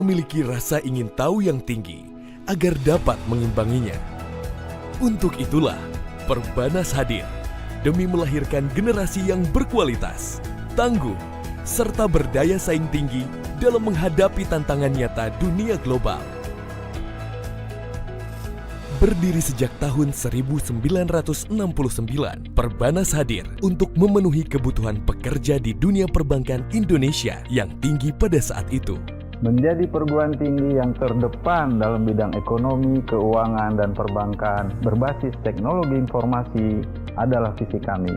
memiliki rasa ingin tahu yang tinggi agar dapat mengimbanginya. Untuk itulah, Perbanas hadir demi melahirkan generasi yang berkualitas, tangguh, serta berdaya saing tinggi dalam menghadapi tantangan nyata dunia global. Berdiri sejak tahun 1969, Perbanas hadir untuk memenuhi kebutuhan pekerja di dunia perbankan Indonesia yang tinggi pada saat itu. Menjadi perguruan tinggi yang terdepan dalam bidang ekonomi, keuangan, dan perbankan berbasis teknologi informasi adalah visi kami.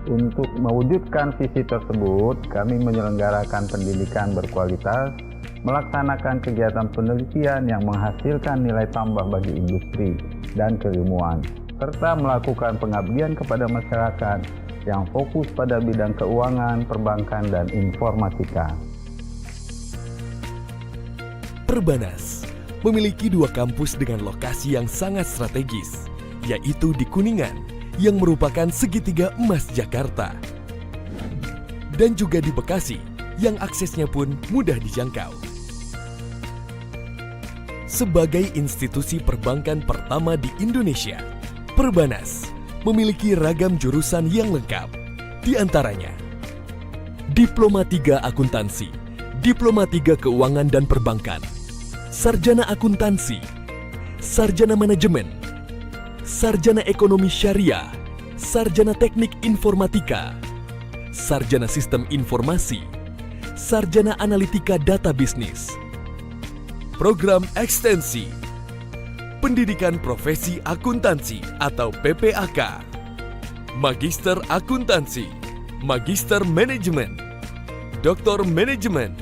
Untuk mewujudkan visi tersebut, kami menyelenggarakan pendidikan berkualitas, melaksanakan kegiatan penelitian yang menghasilkan nilai tambah bagi industri dan keilmuan, serta melakukan pengabdian kepada masyarakat yang fokus pada bidang keuangan, perbankan, dan informatika. Perbanas memiliki 2 kampus dengan lokasi yang sangat strategis, yaitu di Kuningan, yang merupakan segitiga emas Jakarta, dan juga di Bekasi, yang aksesnya pun mudah dijangkau. Sebagai institusi perbankan pertama di Indonesia, Perbanas memiliki ragam jurusan yang lengkap, di antaranya Diploma 3 Akuntansi, Diploma 3 Keuangan dan Perbankan, Sarjana Akuntansi, Sarjana Manajemen, Sarjana Ekonomi Syariah, Sarjana Teknik Informatika, Sarjana Sistem Informasi, Sarjana Analitika Data Bisnis, Program Ekstensi, Pendidikan Profesi Akuntansi atau PPAK, Magister Akuntansi, Magister Manajemen, Doktor Manajemen.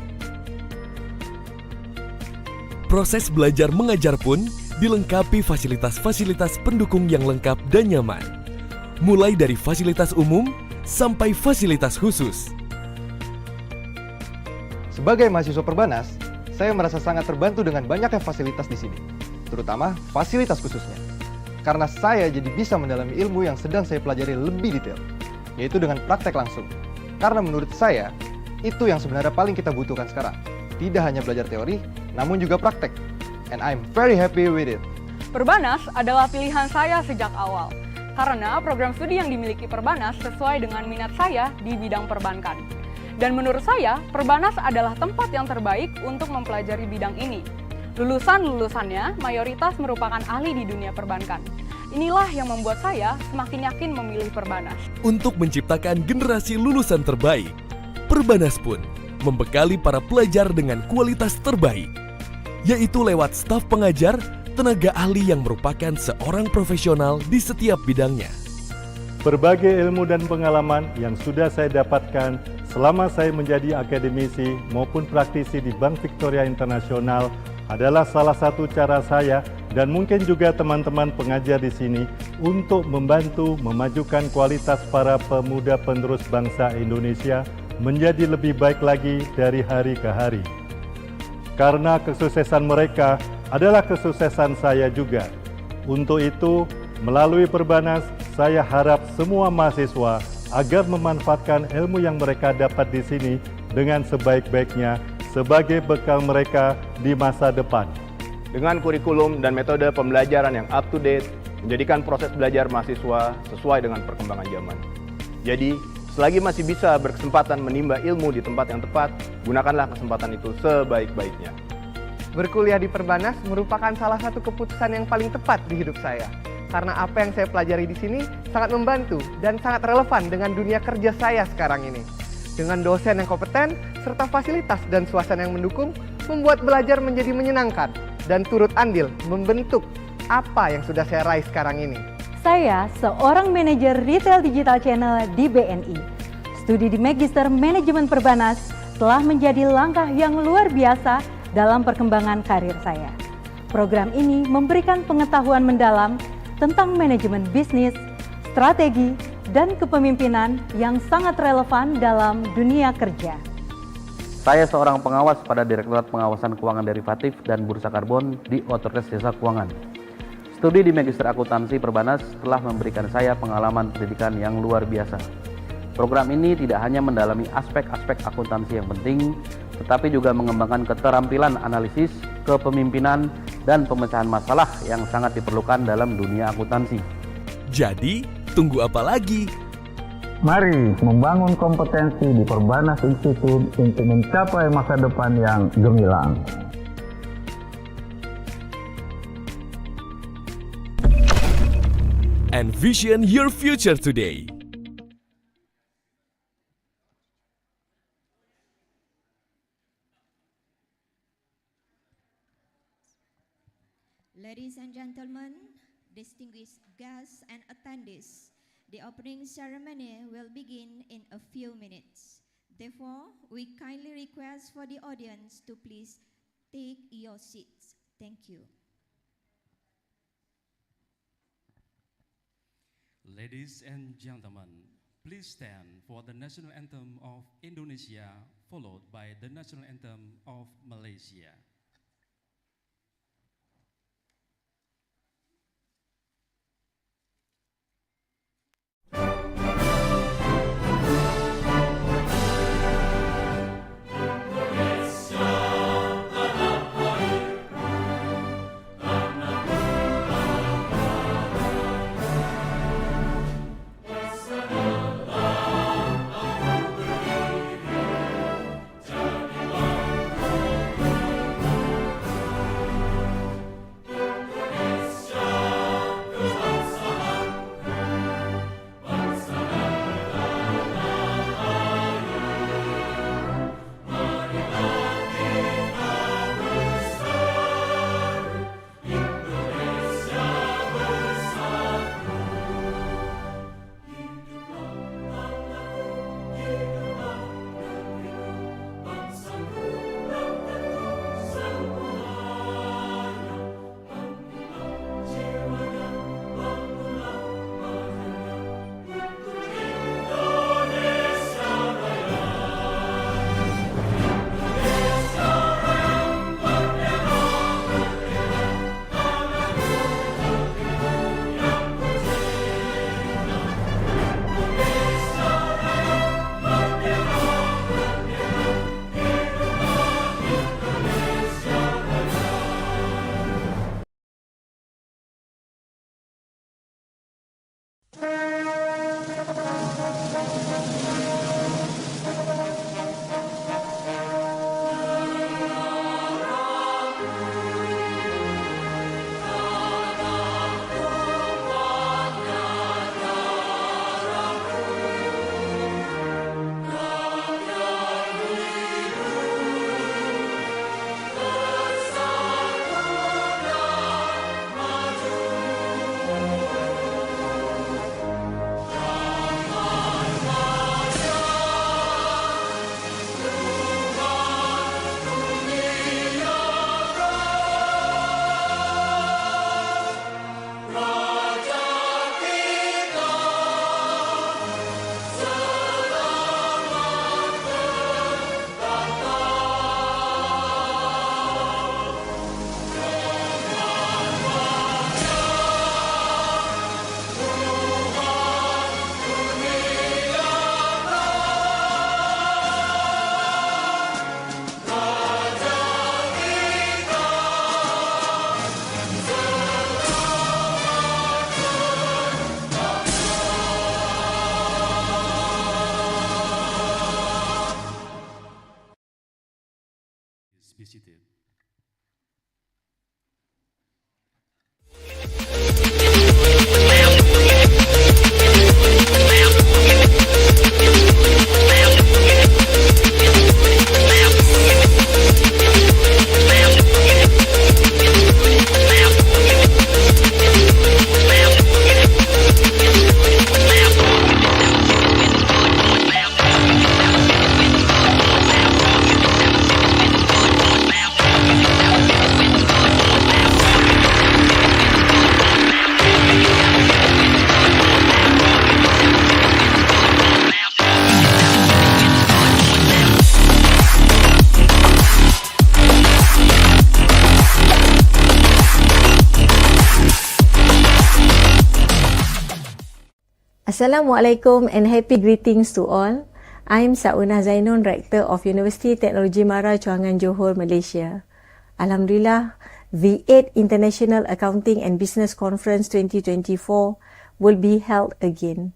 Proses belajar mengajar pun dilengkapi fasilitas-fasilitas pendukung yang lengkap dan nyaman, mulai dari fasilitas umum sampai fasilitas khusus. Sebagai mahasiswa Perbanas, saya merasa sangat terbantu dengan banyaknya fasilitas di sini, terutama fasilitas khususnya. Karena saya jadi bisa mendalami ilmu yang sedang saya pelajari lebih detail, yaitu dengan praktek langsung. Karena menurut saya, itu yang sebenarnya paling kita butuhkan sekarang. Tidak hanya belajar teori, namun juga praktek. And I'm very happy with it. Perbanas adalah pilihan saya sejak awal, karena program studi yang dimiliki Perbanas sesuai dengan minat saya di bidang perbankan. Dan menurut saya, Perbanas adalah tempat yang terbaik untuk mempelajari bidang ini. Lulusan-lulusannya mayoritas merupakan ahli di dunia perbankan. Inilah yang membuat saya semakin yakin memilih Perbanas. Untuk menciptakan generasi lulusan terbaik, Perbanas pun membekali para pelajar dengan kualitas terbaik, yaitu lewat staf pengajar, tenaga ahli yang merupakan seorang profesional di setiap bidangnya. Berbagai ilmu dan pengalaman yang sudah saya dapatkan selama saya menjadi akademisi maupun praktisi di Bank Victoria Internasional adalah salah satu cara saya dan mungkin juga teman-teman pengajar di sini untuk membantu memajukan kualitas para pemuda penerus bangsa Indonesia menjadi lebih baik lagi dari hari ke hari. Karena kesuksesan mereka adalah kesuksesan saya juga. Untuk itu, melalui Perbanas, saya harap semua mahasiswa agar memanfaatkan ilmu yang mereka dapat di sini dengan sebaik-baiknya sebagai bekal mereka di masa depan. Dengan kurikulum dan metode pembelajaran yang up to date, menjadikan proses belajar mahasiswa sesuai dengan perkembangan zaman. Jadi, selagi masih bisa berkesempatan menimba ilmu di tempat yang tepat, gunakanlah kesempatan itu sebaik-baiknya. Berkuliah di Perbanas merupakan salah satu keputusan yang paling tepat di hidup saya. Karena apa yang saya pelajari di sini sangat membantu dan sangat relevan dengan dunia kerja saya sekarang ini. Dengan dosen yang kompeten, serta fasilitas dan suasana yang mendukung, membuat belajar menjadi menyenangkan dan turut andil membentuk apa yang sudah saya raih sekarang ini. Saya seorang manajer retail digital channel di BNI. Studi di Magister Manajemen Perbanas telah menjadi langkah yang luar biasa dalam perkembangan karir saya. Program ini memberikan pengetahuan mendalam tentang manajemen bisnis, strategi, dan kepemimpinan yang sangat relevan dalam dunia kerja. Saya seorang pengawas pada Direktorat Pengawasan Keuangan Derivatif dan Bursa Karbon di Otoritas Jasa Keuangan. Studi di Magister Akuntansi Perbanas telah memberikan saya pengalaman pendidikan yang luar biasa. Program ini tidak hanya mendalami aspek-aspek akuntansi yang penting, tetapi juga mengembangkan keterampilan analisis, kepemimpinan, dan pemecahan masalah yang sangat diperlukan dalam dunia akuntansi. Jadi, tunggu apa lagi? Mari membangun kompetensi di Perbanas Institute untuk mencapai masa depan yang gemilang. Envision your future today. Ladies and gentlemen, distinguished guests and attendees, the opening ceremony will begin in a few minutes. Therefore, we kindly request for the audience to please take your seats. Thank you. Ladies and gentlemen, please stand for the national anthem of Indonesia, followed by the national anthem of Malaysia. Visited. Assalamualaikum and happy greetings to all. I'm Sauna Zainun, Rector of University Teknologi Mara Kewangan Johor, Malaysia. Alhamdulillah, the 8th International Accounting and Business Conference 2024 will be held again.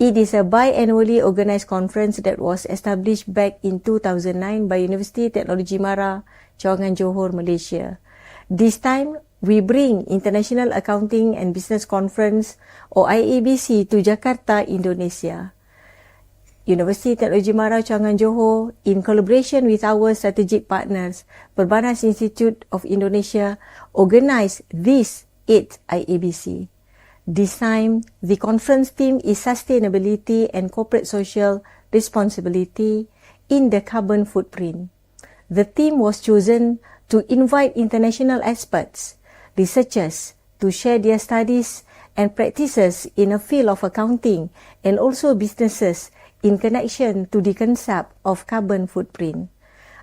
It is a biannually organized conference that was established back in 2009 by University Teknologi Mara Kewangan Johor, Malaysia. This time, we bring International Accounting and Business Conference or IABC to Jakarta, Indonesia. Universiti Teknologi Mara Kewangan Johor, in collaboration with our strategic partners, Perbanas Institute of Indonesia, organised this 8th IABC. This time, the conference theme is Sustainability and Corporate Social Responsibility in the Carbon Footprint. The theme was chosen to invite international experts, researchers, to share their studies and practices in a field of accounting and also businesses in connection to the concept of carbon footprint.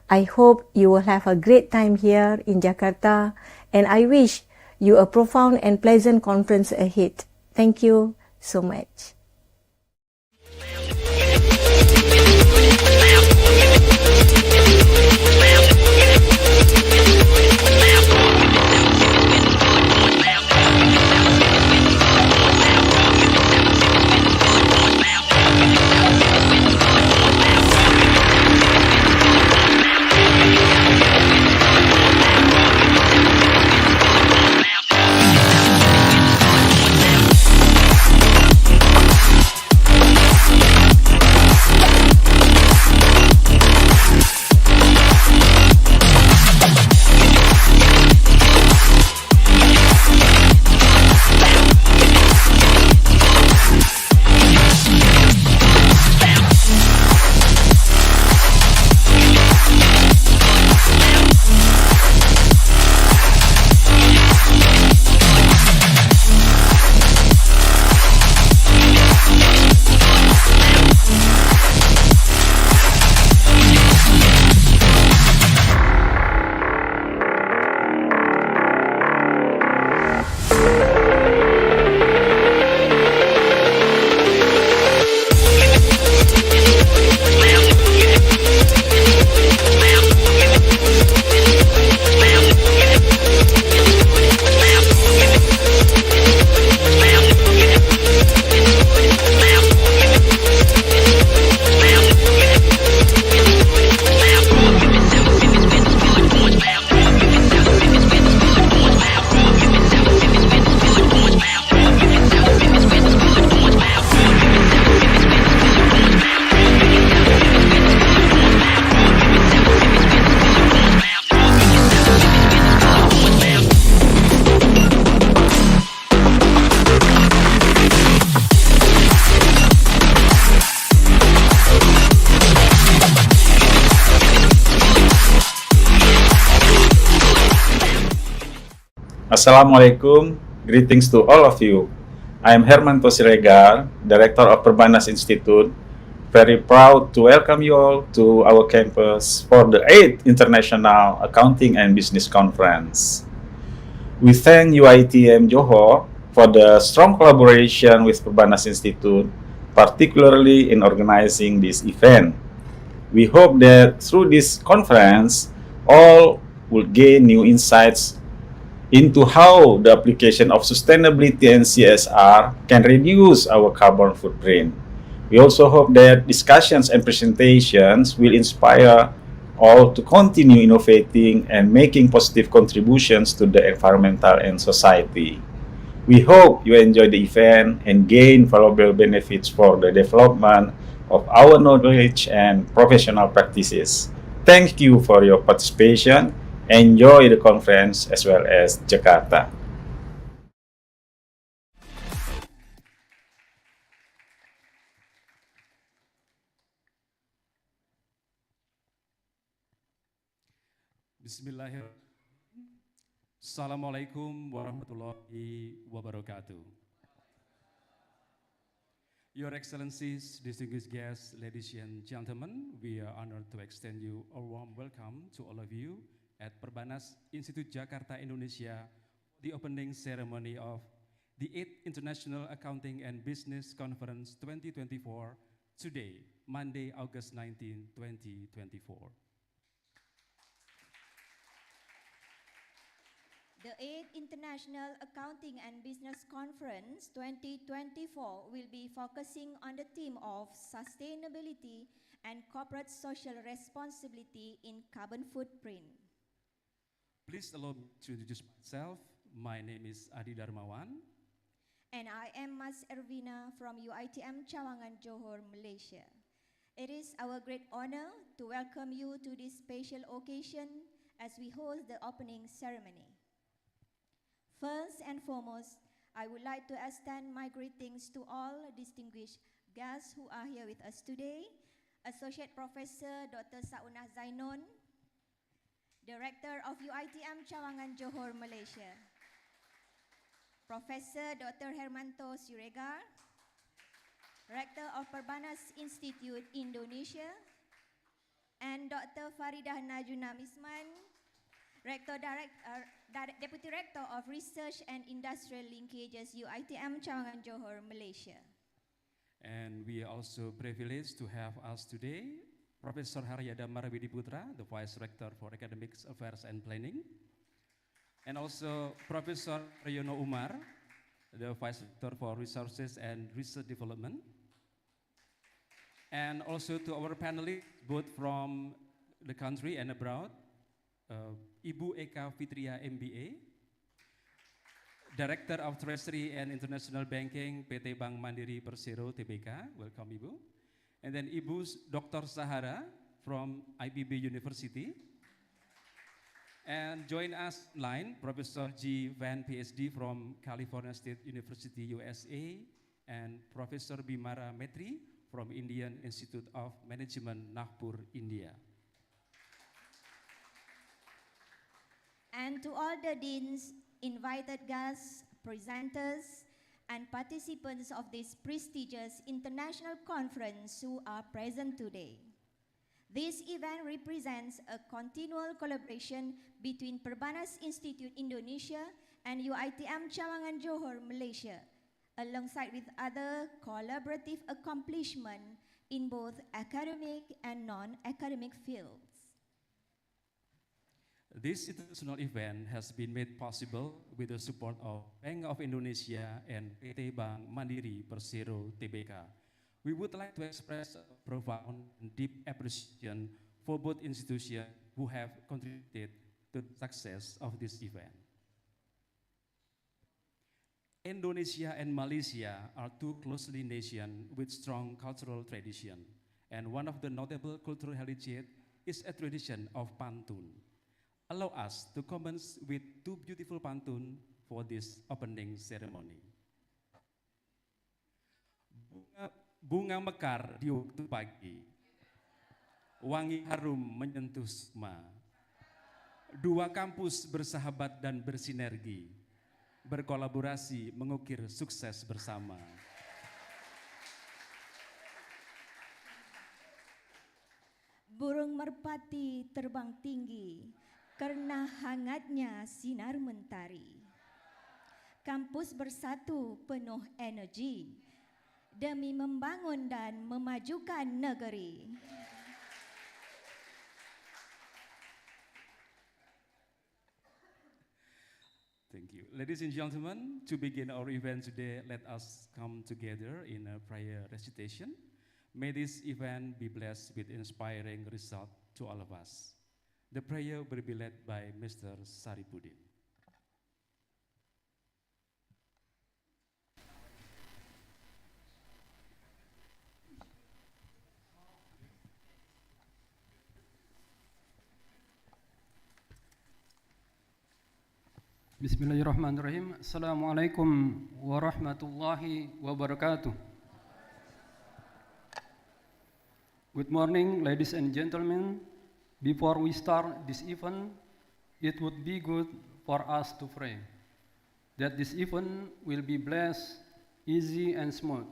I hope you will have a great time here in Jakarta, and I wish you a profound and pleasant conference ahead. Thank you so much. Assalamualaikum, greetings to all of you. I am Herman Siregar, Director of Perbanas Institute. Very proud to welcome you all to our campus for the 8th International Accounting and Business Conference. We thank UITM Johor for the strong collaboration with Perbanas Institute, particularly in organizing this event. We hope that through this conference, all will gain new insights into how the application of sustainability and CSR can reduce our carbon footprint. We also hope that discussions and presentations will inspire all to continue innovating and making positive contributions to the environmental and society. We hope you enjoy the event and gain valuable benefits for the development of our knowledge and professional practices. Thank you for your participation. Enjoy the conference as well as Jakarta. Bismillahirrahmanirrahim. Assalamualaikum warahmatullahi wabarakatuh. Your Excellencies, distinguished guests, ladies and gentlemen, we are honored to extend you a warm welcome to all of you at Perbanas Institute Jakarta, Indonesia, the opening ceremony of the 8th International Accounting and Business Conference 2024 today. Monday, August 19, 2024. The 8th International Accounting and Business Conference 2024 will be focusing on the theme of sustainability and corporate social responsibility in carbon footprint. Please allow me to introduce myself. My name is Adi Darmawan. And I am Mas Ervina from UiTM Cawangan, Johor, Malaysia. It is our great honor to welcome you to this special occasion as we host the opening ceremony. First and foremost, I would like to extend my greetings to all distinguished guests who are here with us today. Associate Professor Dr. Saunah Zainon, Director of UiTM Cawangan, Johor, Malaysia. Professor Dr. Hermanto Siregar, Rector of Perbanas Institute, Indonesia, and Dr. Faridah Najuna Misman, Deputy Rector of Research and Industrial Linkages, UiTM Cawangan, Johor, Malaysia. And we are also privileged to have us today Professor Haryada Marawidi Putra, the Vice Rector for Academic Affairs and Planning, and also Professor Riono Umar, the Vice Rector for Resources and Research Development, and also to our panelists, both from the country and abroad, Ibu Eka Fitria MBA, Director of Treasury and International Banking, PT Bank Mandiri Persero Tbk, welcome Ibu. And then Ibu Dr. Sahara from IPB University. And join us online, Professor G. Van, PhD from California State University, USA, and Professor Bimara Metri from Indian Institute of Management, Nagpur, India. And to all the deans, invited guests, presenters, and participants of this prestigious international conference who are present today. This event represents a continual collaboration between Perbanas Institute Indonesia and UiTM Cawangan Johor, Malaysia, alongside with other collaborative accomplishments in both academic and non-academic fields. This international event has been made possible with the support of Bank of Indonesia and PT Bank Mandiri Persero Tbk. We would like to express a profound and deep appreciation for both institutions who have contributed to the success of this event. Indonesia and Malaysia are two closely nations with strong cultural tradition, and one of the notable cultural heritage is a tradition of pantun. Allow us to commence with two beautiful pantun for this opening ceremony. Bunga mekar di waktu pagi, wangi harum menyentuh sukma. Dua kampus bersahabat dan bersinergi, berkolaborasi mengukir sukses bersama. Burung merpati terbang tinggi karena hangatnya sinar mentari. Kampus bersatu penuh energi demi membangun dan memajukan negeri. Thank you. Ladies and gentlemen, to begin our event today, let us come together in a prayer recitation. May this event be blessed with inspiring result to all of us. The prayer will be led by Mr. Saripudin. Bismillahirrahmanirrahim. Assalamualaikum warahmatullahi wabarakatuh. Good morning, ladies and gentlemen. Before we start this event, it would be good for us to pray that this event will be blessed, easy and smooth.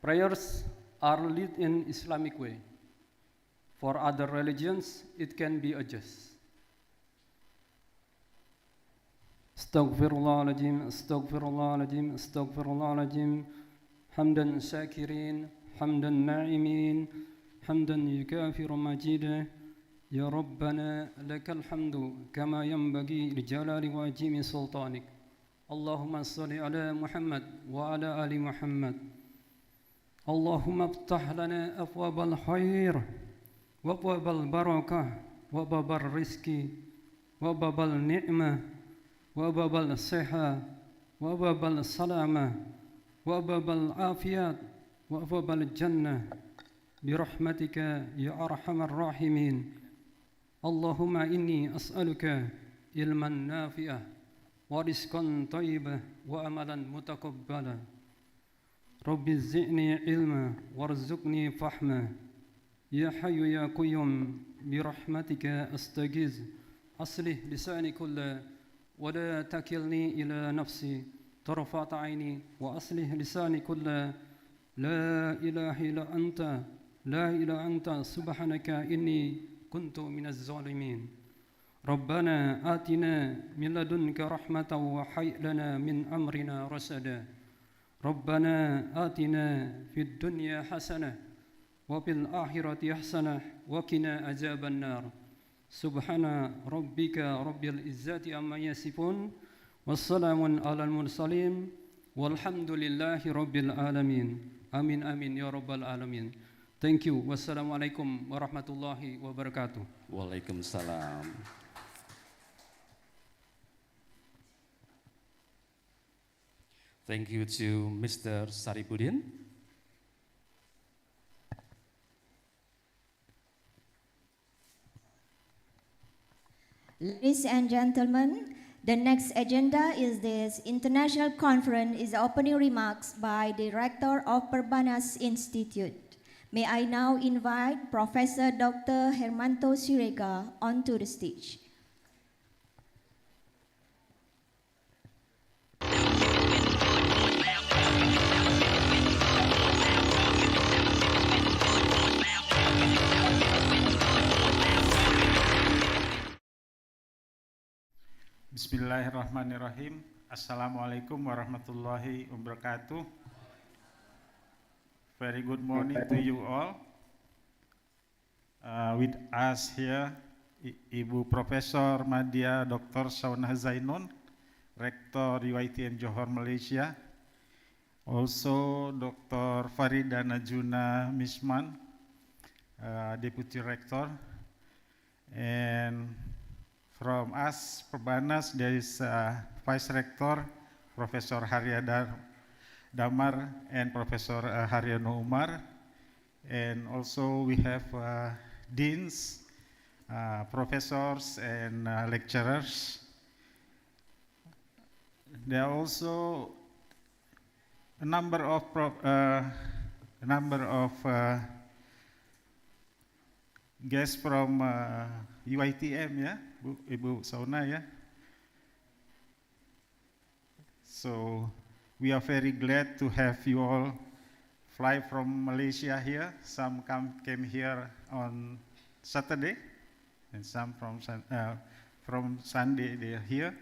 Prayers are led in Islamic way. For other religions, it can be adjusted. Astaghfirullahaladzim, astaghfirullahaladzim, astaghfirullahaladzim. Hamdan syakirin, حمد الناعمين حمدا يكافئ مجيده يا ربنا لك الحمد كما ينبغي لجلال وعظيم سلطانك اللهم صل على محمد وعلى آل محمد اللهم افتح لنا أبواب الخير وأبواب البركة وأبواب الرزق وأبواب النعمة وأبواب الصحة وأبواب السلامة وأبواب العافية وأبواب الجنة برحمتك يا أرحم الراحمين اللهم إني أسألك علما نافعا ورزقا طيبا وأملا متقبلا رب زدني علما وارزقني فهما يا حي يا قيوم برحمتك أستغيث أصلح لساني كله ولا تكلني إلى نفسي طرفات عيني وأصلح لساني كله لا إله إلا أنت لا إله أنت سبحانك إني كنت من الظالمين ربنا آتنا من لدنك رحمة وهيئ لنا من أمرنا رشدا ربنا آتنا في الدنيا حسنة وفي الآخرة حسنة وقنا عذاب النار سبحان ربك رب العزة عما يصفون والسلام على المرسلين والحمد لله رب العالمين آمين آمين يا رب العالمين. Thank you. Wassalamualaikum warahmatullahi wabarakatuh. Waalaikumsalam. Thank you to Mr. Saripudin. Ladies and gentlemen, the next agenda is this international conference is opening remarks by Director of Perbanas Institute. May I now invite Professor Dr. Hermanto Siregar onto the stage. Bismillahirrahmanirrahim. Assalamualaikum warahmatullahi wabarakatuh. Very good morning to you all. With us here, Ibu Profesor Madya Dr. Saunah Zainun, Rektor UiTM Johor, Malaysia. Also Dr. Farida Najuna Misman, Deputy Rector. And from us, Perbanas, there is Vice Rector, Professor Haryadar Damar and Professor Haryono Umar, and also we have deans, professors, and lecturers. There are also a number of guests from UiTM, yeah, Ibu Sauna, yeah. So we are very glad to have you all fly from Malaysia here. Some came here on Saturday, and some from Sunday they are here.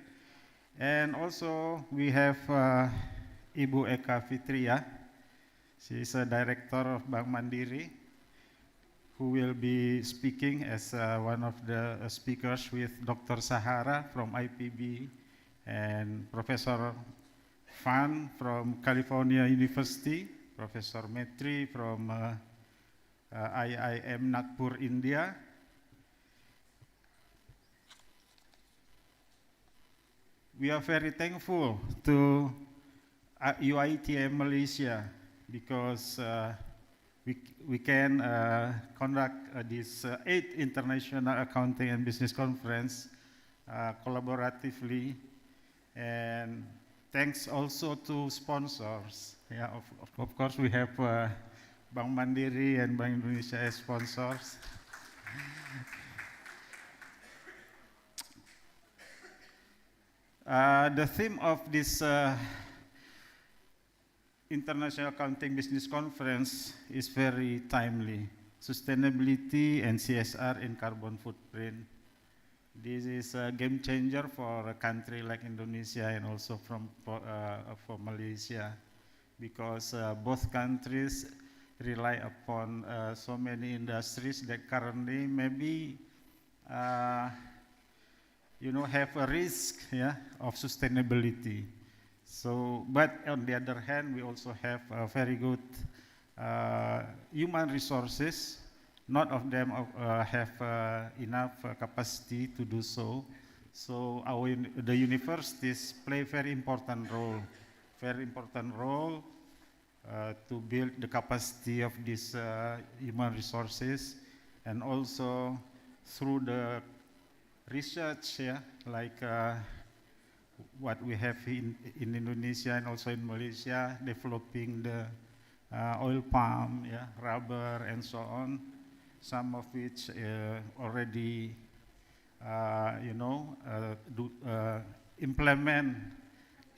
And also we have Ibu Eka Fitria. She is a director of Bank Mandiri, who will be speaking as one of the speakers with Dr. Sahara from IPB and Professor Fan from California University, Professor Metri from IIM Nagpur, India. We are very thankful to UiTM Malaysia because we can conduct this 8th International Accounting and Business Conference collaboratively, and thanks also to sponsors. Yeah, of course we have Bank Mandiri and Bank Indonesia as sponsors. The theme of this International Accounting Business Conference is very timely: sustainability and CSR in carbon footprint. This is a game changer for a country like Indonesia and also for Malaysia, because both countries rely upon so many industries that currently maybe have a risk, of sustainability. So, but on the other hand, we also have very good human resources. Not of them have enough capacity to do so. So the universities play very important role to build the capacity of these human resources, and also through the research, like what we have in Indonesia and also in Malaysia, developing the oil palm, rubber, and so on. Some of which already, implement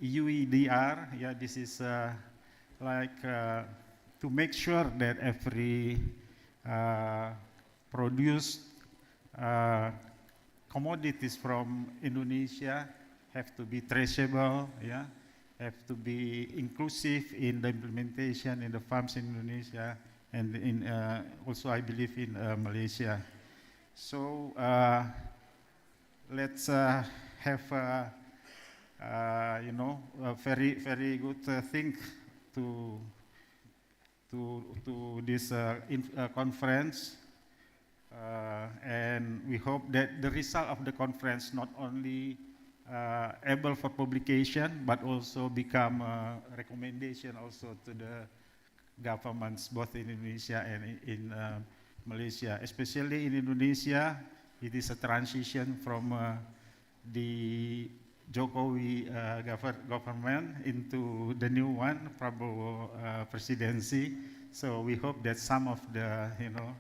EUEDR. This is to make sure that every produced commodities from Indonesia have to be traceable, have to be inclusive in the implementation in the farms in Indonesia, and in also I believe in Malaysia. So let's have a very, very good thing to this conference, and we hope that the result of the conference not only able for publication, but also become a recommendation also to the governments both in Indonesia and in Malaysia. Especially in Indonesia, it is a transition from the Jokowi government into the new one, Prabowo presidency. So we hope that some of the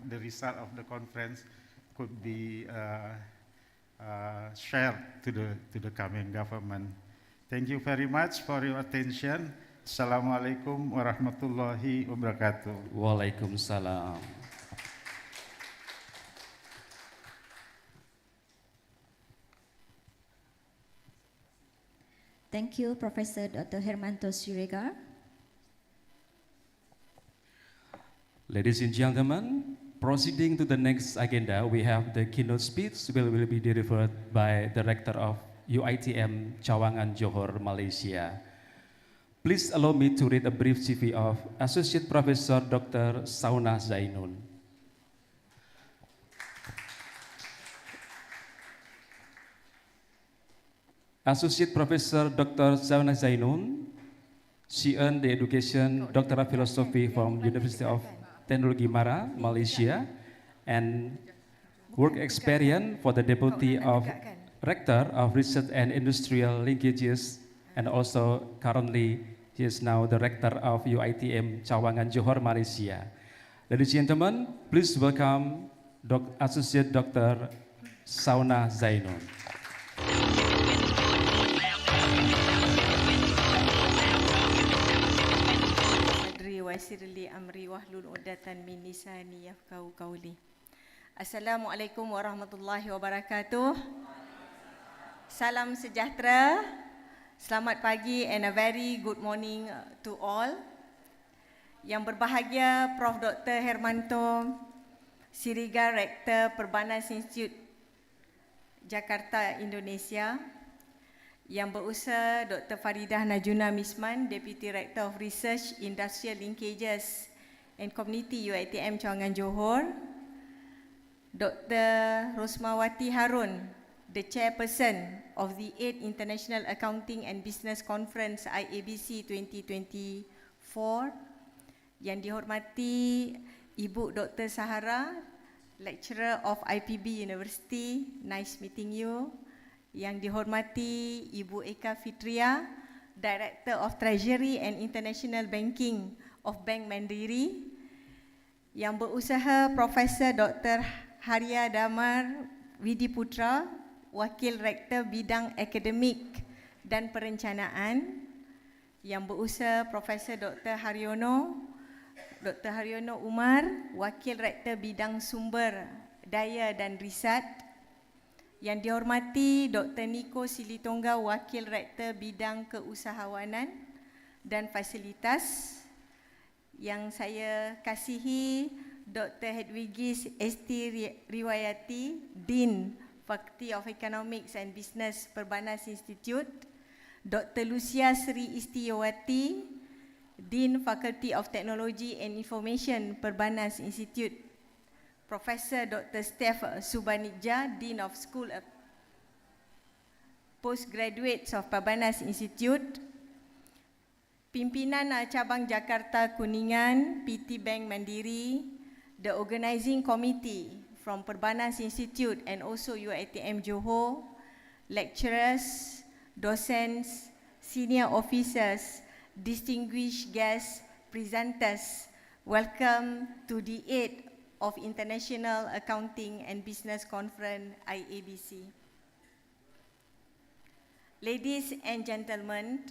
the result of the conference could be shared to the coming government. Thank you very much for your attention. Assalamualaikum warahmatullahi wabarakatuh. Waalaikumsalam. Thank you, Professor Dr. Hermanto Siregar. Ladies and gentlemen, proceeding to the next agenda, we have the keynote speech will be delivered by Director of UITM Cawangan Johor, Malaysia. Please allow me to read a brief CV of Associate Professor Dr. Sauna Zainun. Associate Professor Dr. Sauna Zainun, she earned the education Doctor of Philosophy from University of Teknologi Mara, Malaysia, and work experience for the Deputy of Rector of Research and Industrial Linkages, and also currently he is now the Rector of UITM Cawangan Johor, Malaysia. Ladies and gentlemen, please welcome Associate Dr. Sauna Zainun. Wasirli amri wahlul uqdatan min lisani yafqahu qawli. Assalamualaikum warahmatullahi wabarakatuh. Salam sejahtera. Selamat pagi and a very good morning to all. Yang berbahagia Prof. Dr. Hermanto Siregar, Rektor Perbanas Institut Jakarta, Indonesia. Yang berusaha Dr. Faridah Najuna Misman, Deputy Rector of Research, Industrial Linkages and Community UITM Cawangan Johor. Dr. Rosmawati Harun, the Chairperson of the 8th International Accounting and Business Conference Iabc 2024. Yang dihormati Ibu Dr. Sahara, Lecturer of IPB University, nice meeting you. Yang dihormati Ibu Eka Fitria, Director of Treasury and International Banking of Bank Mandiri. Yang berusaha Profesor Dr. Haria Damar Widiputra, Wakil Rektor Bidang Akademik dan Perencanaan. Yang berusaha Profesor Dr. Haryono Umar, Wakil Rektor Bidang Sumber Daya dan Riset. Yang dihormati Dr. Niko Silitonga, Wakil Rektor Bidang Keusahawanan dan Fasilitas. yang saya kasihi Dr. Hedwigis ST Riwayati, Dean Faculty of Economics and Business Perbanas Institute, Dr. Lucia Sri Istiyawati, Dean Faculty of Technology and Information Perbanas Institute, Professor Dr. Steph Subanija, Dean of School of Postgraduates of Perbanas Institute, Pimpinan Cabang Jakarta Kuningan, PT Bank Mandiri, the Organising Committee from Perbanas Institute and also UiTM Johor, lecturers, docents, senior officers, distinguished guests, presenters, welcome to the 8th of International Accounting and Business Conference, Iabc. Ladies and gentlemen,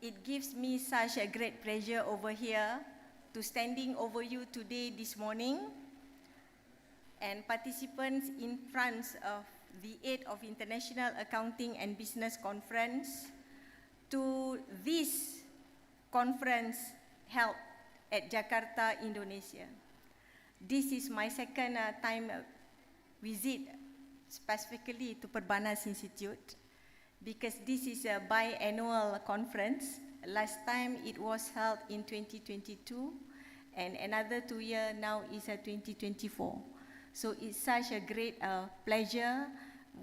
it gives me such a great pleasure over here to standing over you today this morning and participants in front of the 8th of International Accounting and Business Conference to this conference held at Jakarta, Indonesia. This is my second time visit specifically to Perbanas Institute because this is a biannual conference. Last time it was held in 2022 and another 2 years now is 2024. So it's such a great pleasure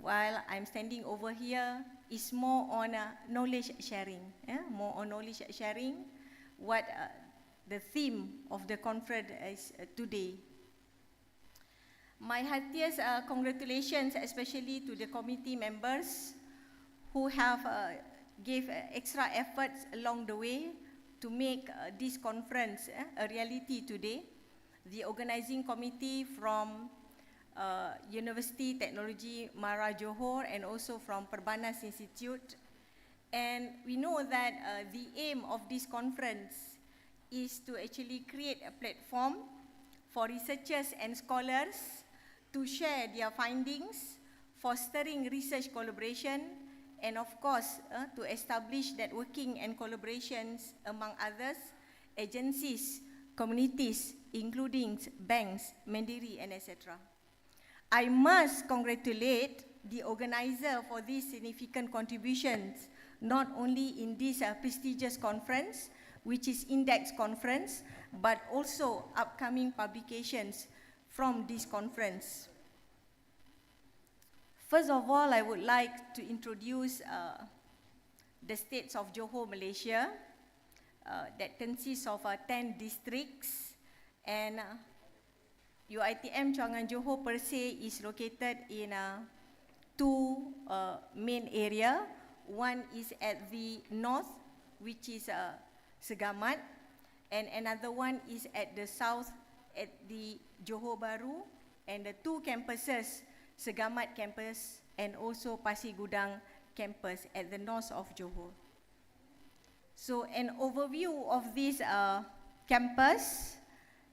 while I'm standing over here. It's more on knowledge sharing, more on knowledge sharing what the theme of the conference is today. My heartiest congratulations especially to the committee members who have gave extra efforts along the way to make this conference a reality today. The organizing committee from University Technology Mara Johor and also from Perbanas Institute. And we know that the aim of this conference is to actually create a platform for researchers and scholars to share their findings, fostering research collaboration, and of course, to establish networking and collaborations among others, agencies, communities, including banks, Mandiri, and etc. I must congratulate the organizer for these significant contributions, not only in this prestigious conference, which is Index Conference, but also upcoming publications from this conference. First of all, I would like to introduce the states of Johor, Malaysia, that consists of 10 districts, and UiTM Chuangan Johor per se is located in two main areas. One is at the north, which is Segamat, and another one is at the south at the Johor Bahru, and the two campuses, Segamat campus and also Pasir Gudang campus at the north of Johor. So an overview of this campus,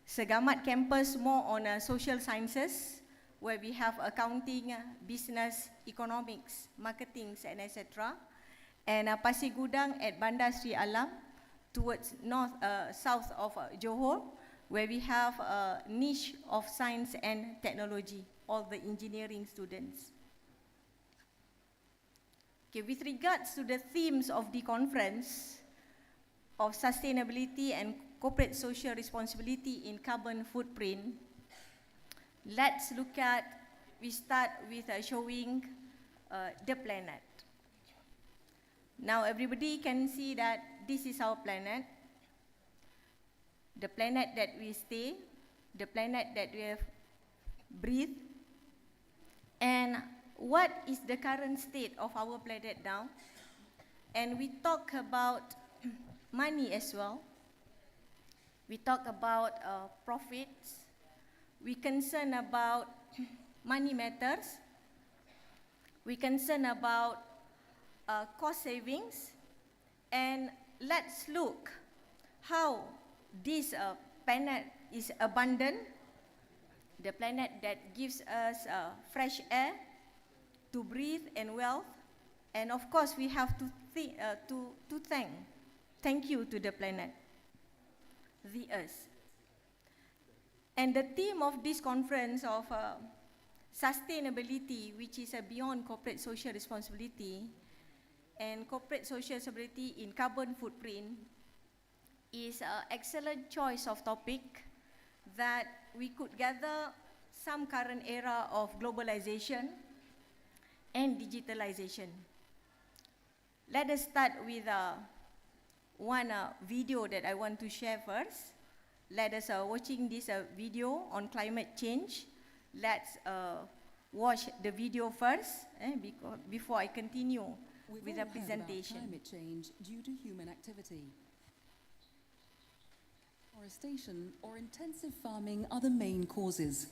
Segamat campus more on social sciences, where we have accounting, business, economics, marketing, and etc. And Pasir Gudang at Bandar Sri Alam, towards south of Johor, where we have a niche of science and technology, all the engineering students. Okay, with regards to the themes of the conference of sustainability and corporate social responsibility in carbon footprint, let's look at, we start with showing the planet. Now everybody can see that this is our planet, the planet that we stay, the planet that we have breathed, and what is the current state of our planet now. And we talk about money as well. We talk about profits. We concern about money matters. We concern about cost savings. And let's look how this planet is abundant, the planet that gives us fresh air to breathe and wealth. And of course, we have to thank you to the planet. the earth. And the theme of this conference of sustainability, which is beyond corporate social responsibility and corporate social responsibility in carbon footprint, is an excellent choice of topic that we could gather some current era of globalization and digitalization. Let us start with one video that I want to share first. Let us watching this video on climate change. Let's watch the video first before I continue with the presentation. Climate change due to human activity. Deforestation or intensive farming are the main causes.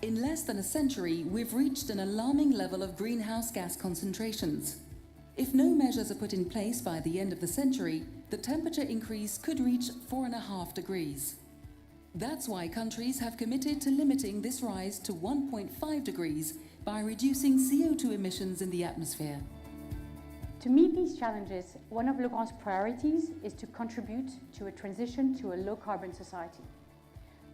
In less than a century, we've reached an alarming level of greenhouse gas concentrations. If no measures are put in place by the end of the century, the temperature increase could reach 4.5 degrees. That's why countries have committed to limiting this rise to 1.5 degrees by reducing CO2 emissions in the atmosphere. To meet these challenges, one of Legrand's priorities is to contribute to a transition to a low-carbon society.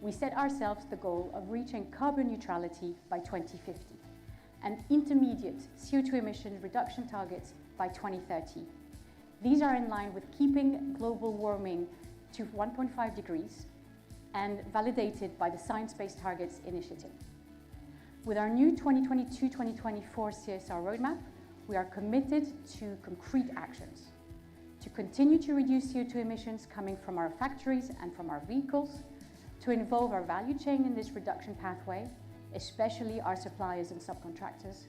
We set ourselves the goal of reaching carbon neutrality by 2050 and intermediate CO2 emission reduction targets by 2030. These are in line with keeping global warming to 1.5 degrees and validated by the Science Based Targets initiative. With our new 2022-2024 CSR roadmap, we are committed to concrete actions to continue to reduce CO2 emissions coming from our factories and from our vehicles, to involve our value chain in this reduction pathway, especially our suppliers and subcontractors,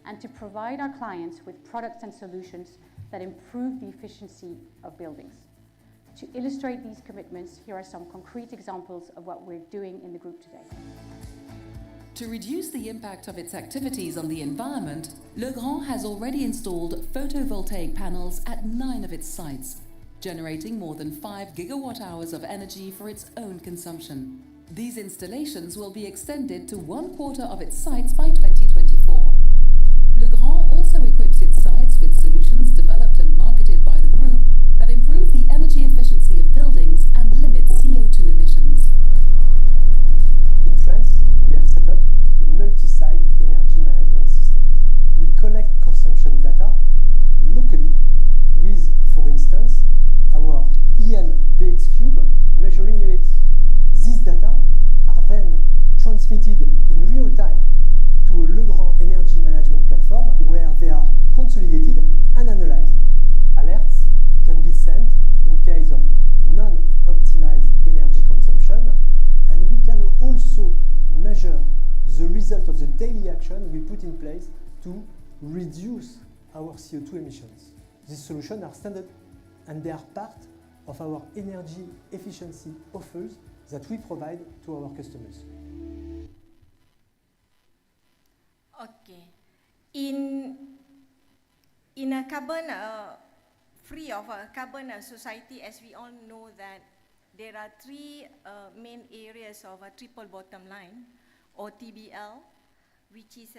and to provide our clients with products and solutions that improve the efficiency of buildings. To illustrate these commitments, here are some concrete examples of what we're doing in the group today. To reduce the impact of its activities on the environment, Legrand has already installed photovoltaic panels at 9 of its sites, generating more than 5 gigawatt-hours of energy for its own consumption. These installations will be extended to 1/4 of its sites by 2024. Legrand also equips its sites with solutions developed and marketed by the group that improve the energy efficiency of buildings and limit CO2 emissions. In France, we have set up a multi-site energy management system. We collect consumption data locally with, for instance, our EMDX cube measuring units. These data are then transmitted in real time to a Legrand energy management platform where they are consolidated and analyzed. Alerts can be sent in case of non-optimized energy consumption, and we can also measure the result of the daily action we put in place to reduce our CO2 emissions. These solutions are standard and they are part of our energy efficiency offers that we provide to our customers. Okay. In a carbon free of a carbon society, as we all know that there are 3 main areas of a triple bottom line, or TBL, which is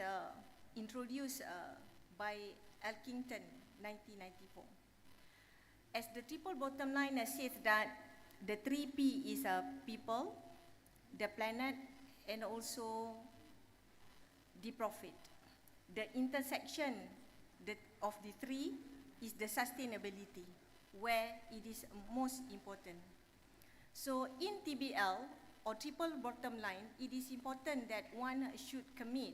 introduced by Elkington 1994. As the triple bottom line says that the 3P is people, the planet, and also the profit. The intersection of the 3 is the sustainability, where it is most important. So in TBL, or triple bottom line, it is important that one should commit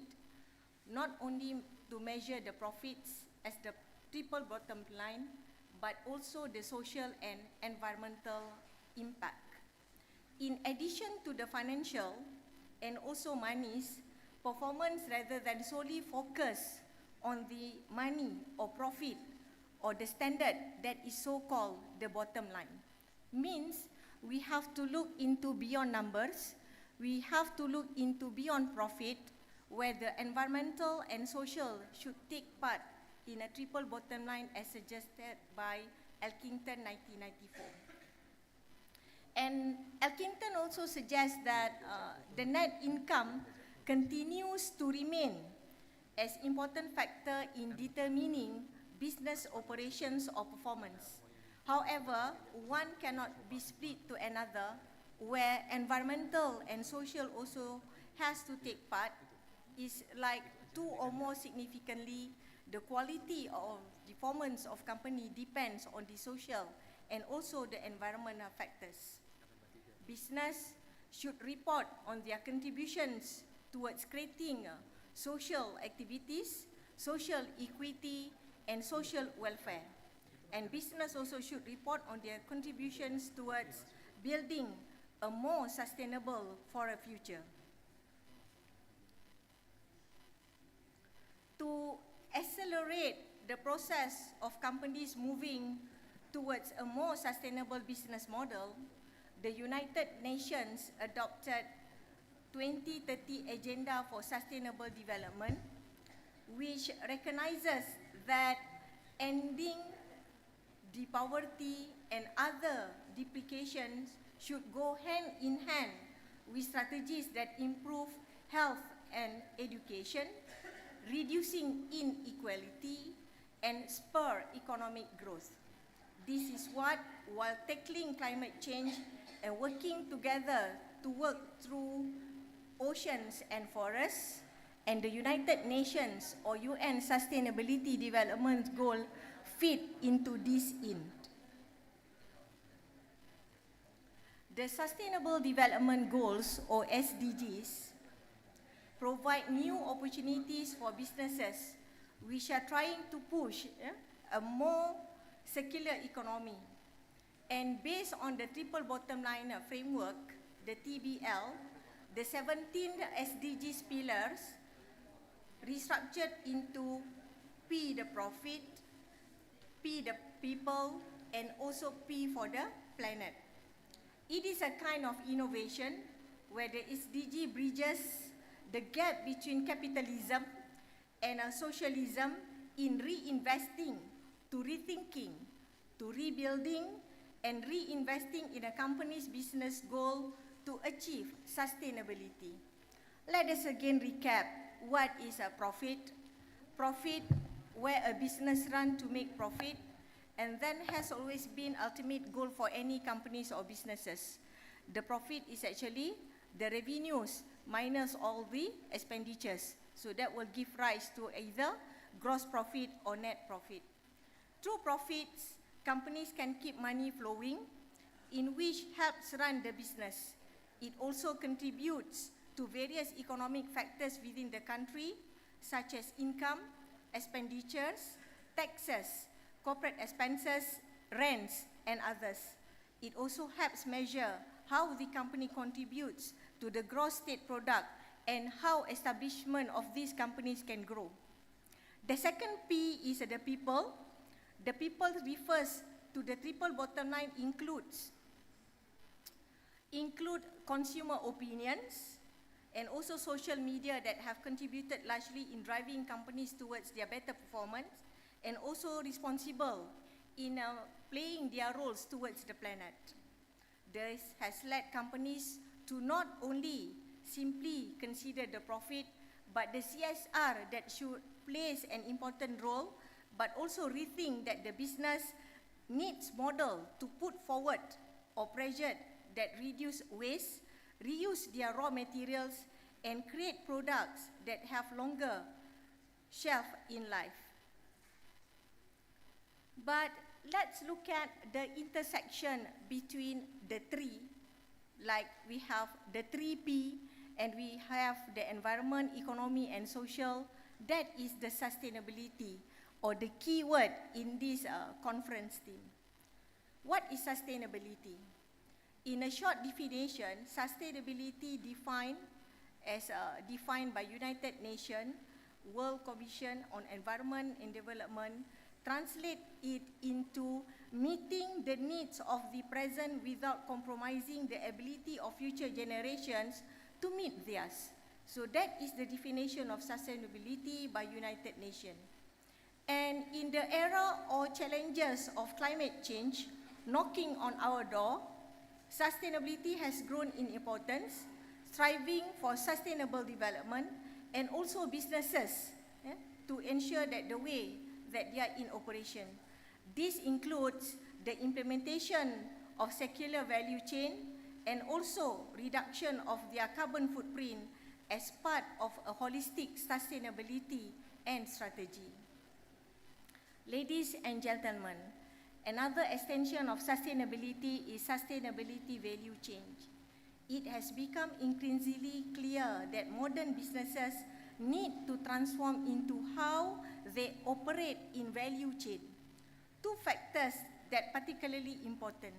not only to measure the profits as the triple bottom line, but also the social and environmental impact. In addition to the financial and also monies, performance rather than solely focus on the money or profit or the standard that is so-called the bottom line. Means we have to look into beyond numbers, we have to look into beyond profit, where the environmental and social should take part in a triple bottom line as suggested by Elkington 1994. And Elkington also suggests that the net income continues to remain as important factor in determining business operations or performance. However, one cannot be split to another, where environmental and social also has to take part, is like two or more significantly, the quality of performance of company depends on the social and also the environmental factors. Business should report on their contributions towards creating social activities, social equity, and social welfare. And business also should report on their contributions towards building a more sustainable for a future. To accelerate the process of companies moving towards a more sustainable business model, the United Nations adopted 2030 Agenda for Sustainable Development, which recognizes that ending the poverty and other duplications should go hand in hand with strategies that improve health and education, reducing inequality, and spur economic growth. This is what, while tackling climate change and working together to work through oceans and forests, and the United Nations or UN Sustainability Development Goal fit into this end. The Sustainable Development Goals or SDGs provide new opportunities for businesses which are trying to push a more circular economy. And based on the triple bottom line framework, the TBL, the 17 SDGs pillars restructured into P, the profit, P, the people, and also P for the planet. It is a kind of innovation where the SDG bridges the gap between capitalism and socialism in reinvesting, to rethinking, to rebuilding, and reinvesting in a company's business goal to achieve sustainability. Let us again recap what is a profit. Profit, where a business runs to make profit, and then has always been ultimate goal for any companies or businesses. The profit is actually the revenues minus all the expenditures. So that will give rise to either gross profit or net profit. Through profits, companies can keep money flowing, in which helps run the business. It also contributes to various economic factors within the country, such as income, expenditures, taxes, corporate expenses, rents, and others. It also helps measure how the company contributes to the gross state product and how establishment of these companies can grow. The second P is the people. The people refers to the triple bottom line include consumer opinions and also social media that have contributed largely in driving companies towards their better performance, and also responsible in playing their roles towards the planet. This has led companies to not only simply consider the profit, but the CSR that should play an important role, but also rethink that the business needs model to put forward or pressure that reduce waste, reuse their raw materials, and create products that have longer shelf in life. But let's look at the intersection between the three, like we have the 3P and we have the environment, economy, and social. That is the sustainability, or the key word in this conference theme. What is sustainability? In a short definition, sustainability defined by United Nations World Commission on Environment and Development translate it into meeting the needs of the present without compromising the ability of future generations to meet theirs. So that is the definition of sustainability by United Nations. And in the era or challenges of climate change knocking on our door, sustainability has grown in importance, striving for sustainable development, and also businesses to ensure that the way that they are in operation. This includes the implementation of circular value chain, and also reduction of their carbon footprint as part of a holistic sustainability and strategy. Ladies and gentlemen, another extension of sustainability is sustainability value chain. It has become increasingly clear that modern businesses need to transform into how they operate in value chain. Two factors that are particularly important.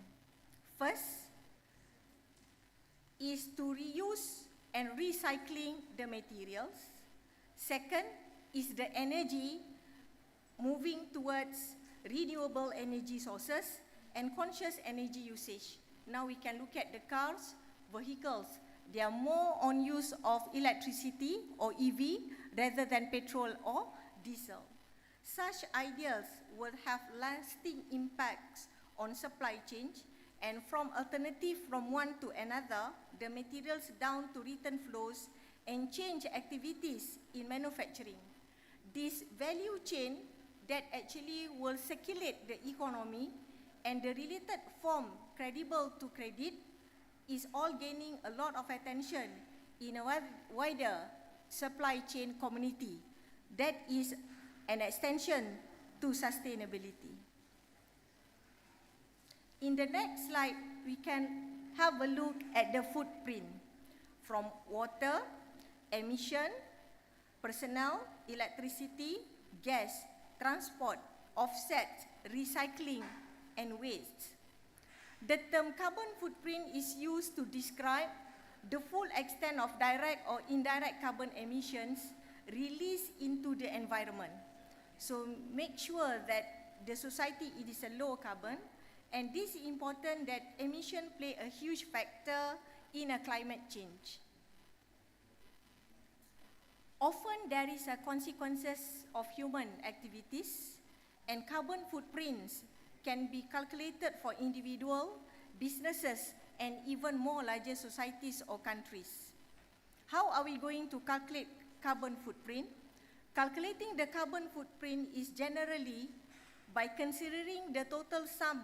First is to reuse and recycling the materials. Second is the energy moving towards renewable energy sources and conscious energy usage. Now we can look at the cars, vehicles. They are more on use of electricity or EV rather than petrol or diesel. Such ideas will have lasting impacts on supply chain, and from alternative from one to another, the materials down to return flows and change activities in manufacturing. This value chain that actually will circulate the economy and the related form credible to credit is all gaining a lot of attention in a wider supply chain community. That is an extension to sustainability. In the next slide, we can have a look at the footprint from water, emission, personnel, electricity, gas, transport, offset, recycling, and waste. The term carbon footprint is used to describe the full extent of direct or indirect carbon emissions released into the environment. So make sure that the society it is a low carbon, and this is important that emission play a huge factor in a climate change. Often there is a consequences of human activities, and carbon footprints can be calculated for individual, businesses, and even more larger societies or countries. How are we going to calculate carbon footprint? Calculating the carbon footprint is generally by considering the total sum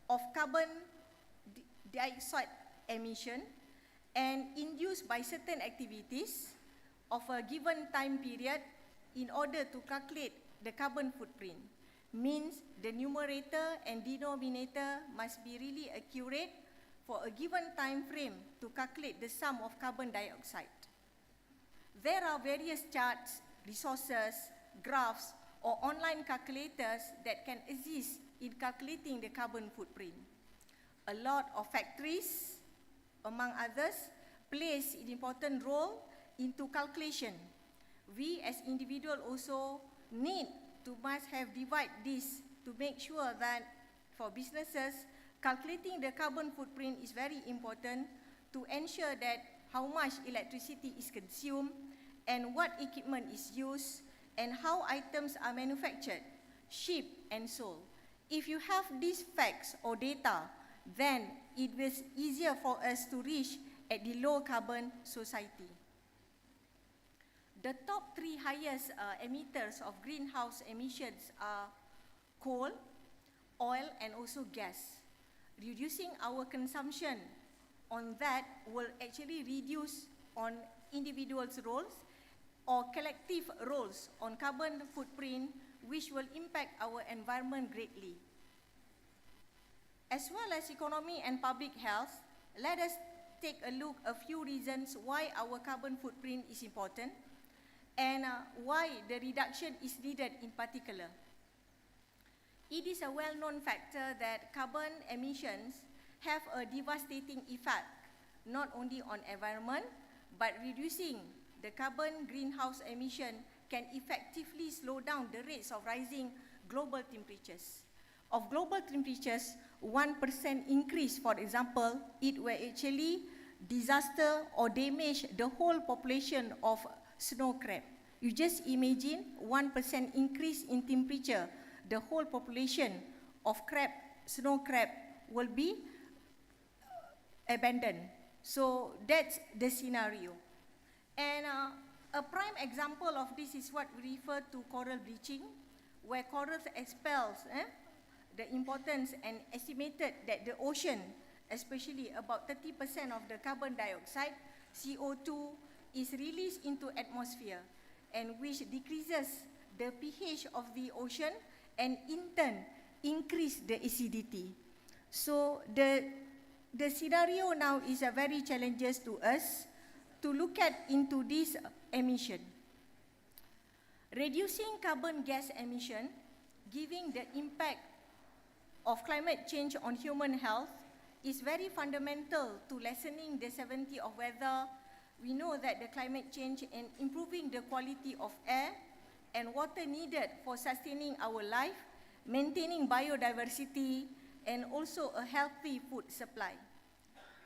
of carbon dioxide emission and induced by certain activities of a given time period in order to calculate the carbon footprint. Means the numerator and denominator must be really accurate for a given time frame to calculate the sum of carbon dioxide. There are various charts, resources, graphs, or online calculators that can assist in calculating the carbon footprint. A lot of factories, among others, plays an important role into calculation. We as individuals also need to must have divide this to make sure that for businesses, calculating the carbon footprint is very important to ensure that how much electricity is consumed and what equipment is used and how items are manufactured, shipped, and sold. If you have these facts or data, then it is easier for us to reach at the low carbon society. The top three highest emitters of greenhouse emissions are coal, oil, and also gas. Reducing our consumption on that will actually reduce on individuals' roles or collective roles on carbon footprint, which will impact our environment greatly. As well as economy and public health, let us take a look at a few reasons why our carbon footprint is important and why the reduction is needed in particular. It is a well-known factor that carbon emissions have a devastating effect, not only on environment, but reducing the carbon greenhouse emission can effectively slow down the rates of rising global temperatures. Of global temperatures, 1% increase, for example, it will actually disaster or damage the whole population of snow crab. You just imagine 1% increase in temperature, the whole population of snow crab will be abandoned. So that's the scenario. And a prime example of this is what we refer to coral bleaching, where corals expels the importance and estimated that the ocean, especially about 30% of the carbon dioxide, CO2, is released into atmosphere, and which decreases the pH of the ocean and in turn increase the acidity. So the scenario now is a very challenges to us to look at into this emission. Reducing carbon gas emission, giving the impact of climate change on human health, is very fundamental to lessening the severity of weather. We know that the climate change and improving the quality of air and water needed for sustaining our life, maintaining biodiversity, and also a healthy food supply.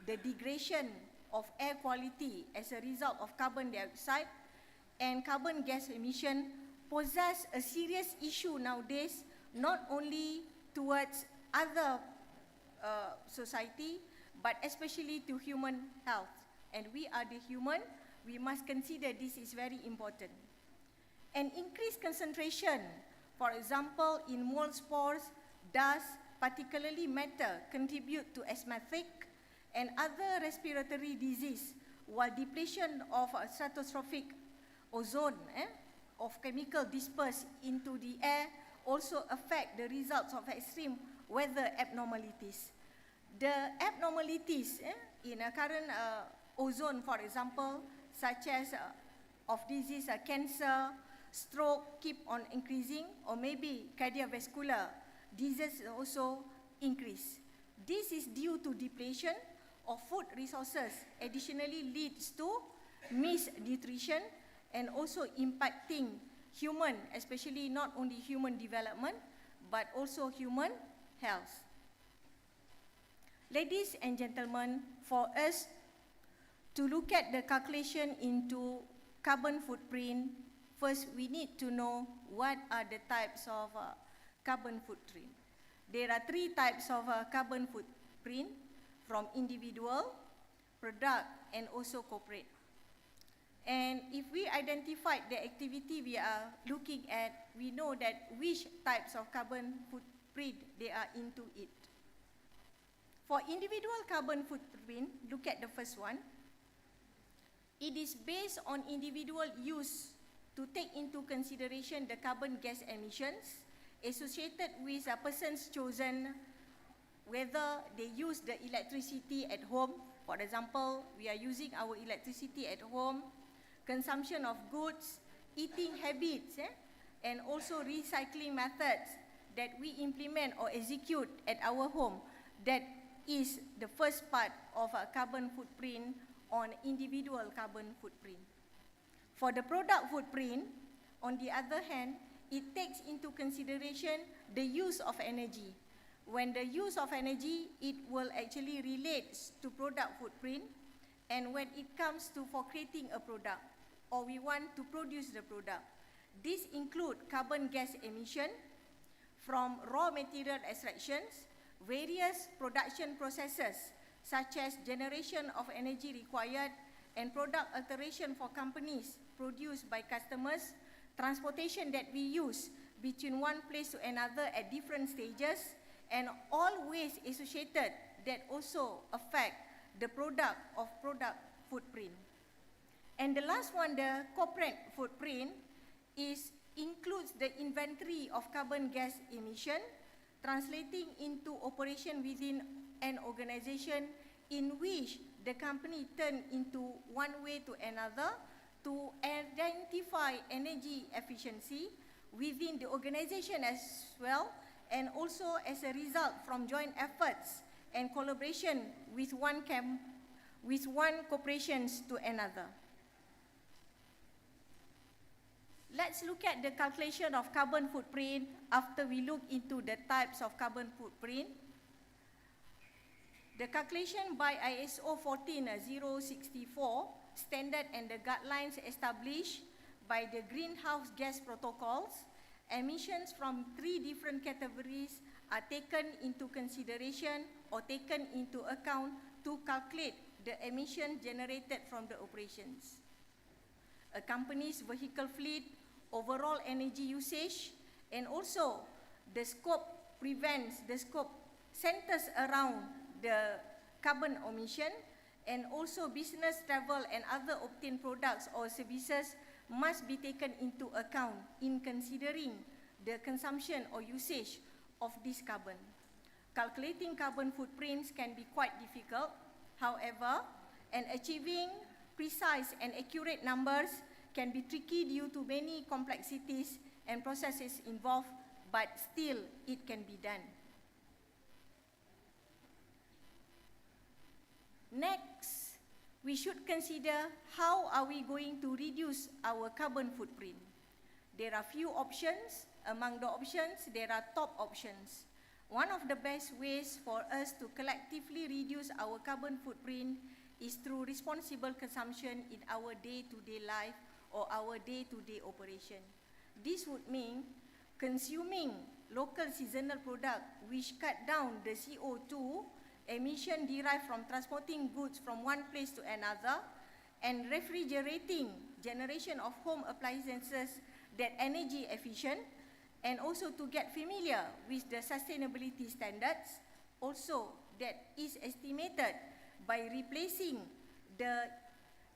The degradation of air quality as a result of carbon dioxide and carbon gas emission poses a serious issue nowadays, not only towards other society, but especially to human health. And we are the human, we must consider this is very important. An increased concentration, for example, in mold spores, dust, particularly matter, contribute to asthmatic and other respiratory disease, while depletion of stratospheric ozone of chemical dispersed into the air also affect the results of extreme weather abnormalities. The abnormalities in a current ozone, for example, such as of disease, cancer, stroke keep on increasing, or maybe cardiovascular disease also increase. This is due to depletion of food resources, additionally leads to misnutrition and also impacting human, especially not only human development, but also human health. Ladies and gentlemen, for us to look at the calculation into carbon footprint, first we need to know what are the types of carbon footprint. There are three types of carbon footprint, from individual, product, and also corporate. And if we identify the activity we are looking at, we know that which types of carbon footprint they are into it. For individual carbon footprint, look at the first one. It is based on individual use to take into consideration the carbon gas emissions associated with a person's chosen, whether they use the electricity at home. For example, we are using our electricity at home, consumption of goods, eating habits, and also recycling methods that we implement or execute at our home. That is the first part of a carbon footprint on individual carbon footprint. For the product footprint, on the other hand, it takes into consideration the use of energy. When the use of energy, it will actually relate to product footprint, and when it comes to for creating a product, or we want to produce the product, this include carbon gas emission from raw material extractions, various production processes such as generation of energy required, and product alteration for companies produced by customers, transportation that we use between one place to another at different stages, and all ways associated that also affect the product footprint. And the last one, the corporate footprint, includes the inventory of carbon gas emission, translating into operation within an organization in which the company turn into one way to another to identify energy efficiency within the organization as well, and also as a result from joint efforts and collaboration with one corporations to another. Let's look at the calculation of carbon footprint after we look into the types of carbon footprint. The calculation by ISO 14064 standard and the guidelines established by the greenhouse gas protocols, emissions from 3 different categories are taken into consideration or taken into account to calculate the emission generated from the operations. A company's vehicle fleet, overall energy usage, and also the scope prevents the scope centers around the carbon emission, and also business travel and other obtained products or services must be taken into account in considering the consumption or usage of this carbon. Calculating carbon footprints can be quite difficult, however, and achieving precise and accurate numbers can be tricky due to many complexities and processes involved, but still it can be done. Next, we should consider how are we going to reduce our carbon footprint. There are few options. Among the options, there are top options. One of the best ways for us to collectively reduce our carbon footprint is through responsible consumption in our day-to-day life or our day-to-day operation. This would mean consuming local seasonal products which cut down the CO2 emission derived from transporting goods from one place to another, and refrigerating generation of home appliances that energy efficient, and also to get familiar with the sustainability standards, also that is estimated by replacing the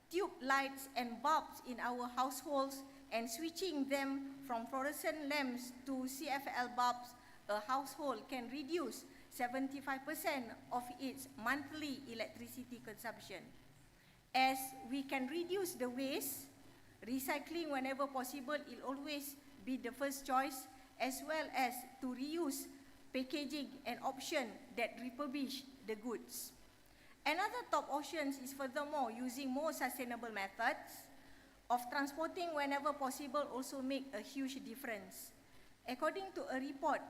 tube lights and bulbs in our households and switching them from fluorescent lamps to CFL bulbs. A household can reduce 75% of its monthly electricity consumption. As we can reduce the waste, recycling whenever possible will always be the first choice, as well as to reuse packaging and option that refurbish the goods. Another top option is furthermore using more sustainable methods of transporting whenever possible also make a huge difference. According to a report,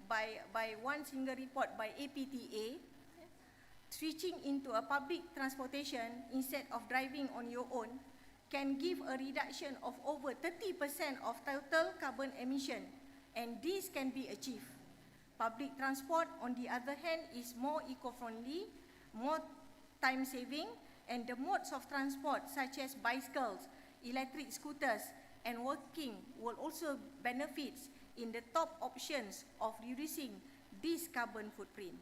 by one single report by APTA, switching into a public transportation instead of driving on your own can give a reduction of over 30% of total carbon emission, and this can be achieved. Public transport, on the other hand, is more eco-friendly, more time-saving, and the modes of transport such as bicycles, electric scooters, and walking will also benefit in the top options of reducing this carbon footprint.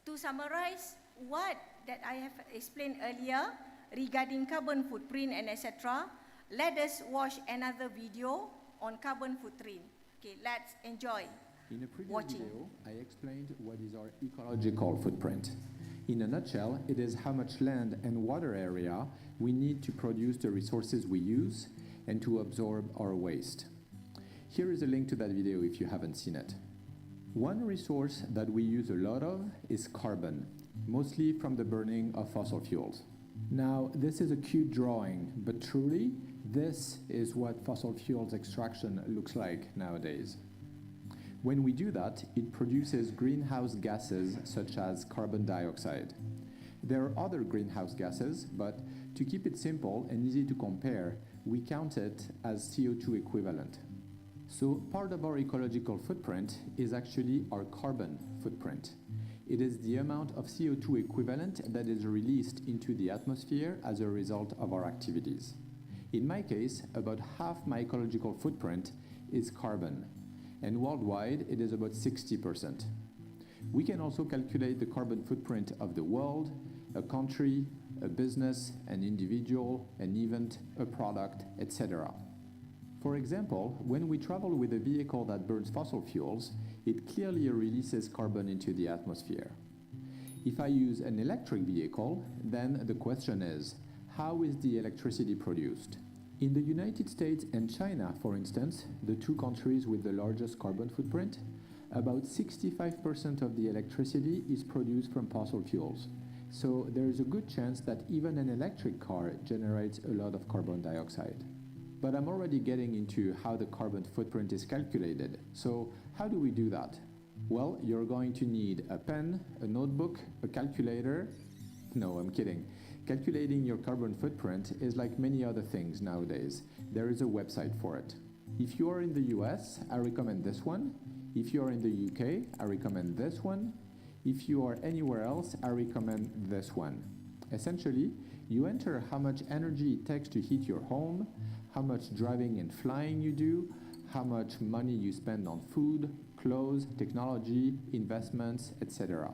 To summarize what that I have explained earlier regarding carbon footprint and etc., let us watch another video on carbon footprint. Okay, let's enjoy. In a previous video, I explained what is our ecological footprint. In a nutshell, it is how much land and water area we need to produce the resources we use and to absorb our waste. Here is a link to that video if you haven't seen it. One resource that we use a lot of is carbon, mostly from the burning of fossil fuels. Now, this is a cute drawing, but truly, this is what fossil fuels extraction looks like nowadays. When we do that, it produces greenhouse gases such as carbon dioxide. There are other greenhouse gases, but to keep it simple and easy to compare, we count it as CO2 equivalent. So part of our ecological footprint is actually our carbon footprint. It is the amount of CO2 equivalent that is released into the atmosphere as a result of our activities. In my case, about half my ecological footprint is carbon, and worldwide it is about 60%. We can also calculate the carbon footprint of the world, a country, a business, an individual, an event, a product, etc. For example, when we travel with a vehicle that burns fossil fuels, it clearly releases carbon into the atmosphere. If I use an electric vehicle, then the question is, how is the electricity produced? In the United States and China, for instance, the two countries with the largest carbon footprint, about 65% of the electricity is produced from fossil fuels. So there is a good chance that even an electric car generates a lot of carbon dioxide. But I'm already getting into how the carbon footprint is calculated. So how do we do that? Well, you're going to need a pen, a notebook, a calculator. No, I'm kidding. Calculating your carbon footprint is like many other things nowadays. There is a website for it. If you are in the US, I recommend this one. If you are in the UK, I recommend this one. If you are anywhere else, I recommend this one. Essentially, you enter how much energy it takes to heat your home, how much driving and flying you do, how much money you spend on food, clothes, technology, investments, etc.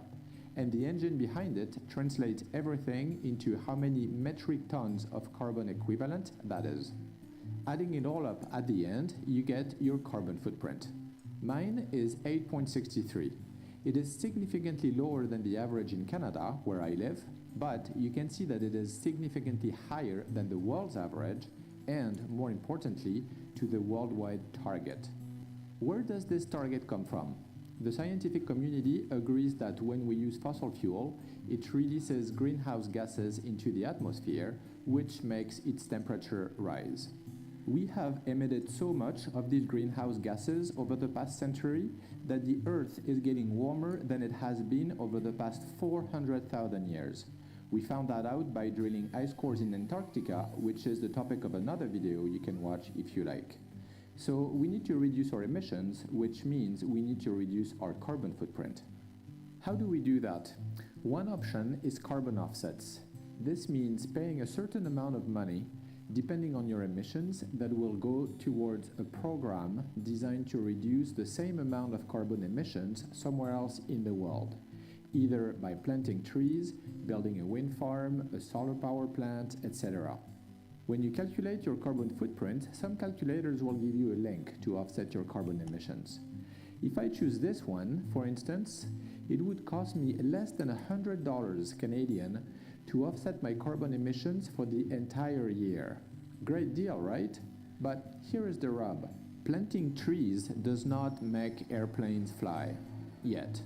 And the engine behind it translates everything into how many metric tons of carbon equivalent that is. Adding it all up at the end, you get your carbon footprint. Mine is 8.63. It is significantly lower than the average in Canada, where I live, but you can see that it is significantly higher than the world's average and, more importantly, to the worldwide target. Where does this target come from? The scientific community agrees that when we use fossil fuel, it releases greenhouse gases into the atmosphere, which makes its temperature rise. We have emitted so much of these greenhouse gases over the past century that the Earth is getting warmer than it has been over the past 400,000 years. We found that out by drilling ice cores in Antarctica, which is the topic of another video you can watch if you like. So we need to reduce our emissions, which means we need to reduce our carbon footprint. How do we do that? One option is carbon offsets. This means paying a certain amount of money depending on your emissions that will go towards a program designed to reduce the same amount of carbon emissions somewhere else in the world, either by planting trees, building a wind farm, a solar power plant, etc. When you calculate your carbon footprint, some calculators will give you a link to offset your carbon emissions. If I choose this one, for instance, it would cost me less than $100 Canadian to offset my carbon emissions for the entire year. Great deal, right? But here is the rub. Planting trees does not make airplanes fly, yet.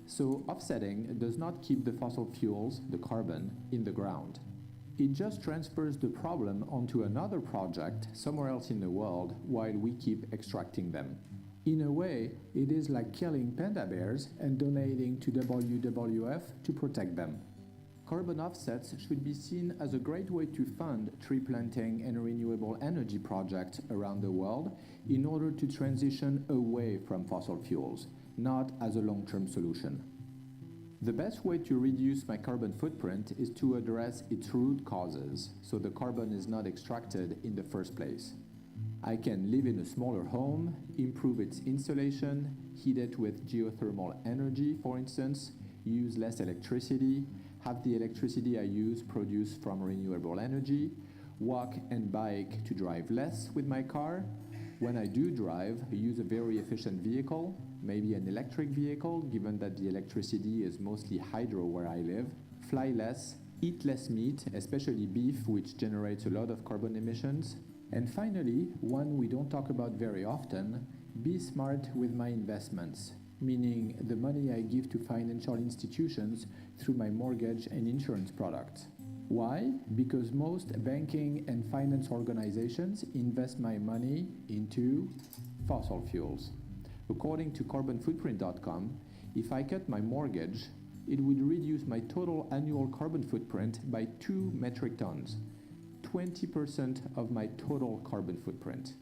So offsetting does not keep the fossil fuels, the carbon, in the ground. It just transfers the problem onto another project somewhere else in the world while we keep extracting them. In a way, it is like killing panda bears and donating to WWF to protect them. Carbon offsets should be seen as a great way to fund tree planting and renewable energy projects around the world in order to transition away from fossil fuels, not as a long-term solution. The best way to reduce my carbon footprint is to address its root causes, so the carbon is not extracted in the first place. I can live in a smaller home, improve its insulation, heat it with geothermal energy, for instance, use less electricity, have the electricity I use produced from renewable energy, walk and bike to drive less with my car. When I do drive, use a very efficient vehicle, maybe an electric vehicle, given that the electricity is mostly hydro where I live, fly less, eat less meat, especially beef, which generates a lot of carbon emissions. And finally, one we don't talk about very often, be smart with my investments, meaning the money I give to financial institutions through my mortgage and insurance products. Why? Because most banking and finance organizations invest my money into fossil fuels. According to carbonfootprint.com, if I cut my mortgage, it would reduce my total annual carbon footprint by 2 metric tons, 20% of my total carbon footprint.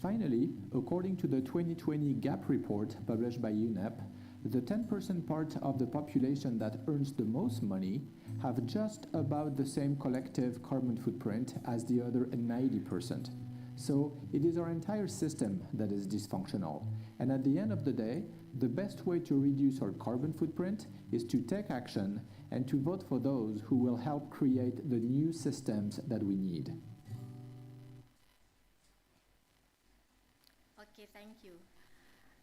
Finally, according to the 2020 GAP report published by UNEP, the 10% part of the population that earns the most money have just about the same collective carbon footprint as the other 90%. So it is our entire system that is dysfunctional. And at the end of the day, the best way to reduce our carbon footprint is to take action and to vote for those who will help create the new systems that we need. Okay, thank you.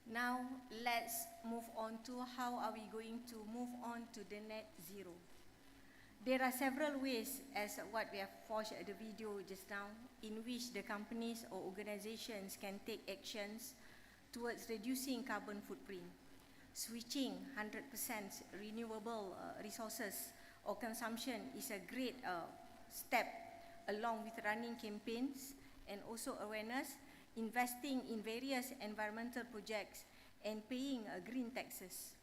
Now let's move on to how are we going to move on to the net zero. There are several ways, as what we have watched at the video just now, in which the companies or organizations can take actions towards reducing carbon footprint. Switching 100% renewable resources or consumption is a great step, along with running campaigns and also awareness, investing in various environmental projects and paying green taxes.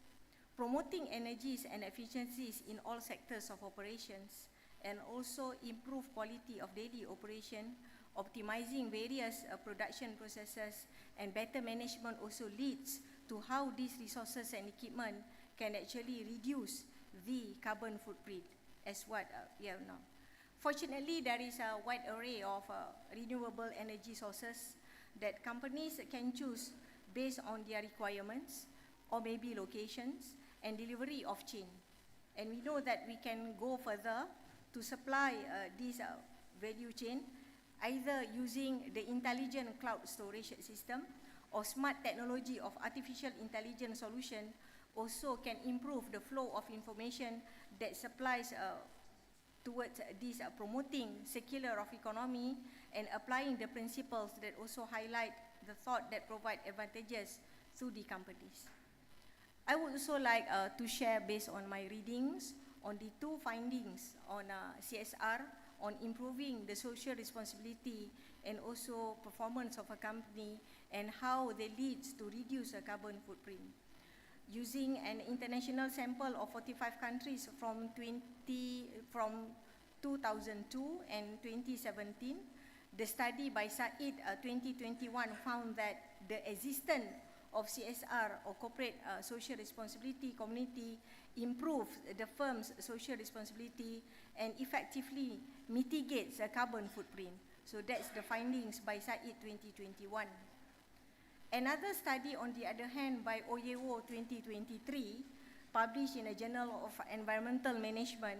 Promoting energies and efficiencies in all sectors of operations, and also improve quality of daily operation, optimizing various production processes, and better management also leads to how these resources and equipment can actually reduce the carbon footprint as what we have now. Fortunately, there is a wide array of renewable energy sources that companies can choose based on their requirements, or maybe locations, and delivery of chain. And we know that we can go further to supply this value chain, either using the intelligent cloud storage system or smart technology of artificial intelligence solution also can improve the flow of information that supplies towards this promoting circular of economy and applying the principles that also highlight the thought that provide advantages to the companies. I would also like to share, based on my readings, on the two findings on CSR, on improving the social responsibility and also performance of a company and how they lead to reduce a carbon footprint. Using an international sample of 45 countries from 2002 and 2017, the study by Said 2021 found that the existence of CSR or corporate social responsibility community improves the firm's social responsibility and effectively mitigates a carbon footprint. So that's the findings by Said 2021. Another study, on the other hand, by Oyewo 2023, published in a Journal of Environmental Management,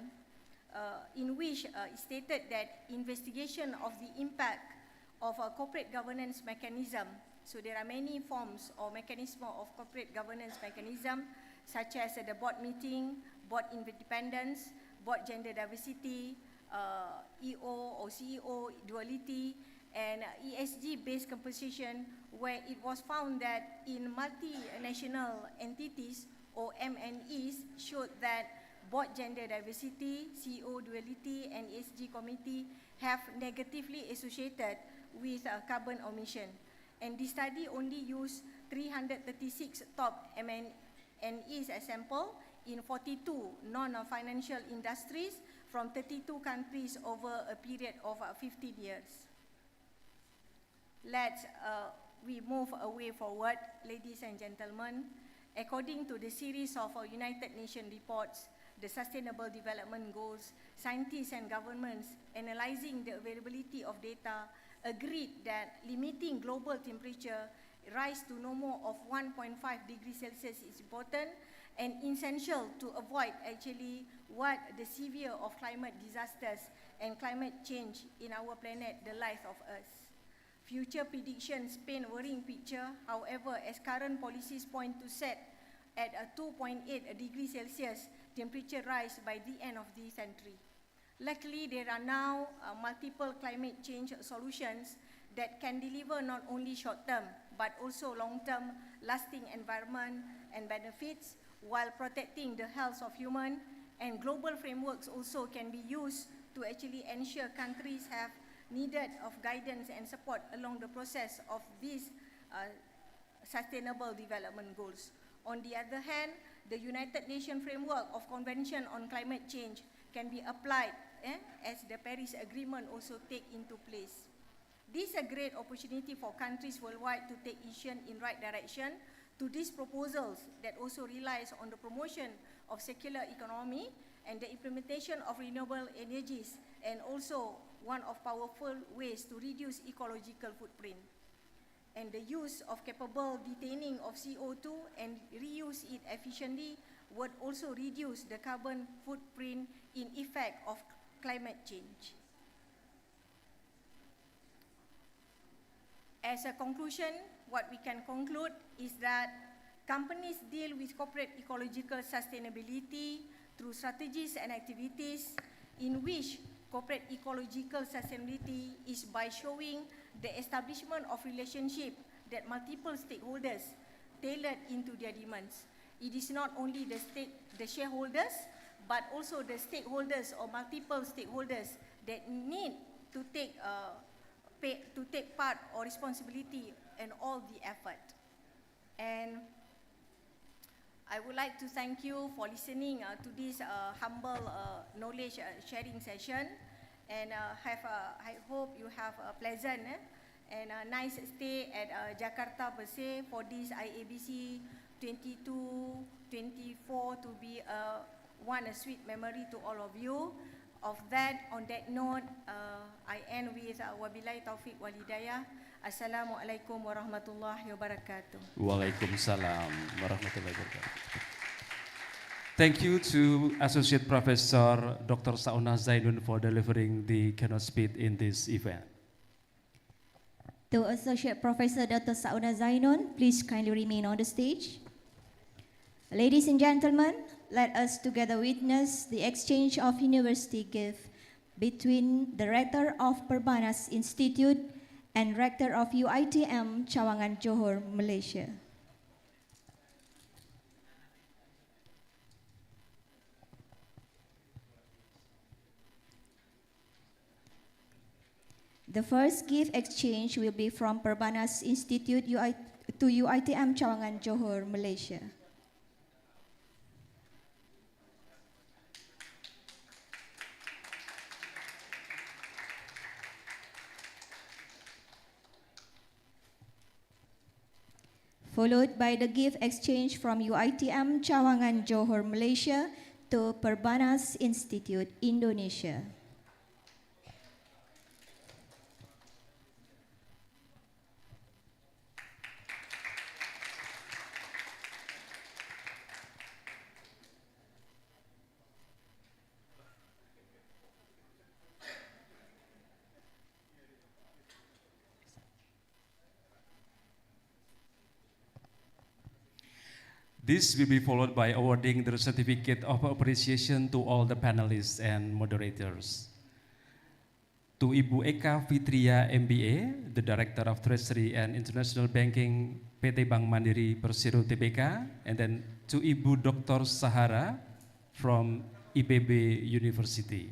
in which it stated that investigation of the impact of a corporate governance mechanism. So there are many forms or mechanisms of corporate governance mechanism, such as the board meeting, board independence, board gender diversity, EO or CEO duality, and ESG-based composition, where it was found that in multinational entities or MNEs showed that board gender diversity, CEO duality, and ESG committee have negatively associated with carbon emission. And the study only used 336 top MNEs as sample in 42 non-financial industries from 32 countries over a period of 15 years. Let's we move away forward, ladies and gentlemen. According to the series of United Nations reports, the Sustainable Development Goals, scientists and governments analyzing the availability of data agreed that limiting global temperature rise to no more of 1.5 degrees Celsius is important and essential to avoid actually what the severe of climate disasters and climate change in our planet, the life of us. Future predictions paint a worrying picture, however, as current policies point to set at a 2.8 degrees Celsius temperature rise by the end of the century. Luckily, there are now multiple climate change solutions that can deliver not only short-term, but also long-term lasting environment and benefits while protecting the health of humans, and global frameworks also can be used to actually ensure countries have needed of guidance and support along the process of these sustainable development goals. On the other hand, the United Nations Framework of Convention on Climate Change can be applied as the Paris Agreement also take into place. This is a great opportunity for countries worldwide to take action in right direction to these proposals that also relies on the promotion of circular economy and the implementation of renewable energies, and also one of powerful ways to reduce ecological footprint. And the use of capable detaining of CO2 and reuse it efficiently would also reduce the carbon footprint in effect of climate change. As a conclusion, what we can conclude is that companies deal with corporate ecological sustainability through strategies and activities in which corporate ecological sustainability is by showing the establishment of relationship that multiple stakeholders tailored into their demands. It is not only the shareholders, but also the stakeholders or multiple stakeholders that need to take part or responsibility in all the effort. And I would like to thank you for listening to this humble knowledge sharing session, and I hope you have a pleasant and a nice stay at Jakarta per se for this Iabc 22-24 to be a sweet memory to all of you. On that note, I end with wabillahi taufiq wal hidayah. Assalamualaikum warahmatullahi wabarakatuh. Waalaikumsalam warahmatullahi wabarakatuh. Thank you to Associate Professor Dr. Sauna Zainun for delivering the keynote speech in this event. To Associate Professor Dr. Sauna Zainun, please kindly remain on the stage. Ladies and gentlemen, let us together witness the exchange of university gift between the Rector of Perbanas Institute and Rector of UiTM Cawangan Johor, Malaysia. The first gift exchange will be from Perbanas Institute to UiTM Cawangan Johor, Malaysia. Followed by the gift exchange from UiTM Cawangan Johor, Malaysia to Perbanas Institute, Indonesia. This will be followed by awarding the certificate of appreciation to all the panelists and moderators. To Ibu Eka Fitria MBA, the Director of Treasury and International Banking PT Bank Mandiri Persero Tbk, and then to Ibu Dr. Sahara from IPB University.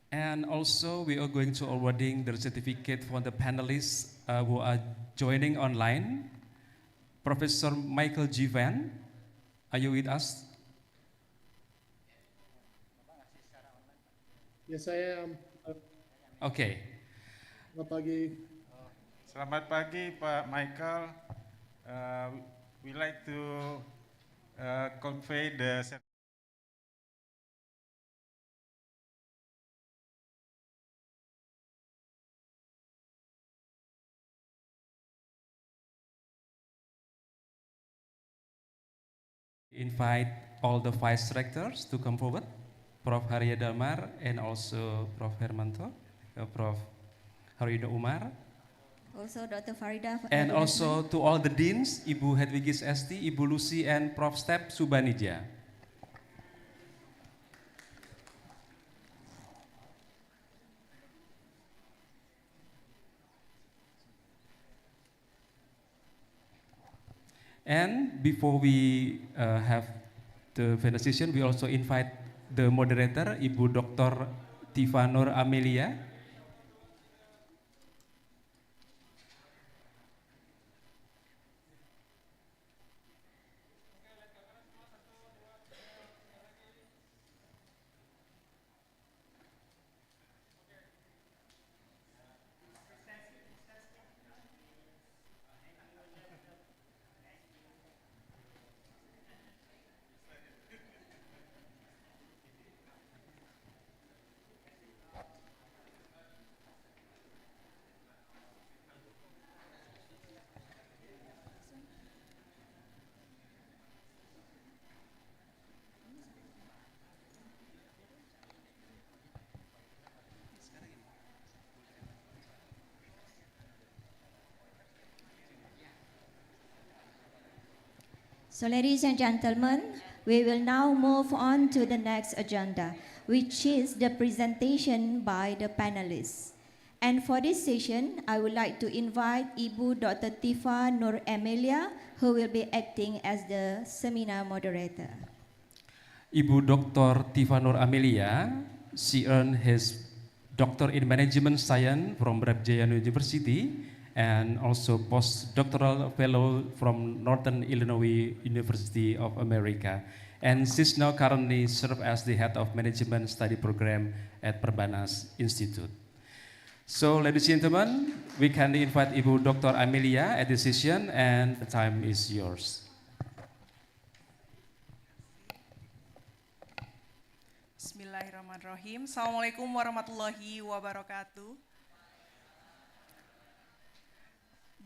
And also we are going to awarding the certificate for the panelists who are joining online. Professor Michael G. Van, are you with us? Yes, I am. Okay. Selamat pagi. Selamat pagi, Pak Michael. We like to convey the Invite all the vice rectors to come forward, Prof. Haria Damar and also Prof. Hermanto, Prof. Harino Umar. Also Dr. Farida. And also to all the deans, Ibu Hedwigis ST, Ibu Lucy and Prof. Step Subanija. And before we have the ventilation, we also invite the moderator, Ibu Dr. Tifanur Amelia. So ladies and gentlemen, we will now move on to the next agenda, which is the presentation by the panelists. And for this session, I would like to invite Ibu Dr. Tifa Nur Amelia, who will be acting as the seminar moderator. Ibu Dr. Tifanur Amelia. She earned his Doctor in Management Science from Brawijaya University and also postdoctoral fellow from Northern Illinois University of America. And she's now currently serves as the head of management study program at Perbanas Institute. So, ladies and gentlemen, we can invite Ibu Dr. Amelia at this session, and the time is yours. Bismillahirrahmanirrahim. Assalamualaikum warahmatullahi wabarakatuh.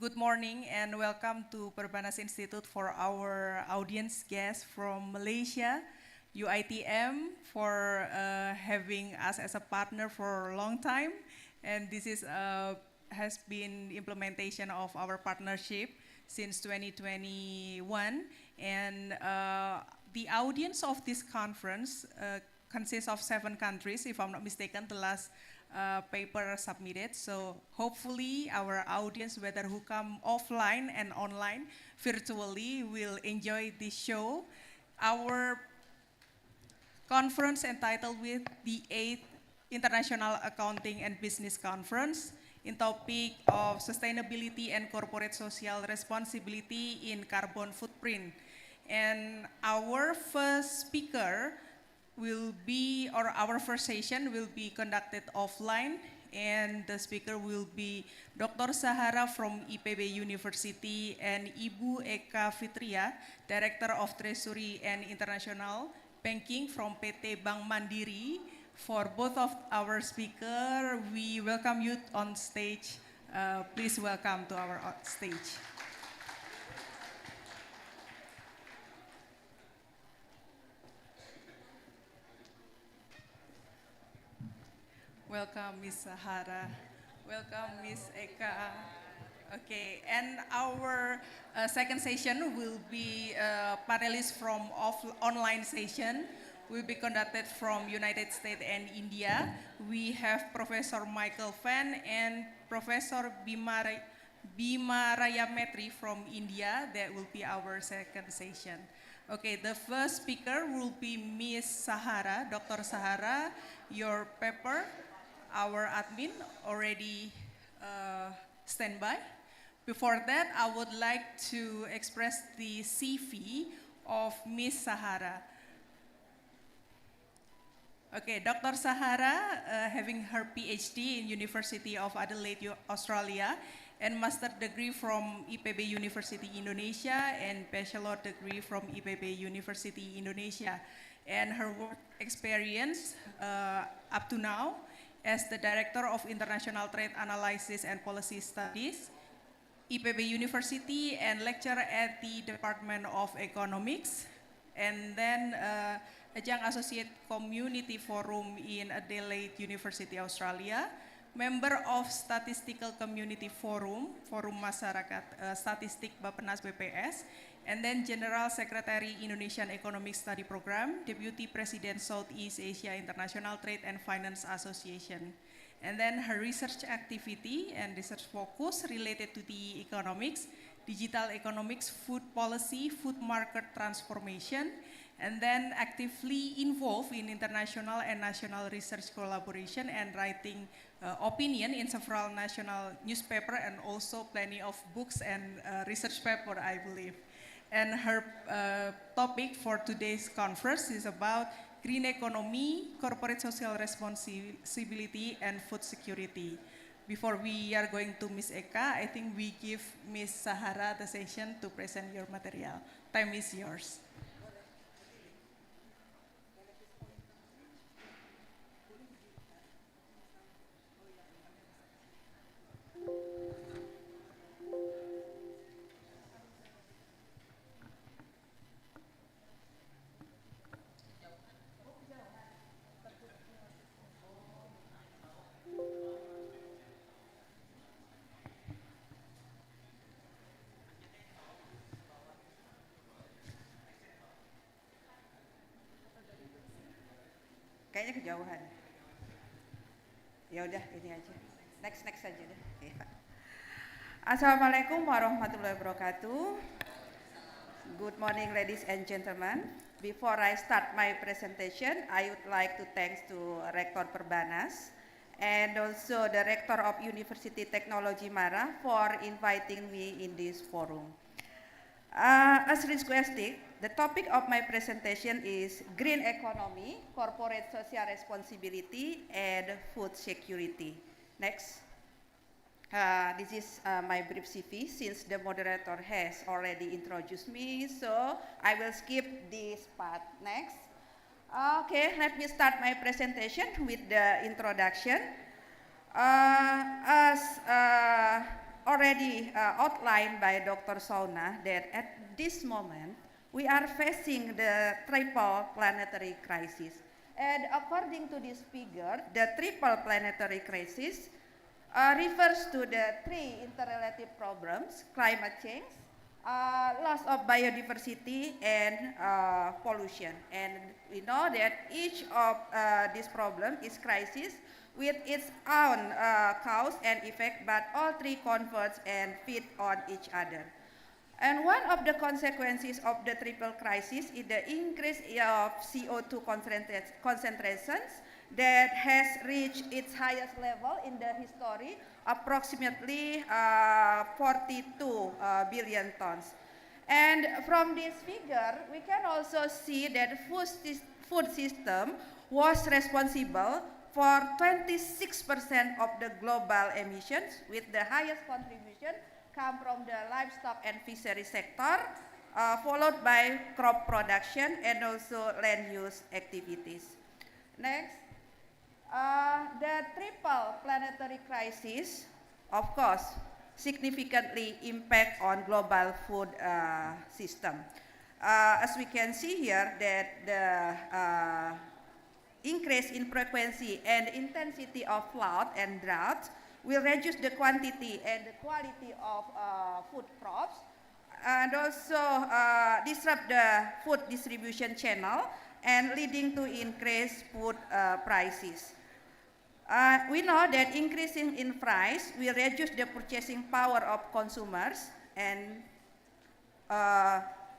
Good morning and welcome to Perbanas Institute for our audience guests from Malaysia, UITM for having us as a partner for a long time, and this is has been implementation of our partnership since 2021, and the audience of this conference consists of 7 countries, if I'm not mistaken, the last paper submitted. So hopefully our audience, whether who come offline and online, virtually, will enjoy this show. Our conference entitled with the 8th International Accounting and Business Conference in topic of sustainability and corporate social responsibility in carbon footprint. And our first speaker will be, or our first session will be conducted offline, and the speaker will be Dr. Sahara from IPB University and Ibu Eka Fitria, Director of Treasury and International Banking from PT Bank Mandiri. For both of our speakers, we welcome you on stage. Please welcome to our stage. Welcome, Ms. Sahara. Welcome, Ms. Eka. Okay, and our second session will be panelists from online session. Will be conducted from United States and India. We have Professor Michael Fan and Professor Bima Rayametri from India. That will be our second session. Okay, the first speaker will be Ms. Sahara, Dr. Sahara. Your paper, our admin already standby. Before that, I would like to express the CV of Ms. Sahara. Okay, Dr. Sahara, having her PhD in University of Adelaide, Australia, and master degree from IPB University Indonesia and bachelor degree from IPB University Indonesia. And her work experience up to now as the Director of International Trade Analysis and Policy Studies, IPB University, and lecturer at the Department of Economics, and then Adjunct Associate Community Forum in Adelaide University, Australia, member of Statistical Community Forum, Forum Masyarakat Statistik Bappenas BPS, and then General Secretary Indonesian Economic Study Program, Deputy President Southeast Asia International Trade and Finance Association. And then her research activity and research focus related to the economics, digital economics, food policy, food market transformation, and then actively involved in international and national research collaboration and writing opinion in several national newspaper and also plenty of books and research paper, I believe. And her topic for today's conference is about green economy, corporate social responsibility, and food security. Before we are going to Ms. Eka, I think we give Ms. Sahara the session to present your material. Time is yours. Kayaknya kejauhan. Ya udah ini aja. Next aja deh. Ya. Assalamualaikum warahmatullahi wabarakatuh. Good morning, ladies and gentlemen. Before I start my presentation, I would like to thank to Rector Perbanas and also the Rector of University Technology Mara for inviting me in this forum. As requested, the topic of my presentation is Green Economy, Corporate Social Responsibility, and Food Security. Next. This is my brief CV since the moderator has already introduced me, so I will skip this part. Next. Okay, let me start my presentation with the introduction. As already outlined by Dr. Sauna, that at this moment we are facing the triple planetary crisis. And according to this figure, the triple planetary crisis refers to the three interrelated problems: climate change, loss of biodiversity, and pollution. And we know that each of these problems is crisis with its own cause and effect, but all three converge and feed on each other. And one of the consequences of the triple crisis is the increase of CO2 concentrations that has reached its highest level in the history, approximately 42 billion tons. And from this figure, we can also see that food system was responsible for 26% of the global emissions, with the highest contribution come from the livestock and fishery sector, followed by crop production and also land use activities. Next. The triple planetary crisis, of course, significantly impact on global food system. As we can see here, that the increase in frequency and intensity of flood and drought will reduce the quantity and the quality of food crops, and also disrupt the food distribution channel and leading to increased food prices. We know that increasing in price will reduce the purchasing power of consumers and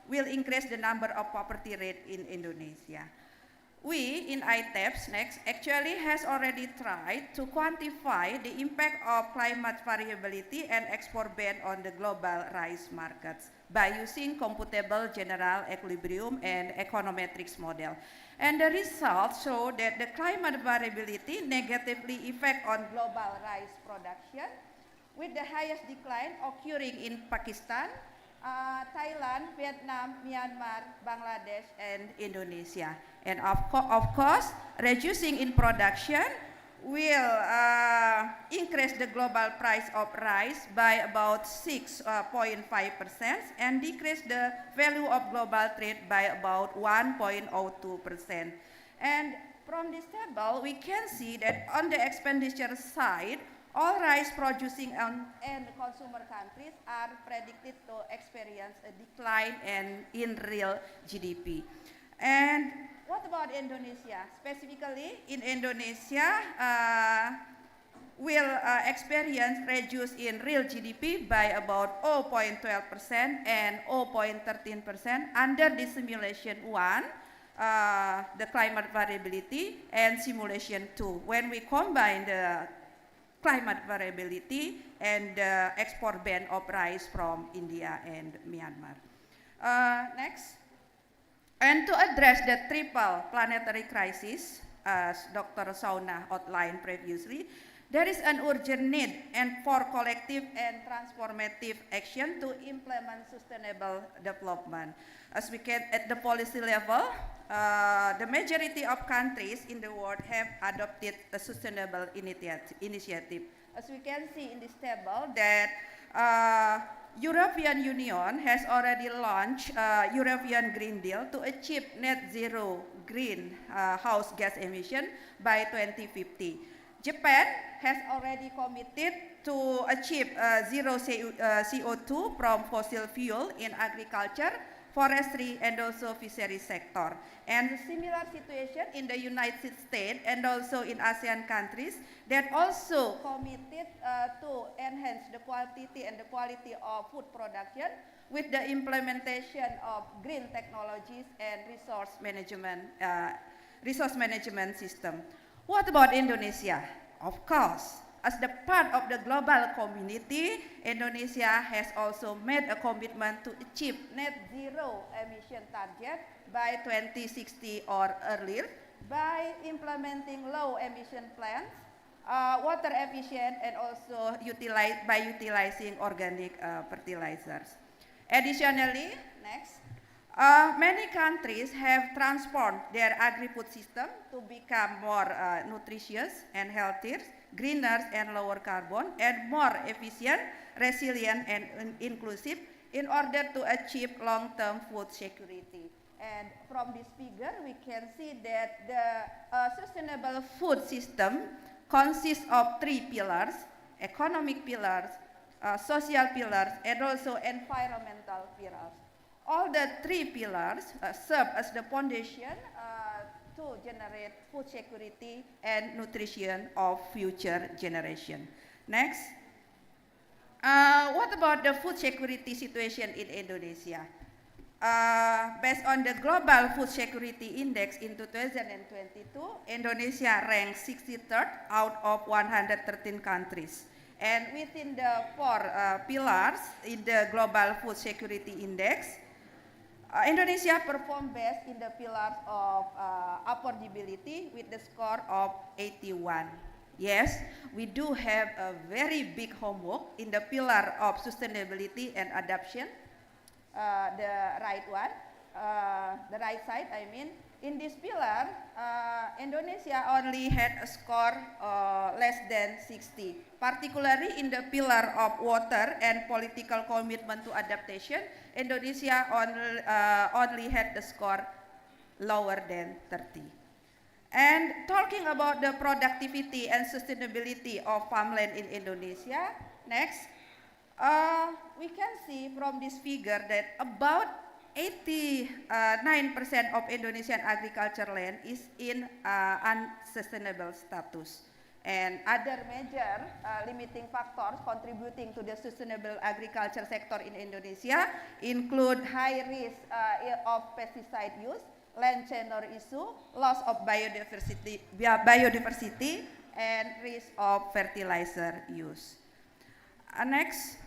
will increase the number of poverty rate in Indonesia. We in ITEPS next actually has already tried to quantify the impact of climate variability and export ban on the global rice markets by using computable general equilibrium and econometrics model. And the results show that the climate variability negatively affect on global rice production, with the highest decline occurring in Pakistan, Thailand, Vietnam, Myanmar, Bangladesh, and Indonesia. And of course, reducing in production will increase the global price of rice by about 6.5% and decrease the value of global trade by about 1.02%. And from this table, we can see that on the expenditure side, all rice producing and consumer countries are predicted to experience a decline in real GDP. And what about Indonesia? Specifically, in Indonesia, will experience reduce in real GDP by about 0.12% and 0.13% under the simulation 1, the climate variability, and simulation 2. When we combine the climate variability and the export ban of rice from India and Myanmar. Next. And to address the triple planetary crisis, as Dr. Sauna outlined previously, there is an urgent need and for collective and transformative action to implement sustainable development. As we can, at the policy level, the majority of countries in the world have adopted a sustainable initiative. As we can see in this table that European Union has already launched European Green Deal to achieve net zero greenhouse gas emission by 2050. Japan has already committed to achieve zero CO2 from fossil fuel in agriculture, forestry, and also fishery sector. And similar situation in the United States and also in ASEAN countries that also committed to enhance the quantity and the quality of food production with the implementation of green technologies and resource management system. What about Indonesia? Of course, as the part of the global community, Indonesia has also made a commitment to achieve net zero emission target by 2060 or earlier by implementing low emission plants, water efficient, and also utilizing organic fertilizers. Additionally, next, many countries have transformed their agri-food system to become more nutritious and healthier, greener and lower carbon, and more efficient, resilient, and inclusive in order to achieve long-term food security. And from this figure, we can see that the sustainable food system consists of 3 pillars: economic pillars, social pillars, and also environmental pillars. All the 3 pillars serve as the foundation to generate food security and nutrition of future generation. Next, what about the food security situation in Indonesia? Based on the Global Food Security Index in 2022, Indonesia ranked 63rd out of 113 countries. And within the 4 pillars in the Global Food Security Index, Indonesia performed best in the pillars of affordability with the score of 81. Yes, we do have a very big homework in the pillar of sustainability and adaptation. The right one, the right side, I mean. In this pillar, Indonesia only had a score less than 60. Particularly in the pillar of water and political commitment to adaptation, Indonesia only had the score lower than 30. And talking about the productivity and sustainability of farmland in Indonesia, next, we can see from this figure that about 89% of Indonesian agriculture land is in unsustainable status. And other major limiting factors contributing to the sustainable agriculture sector in Indonesia include high risk of pesticide use, land tenure issue, loss of biodiversity, and risk of fertilizer use. Next,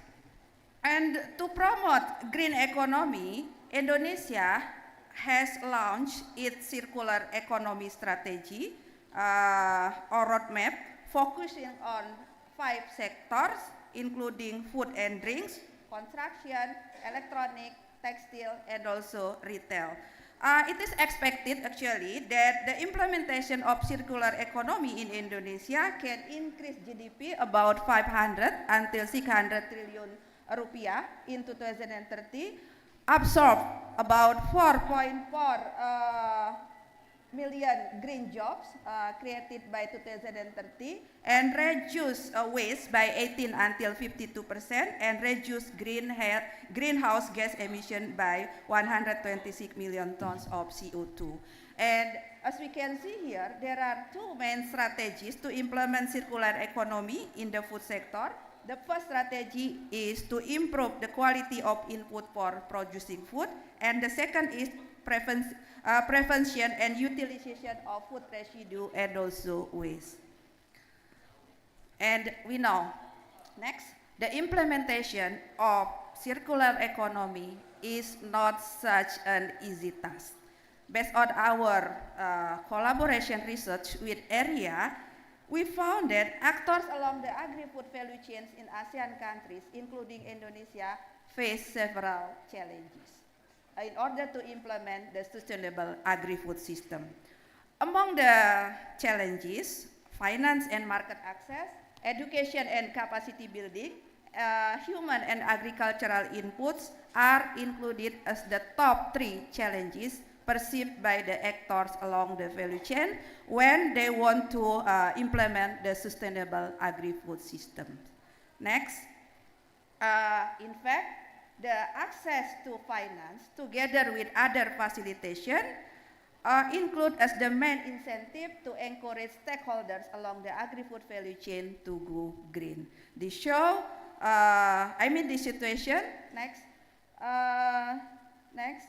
and to promote green economy, Indonesia has launched its circular economy strategy or roadmap, focusing on 5 sectors, including food and drinks, construction, electronic, textile, and also retail. It is expected actually that the implementation of circular economy in Indonesia can increase GDP about 500 until 600 trillion rupiah in 2030, absorb about 4.4 million green jobs created by 2030, and reduce waste by 18 until 52%, and reduce greenhouse gas emission by 126 million tons of CO2. And as we can see here, there are 2 main strategies to implement circular economy in the food sector. The first strategy is to improve the quality of input for producing food, and the second is prevention and utilization of food residue and also waste. And we know, next, the implementation of circular economy is not such an easy task. Based on our collaboration research with AREA, we found that actors along the agri-food value chains in ASEAN countries, including Indonesia, face several challenges in order to implement the sustainable agri-food system. Among the challenges, finance and market access, education and capacity building, human and agricultural inputs are included as the top 3 challenges perceived by the actors along the value chain when they want to implement the sustainable agri-food system. Next, in fact, the access to finance together with other facilitation include as the main incentive to encourage stakeholders along the agri-food value chain to go green. This show, this situation, next, Next,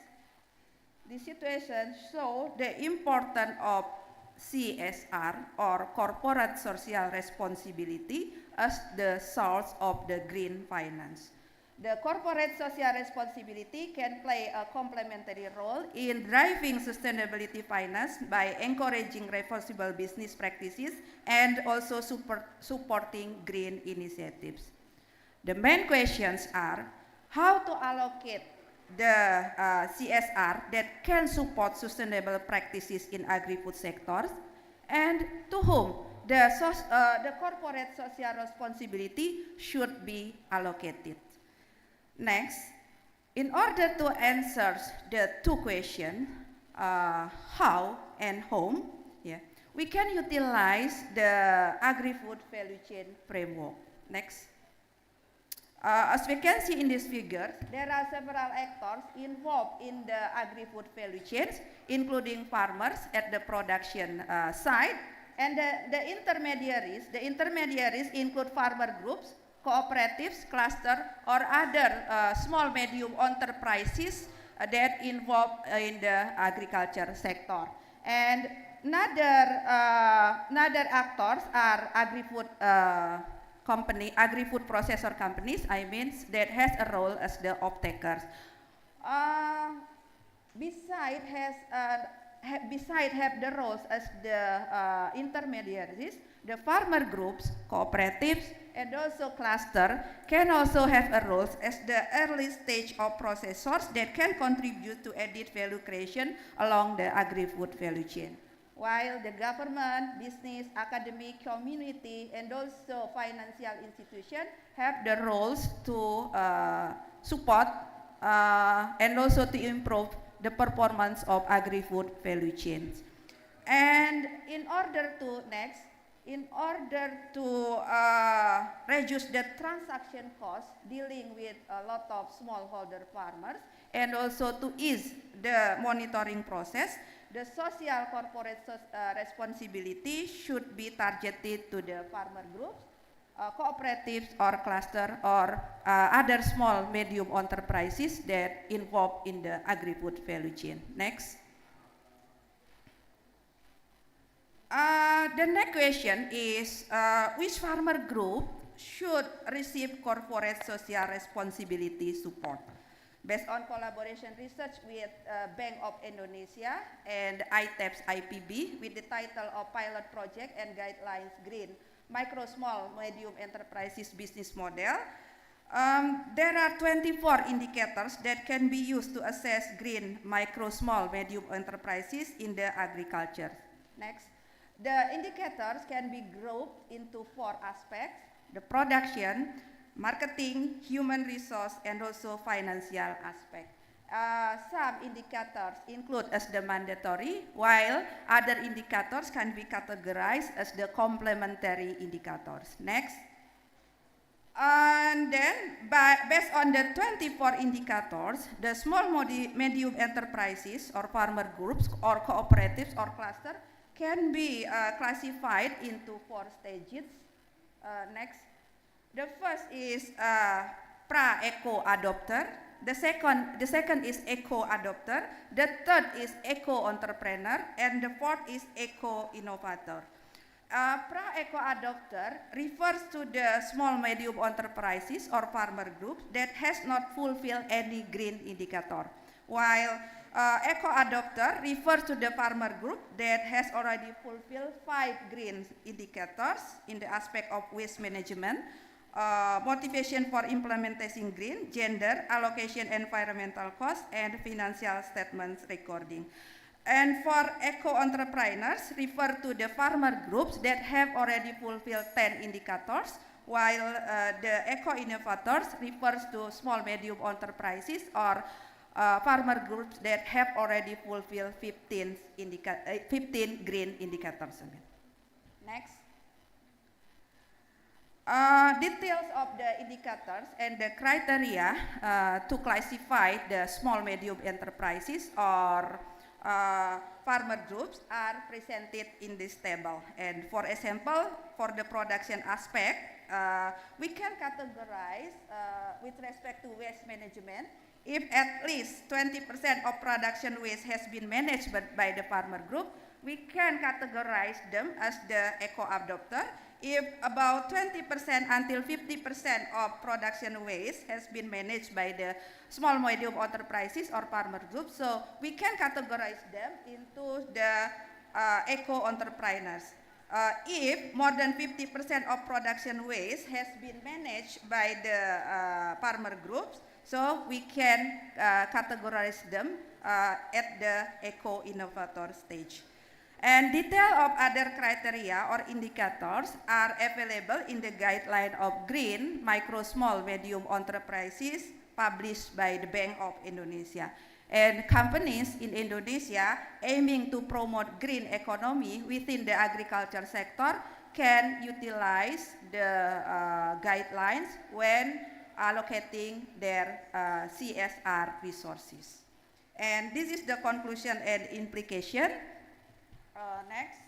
the situation show the importance of CSR or corporate social responsibility as the source of the green finance. The corporate social responsibility can play a complementary role in driving sustainability finance by encouraging responsible business practices and also supporting green initiatives. The main questions are how to allocate the CSR that can support sustainable practices in agri-food sectors, and to whom the corporate social responsibility should be allocated. Next, in order to answer the two questions, how and whom, we can utilize the agri-food value chain framework. Next. As we can see in this figure, there are several actors involved in the agri-food value chains, including farmers at the production side, and the intermediaries. The intermediaries include farmer groups, cooperatives, cluster, or other small medium enterprises that involved in the agriculture sector. And another actors are agri-food agri-food processor companies, that has a role as the off-takers. Besides have the roles as the intermediaries, the farmer groups, cooperatives, and also cluster can also have a role as the early stage of processors that can contribute to added value creation along the agri-food value chain. While the government, business, academic, community, and also financial institutions have the roles to support and also to improve the performance of agri-food value chains. And in order to reduce the transaction costs dealing with a lot of smallholder farmers, and also to ease the monitoring process, the social corporate responsibility should be targeted to the farmer groups, cooperatives or cluster, or other small medium enterprises that involved in the agri-food value chain. Next. The next question is, which farmer group should receive corporate social responsibility support? Based on collaboration research with Bank of Indonesia and ITEP's IPB with the title of Pilot Project and Guidelines Green Micro, Small, Medium Enterprises Business Model, there are 24 indicators that can be used to assess green, micro, small, medium enterprises in the agriculture. Next. The indicators can be grouped into 4 aspects: the production, marketing, human resource, and also financial aspect. Some indicators include as the mandatory, while other indicators can be categorized as the complementary indicators. Next. And then, based on the 24 indicators, the small, medium enterprises or farmer groups or cooperatives or cluster can be classified into 4 stages. Next. The first is pra-eco adopter. The second is eco adopter. The third is eco entrepreneur, and the fourth is eco innovator. Pra-eco adopter refers to the small medium enterprises or farmer groups that has not fulfilled any green indicator, while eco adopter refers to the farmer group that has already fulfilled 5 green indicators in the aspect of waste management, motivation for implementing green, gender, allocation environmental cost, and financial statements recording. And for eco-entrepreneurs, refer to the farmer groups that have already fulfilled 10 indicators, while the eco-innovators refers to small medium enterprises or farmer groups that have already fulfilled 15 green indicators. Next. Details of the indicators and the criteria to classify the small medium enterprises or farmer groups are presented in this table. And for example, for the production aspect, we can categorize with respect to waste management If at least 20% of production waste has been managed by the farmer group, we can categorize them as the eco-adopter. If about 20% until 50% of production waste has been managed by the small medium enterprises or farmer groups, so we can categorize them into the eco-entrepreneurs. If more than 50% of production waste has been managed by the farmer groups, so we can categorize them at the eco-innovator stage. And detail of other criteria or indicators are available in the guideline of green, micro, small, medium enterprises published by the Bank of Indonesia. And companies in Indonesia aiming to promote green economy within the agriculture sector can utilize the guidelines when allocating their CSR resources. And this is the conclusion and implication. Next.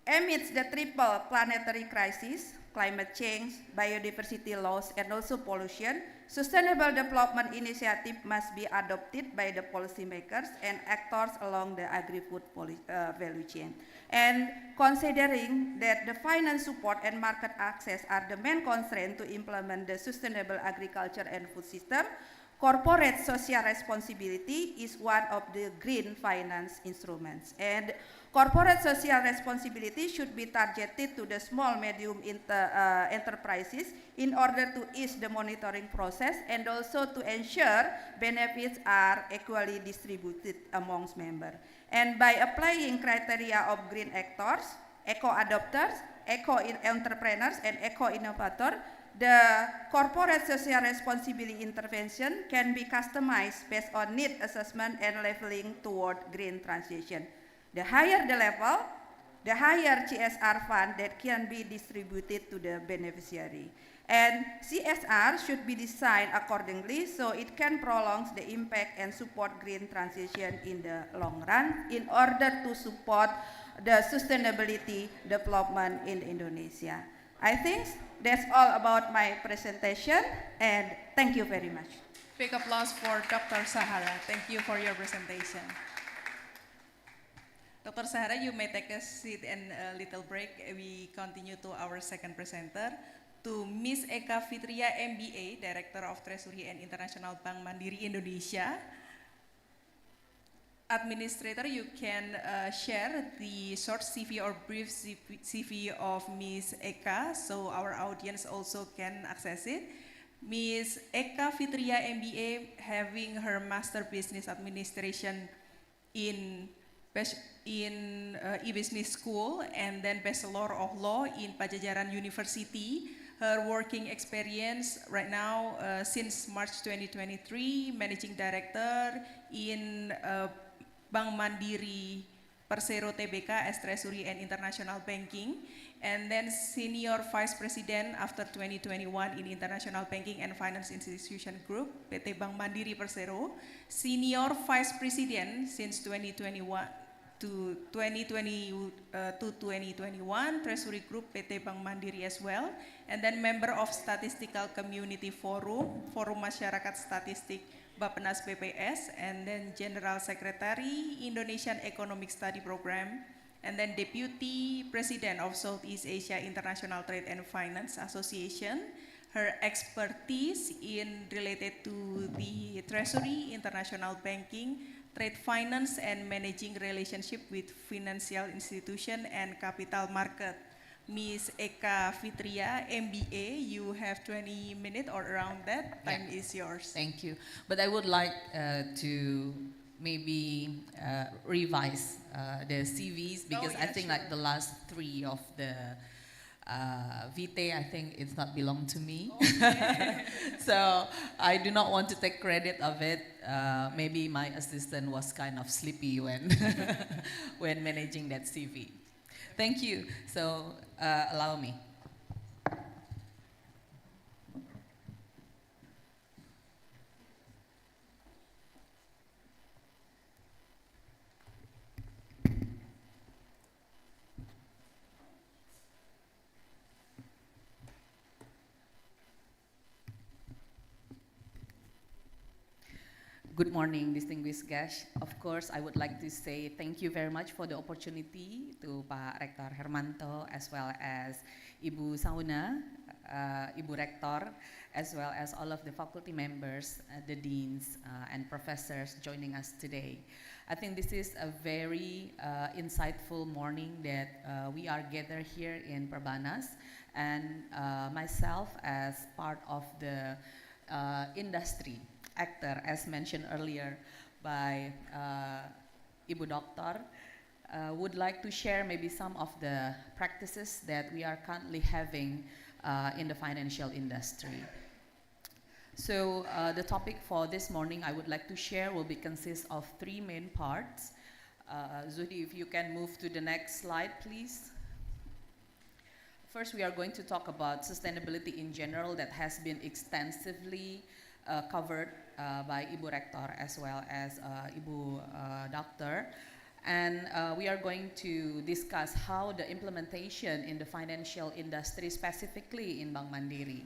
Amidst the triple planetary crisis, climate change, biodiversity loss, and also pollution, sustainable development initiative must be adopted by the policymakers and actors along the agri-food value chain. And considering that the finance support and market access are the main constraint to implement the sustainable agriculture and food system, corporate social responsibility is one of the green finance instruments. And corporate social responsibility should be targeted to the small medium enterprises in order to ease the monitoring process and also to ensure benefits are equally distributed amongst members. And by applying criteria of green actors, eco-adopters, eco-entrepreneurs, and eco-innovator, the corporate social responsibility intervention can be customized based on need assessment and leveling toward green transition. The higher the level, the higher CSR fund that can be distributed to the beneficiary. And CSR should be designed accordingly so it can prolong the impact and support green transition in the long run in order to support the sustainability development in Indonesia. I think that's all about my presentation, and thank you very much. Big applause for Dr. Sahara. Thank you for your presentation. Dr. Sahara, you may take a seat and a little break. We continue to our second presenter, to Ms. Eka Fitria, MBA, Director of Treasury and International Bank Mandiri Indonesia. Administrator, you can share the short CV or brief CV of Ms. Eka so our audience also can access it. Ms. Eka Fitria, MBA, having her Master Business Administration in e-business school and then Bachelor of Law in Pajajaran University. Her working experience right now since March 2023, Managing Director in Bank Mandiri Persero Tbk as Treasury and International Banking, and then Senior Vice President after 2021 in International Banking and Finance Institution Group, PT Bank Mandiri Persero, Senior Vice President since 2021 to 2021, Treasury Group, PT Bank Mandiri as well, and then member of Statistical Community Forum, Forum Masyarakat Statistik Bappenas BPS, and then General Secretary Indonesian Economic Study Program, and then Deputy President of Southeast Asia International Trade and Finance Association. Her expertise in related to the Treasury, international banking, trade finance, and managing relationship with financial institution and capital market. Ms. Eka Fitria, MBA, you have 20 minutes or around that. Time is yours. Thank you. But I would like to maybe revise the CVs because I think like the last three of the VT, I think it's not belong to me. Okay. So I do not want to take credit of it. Maybe my assistant was kind of sleepy when, when managing that CV. Thank you. So allow me. Good morning, distinguished guests. Of course, I would like to say thank you very much for the opportunity to Pak Rektor Hermanto, as well as Ibu Sauna, Ibu Rektor, as well as all of the faculty members, the deans, and professors joining us today. I think this is a very insightful morning that we are gathered here in Perbanas, and myself as part of the industry actor, as mentioned earlier by Ibu Doktor, would like to share maybe some of the practices that we are currently having in the financial industry. So the topic for this morning I would like to share will be consist of three main parts. Zudi, if you can move to the next slide, please. First, we are going to talk about sustainability in general that has been extensively covered by Ibu Rektor as well as Ibu Doctor. And we are going to discuss how the implementation in the financial industry, specifically in Bank Mandiri.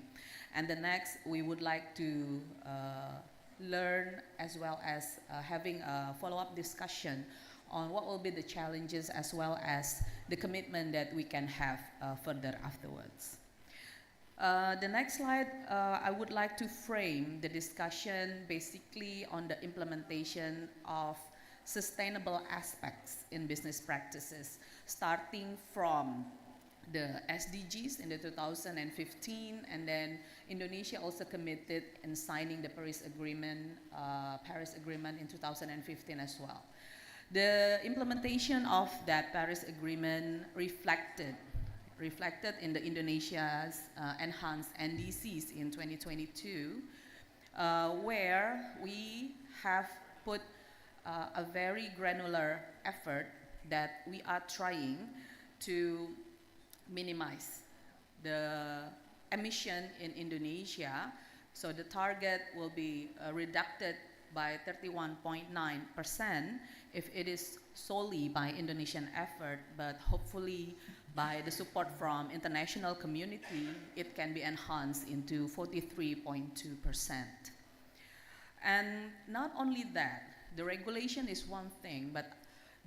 And the next, we would like to learn as well as having a follow-up discussion on what will be the challenges as well as the commitment that we can have further afterwards. The next slide, I would like to frame the discussion basically on the implementation of sustainable aspects in business practices, starting from the SDGs in the 2015, and then Indonesia also committed in signing the Paris Agreement in 2015 as well. The implementation of that Paris Agreement reflected in the Indonesia's enhanced NDCs in 2022, where we have put a very granular effort that we are trying to minimize the emission in Indonesia. So the target will be reduced by 31.9% if it is solely by Indonesian effort, but hopefully by the support from international community, it can be enhanced into 43.2%. And not only that, the regulation is one thing, but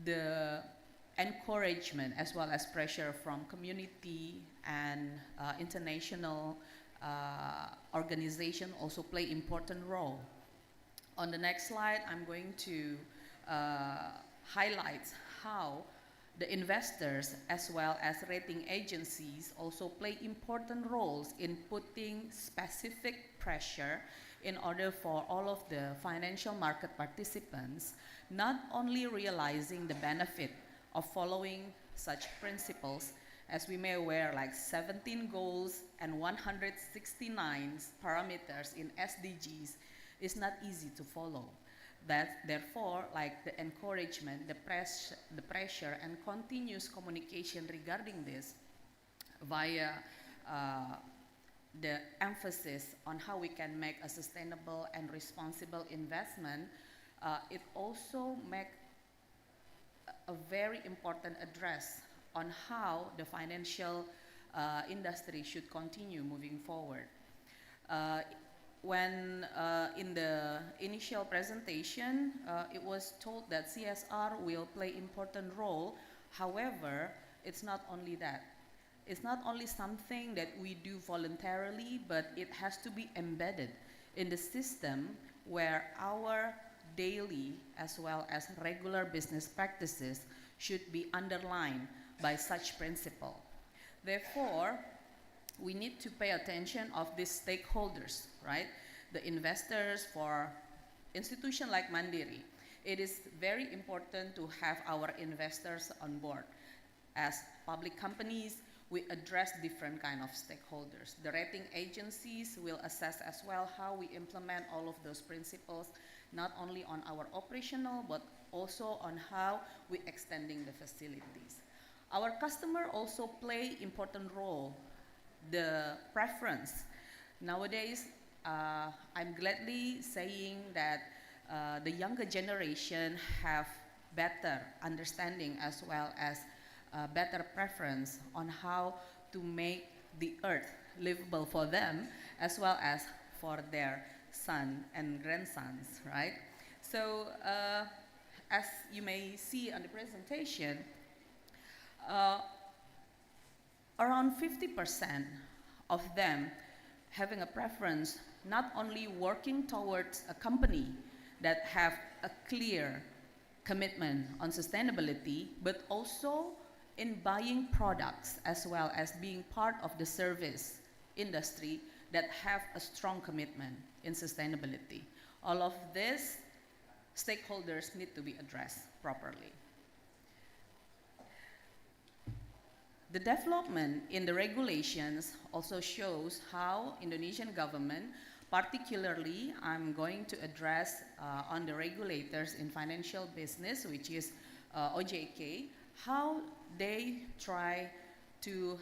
the encouragement as well as pressure from community and international organization also play important role. On the next slide, I'm going to highlight how the investors as well as rating agencies also play important roles in putting specific pressure in order for all of the financial market participants not only realizing the benefit of following such principles, as we may aware, like 17 goals and 169 parameters in SDGs is not easy to follow. That therefore, like the encouragement, the pressure and continuous communication regarding this via the emphasis on how we can make a sustainable and responsible investment, it also makes a very important address on how the financial industry should continue moving forward. When in the initial presentation, it was told that CSR will play important role. However, it's not only that. It's not only something that we do voluntarily, but it has to be embedded in the system where our daily as well as regular business practices should be underlined by such principle. Therefore, we need to pay attention of these stakeholders, right? The investors for institution like Mandiri. It is very important to have our investors on board. As public companies, we address different kind of stakeholders. The rating agencies will assess as well how we implement all of those principles, not only on our operational, but also on how we extending the facilities. Our customer also play important role. The preference. Nowadays, I'm gladly saying that the younger generation have better understanding as well as better preference on how to make the earth livable for them as well as for their son and grandsons, right? So as you may see on the presentation, uh, around 50% of them having a preference not only working towards a company that have a clear commitment on sustainability, but also in buying products as well as being part of the service industry that have a strong commitment in sustainability. All of these stakeholders need to be addressed properly. The development in the regulations also shows how Indonesian government, particularly I'm going to address on the regulators in financial business, which is OJK, how they try to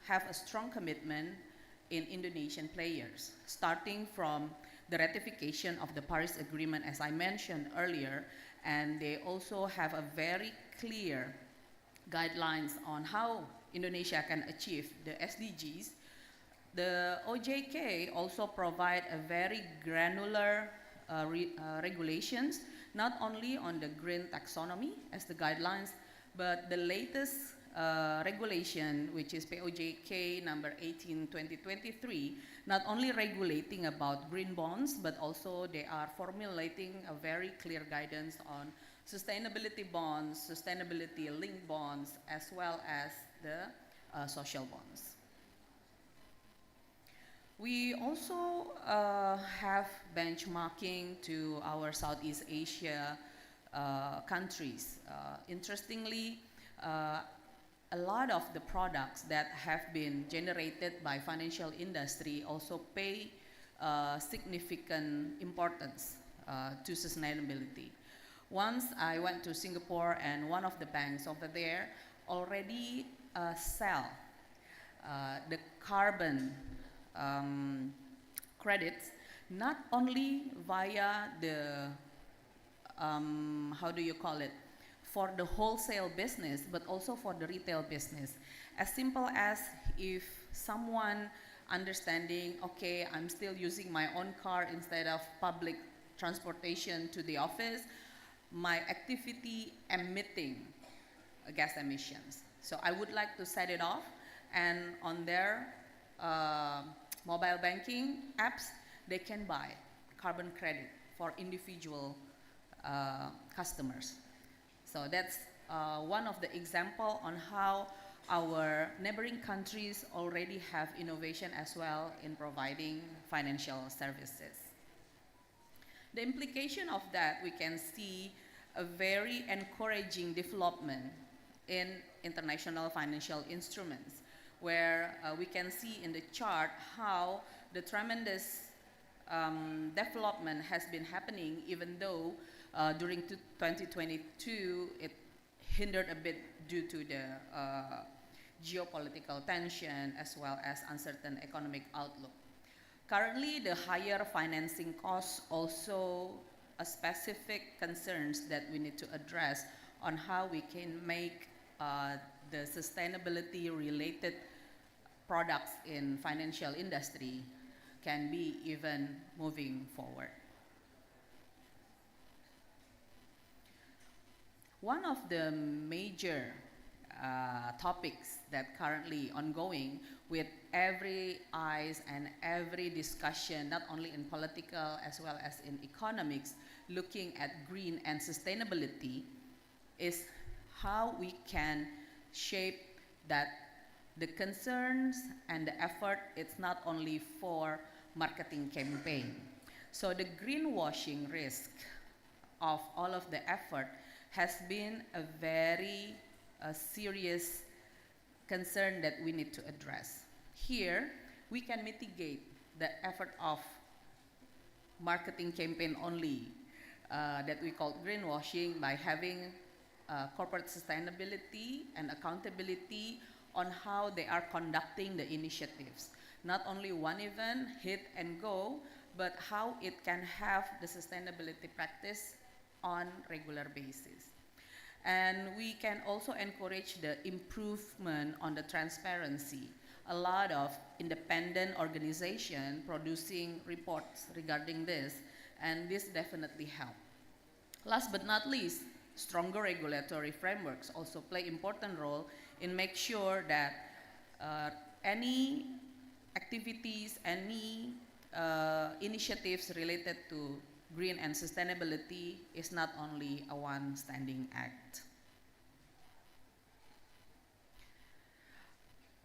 have a strong commitment in Indonesian players, starting from the ratification of the Paris Agreement, as I mentioned earlier, and they also have a very clear guidelines on how Indonesia can achieve the SDGs. The OJK also provide a very granular regulations, not only on the green taxonomy as the guidelines, but the latest regulation, which is POJK number 18/2023, not only regulating about green bonds, but also they are formulating a very clear guidance on sustainability bonds, sustainability linked bonds, as well as the social bonds. We also have benchmarking to our Southeast Asia countries. Interestingly, a lot of the products that have been generated by financial industry also pay significant importance to sustainability. Once I went to Singapore, and one of the banks over there already sell the carbon credits, not only via the, how do you call it, for the wholesale business, but also for the retail business. As simple as if someone understanding, okay, I'm still using my own car instead of public transportation to the office, my activity emitting gas emissions. So I would like to set it off, and on their mobile banking apps, they can buy carbon credit for individual customers. So that's one of the example on how our neighboring countries already have innovation as well in providing financial services. The implication of that, we can see a very encouraging development in international financial instruments, where we can see in the chart how the tremendous development has been happening, even though during 2022 it hindered a bit due to the geopolitical tension as well as uncertain economic outlook. Currently, the higher financing costs also a specific concerns that we need to address on how we can make the sustainability related products in financial industry can be even moving forward. One of the major topics that currently ongoing with every eyes and every discussion, not only in political as well as in economics, looking at green and sustainability, is how we can shape that the concerns and the effort, it's not only for marketing campaign. So the greenwashing risk of all of the effort has been a very serious concern that we need to address. Here, we can mitigate the effort of marketing campaign only that we call greenwashing by having corporate sustainability and accountability on how they are conducting the initiatives. Not only one event, hit and go, but how it can have the sustainability practice on regular basis. And we can also encourage the improvement on the transparency. A lot of independent organizations producing reports regarding this, and this definitely helps. Last but not least, stronger regulatory frameworks also play important role in make sure that any activities, any initiatives related to green and sustainability is not only a one standing act.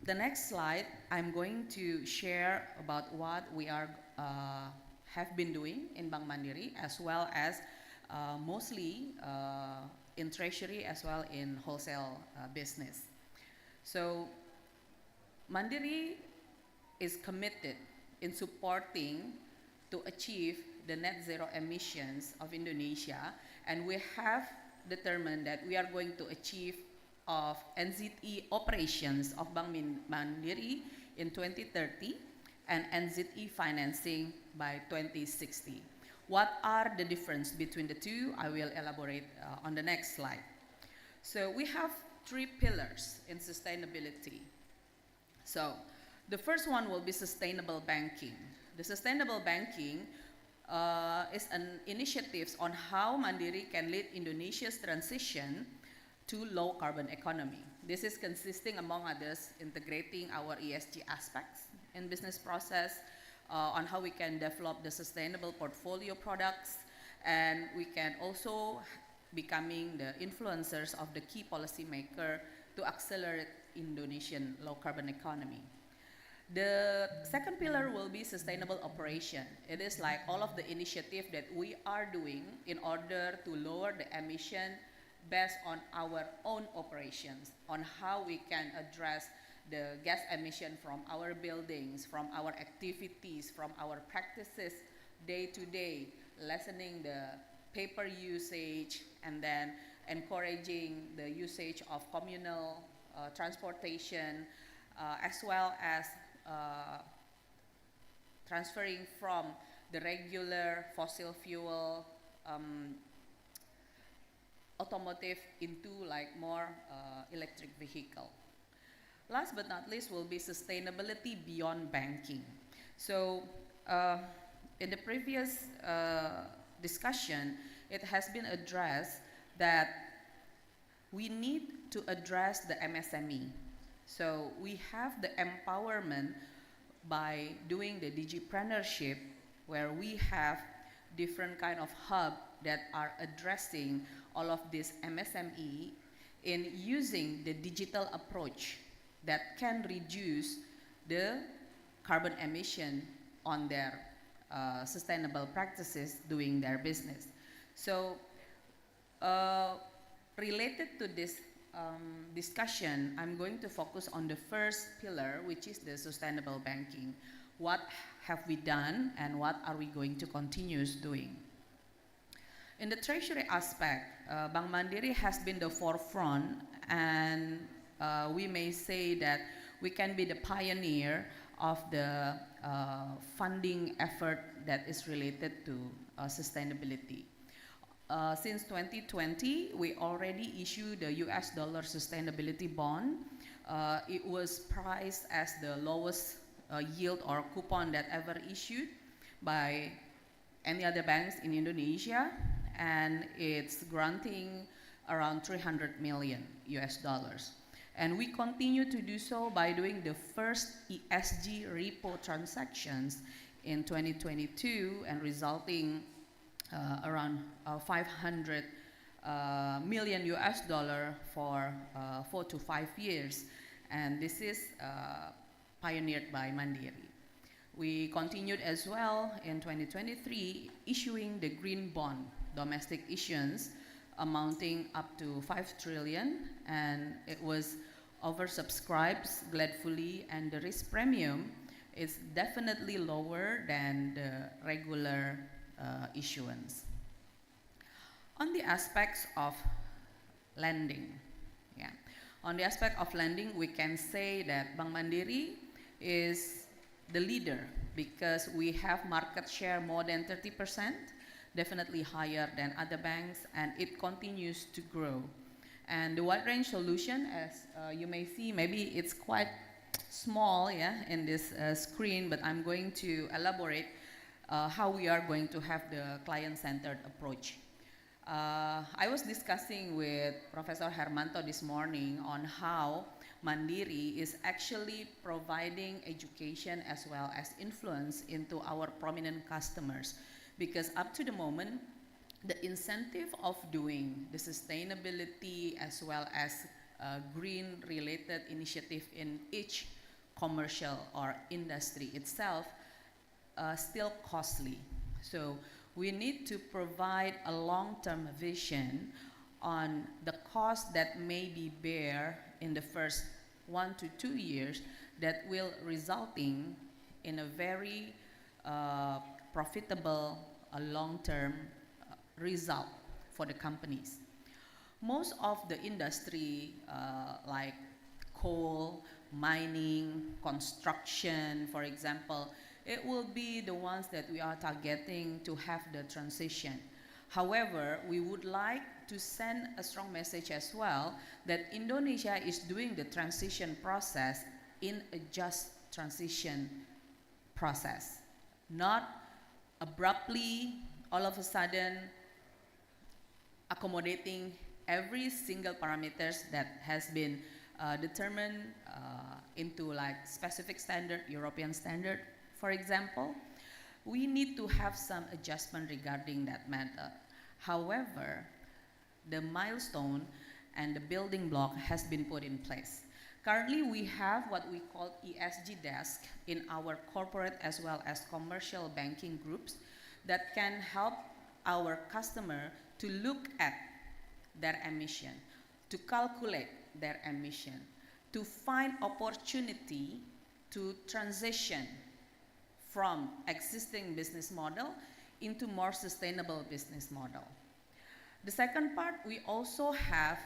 The next slide, I'm going to share about what we are have been doing in Bank Mandiri, as well as mostly in treasury as well in wholesale business. So Mandiri is committed in supporting to achieve the net zero emissions of Indonesia, and we have determined that we are going to achieve of NZE operations of Bank Mandiri in 2030 and NZE financing by 2060. What are the difference between the two? I will elaborate on the next slide. So we have 3 pillars in sustainability. So the first one will be sustainable banking. The sustainable banking is an initiative on how Mandiri can lead Indonesia's transition to low carbon economy. This is consisting, among others, integrating our ESG aspects in business process, on how we can develop the sustainable portfolio products, and we can also becoming the influencers of the key policymaker to accelerate Indonesian low carbon economy. The second pillar will be sustainable operation. It is like all of the initiative that we are doing in order to lower the emission based on our own operations, on how we can address the gas emission from our buildings, from our activities, from our practices day to day, lessening the paper usage, and then encouraging the usage of communal transportation, as well as transferring from the regular fossil fuel automotive into like more electric vehicle. Last but not least will be sustainability beyond banking. So in the previous discussion, it has been addressed that we need to address the MSME. So we have the empowerment by doing the digipreneurship, where we have different kind of hub that are addressing all of this MSME in using the digital approach that can reduce the carbon emission on their sustainable practices doing their business. So related to this discussion, I'm going to focus on the first pillar, which is the sustainable banking. What have we done and what are we going to continue doing? In the treasury aspect, Bank Mandiri has been the forefront, and we may say that we can be the pioneer of the funding effort that is related to sustainability. Since 2020, we already issued the US dollar sustainability bond. It was priced as the lowest yield or coupon that ever issued by any other banks in Indonesia, and it's granting around 300 million US dollars. And we continue to do so by doing the first ESG repo transactions in 2022 and resulting around 500 million US dollar for 4 to 5 years. And this is pioneered by Mandiri. We continued as well in 2023 issuing the green bond domestic issuance amounting up to 5 trillion, and it was oversubscribed gladfully, and the risk premium is definitely lower than the regular issuance. On the aspects of lending, on the aspect of lending, we can say that Bank Mandiri is the leader because we have market share more than 30%, definitely higher than other banks, and it continues to grow. And the wide range solution, as you may see, maybe it's quite small in this screen, but I'm going to elaborate how we are going to have the client-centered approach. I was discussing with Professor Hermanto this morning on how Mandiri is actually providing education as well as influence into our prominent customers, because up to the moment, the incentive of doing the sustainability as well as green related initiative in each commercial or industry itself still costly. So we need to provide a long-term vision on the cost that may be bear in the first 1 to 2 years that will resulting in a very profitable long-term result for the companies. Most of the industry like coal, mining, construction, for example, it will be the ones that we are targeting to have the transition. However, we would like to send a strong message as well that Indonesia is doing the transition process in a just transition process, not abruptly, all of a sudden, accommodating every single parameters that has been determined into like specific standard, European standard, for example. We need to have some adjustment regarding that matter. However, the milestone and the building block has been put in place. Currently, we have what we call ESG desk in our corporate as well as commercial banking groups that can help our customer to look at their emission, to calculate their emission, to find opportunity to transition from existing business model into more sustainable business model. The second part, we also have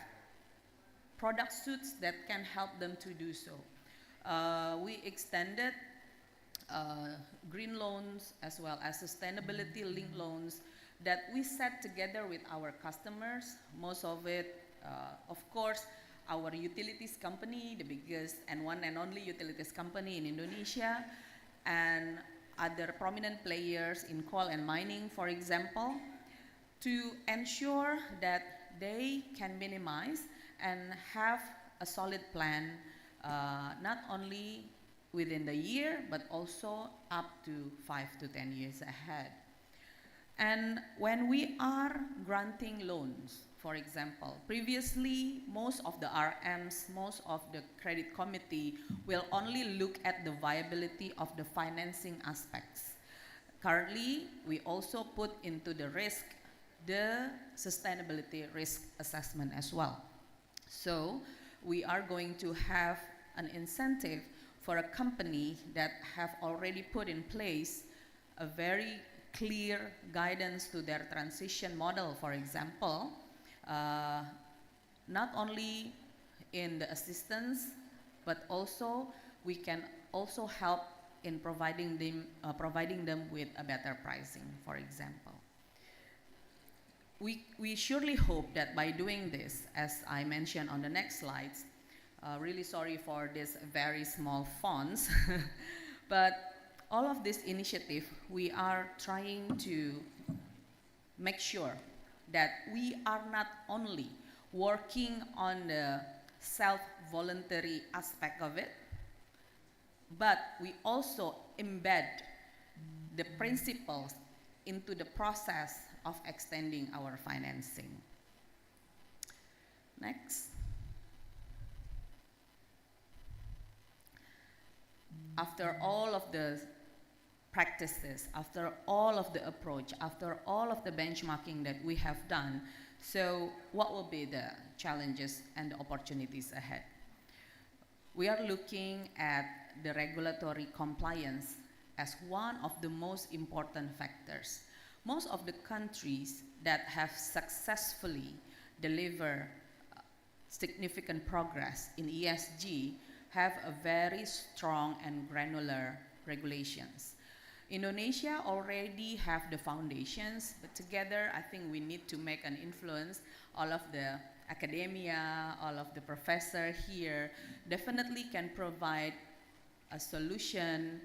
product suites that can help them to do so. We extended green loans as well as sustainability linked loans that we set together with our customers. Most of it, of course, our utilities company, the biggest and one and only utilities company in Indonesia, and other prominent players in coal and mining, for example, to ensure that they can minimize and have a solid plan, not only within the year, but also up to 5 to 10 years ahead. And when we are granting loans, for example, previously, most of the RMs, most of the credit committee will only look at the viability of the financing aspects. Currently, we also put into the risk the sustainability risk assessment as well. So we are going to have an incentive for a company that have already put in place a very clear guidance to their transition model, for example, not only in the assistance, but also we can also help in providing them with a better pricing, for example. We surely hope that by doing this, as I mentioned on the next slides, really sorry for this very small fonts, but all of this initiative, we are trying to make sure that we are not only working on the self-voluntary aspect of it, but we also embed the principles into the process of extending our financing. Next. After all of the practices, after all of the approach, after all of the benchmarking that we have done, so what will be the challenges and the opportunities ahead? We are looking at the regulatory compliance as one of the most important factors. Most of the countries that have successfully delivered significant progress in ESG have a very strong and granular regulations. Indonesia already have the foundations, but together I think we need to make an influence. All of the academia, all of the professors here definitely can provide a solution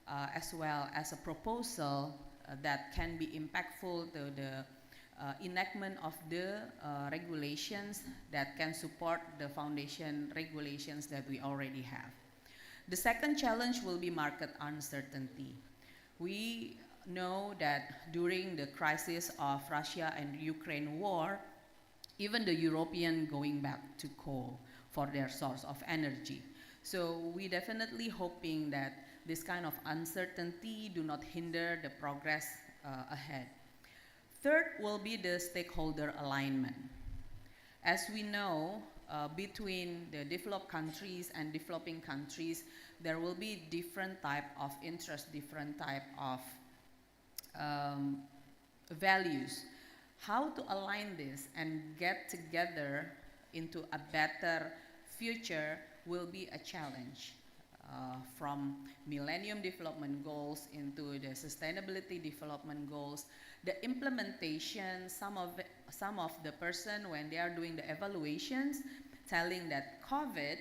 as well as a proposal that can be impactful to enactment of the regulations that can support the foundation regulations that we already have. The second challenge will be market uncertainty. We know that during the crisis of Russia and Ukraine war, even the European going back to coal for their source of energy. So we definitely hoping that this kind of uncertainty do not hinder the progress ahead. Third will be the stakeholder alignment. As we know, between the developed countries and developing countries, there will be different type of interest, different type of values. How to align this and get together into a better future will be a challenge. From Millennium Development Goals into the Sustainability Development Goals, the implementation, some of the person when they are doing the evaluations, telling that COVID,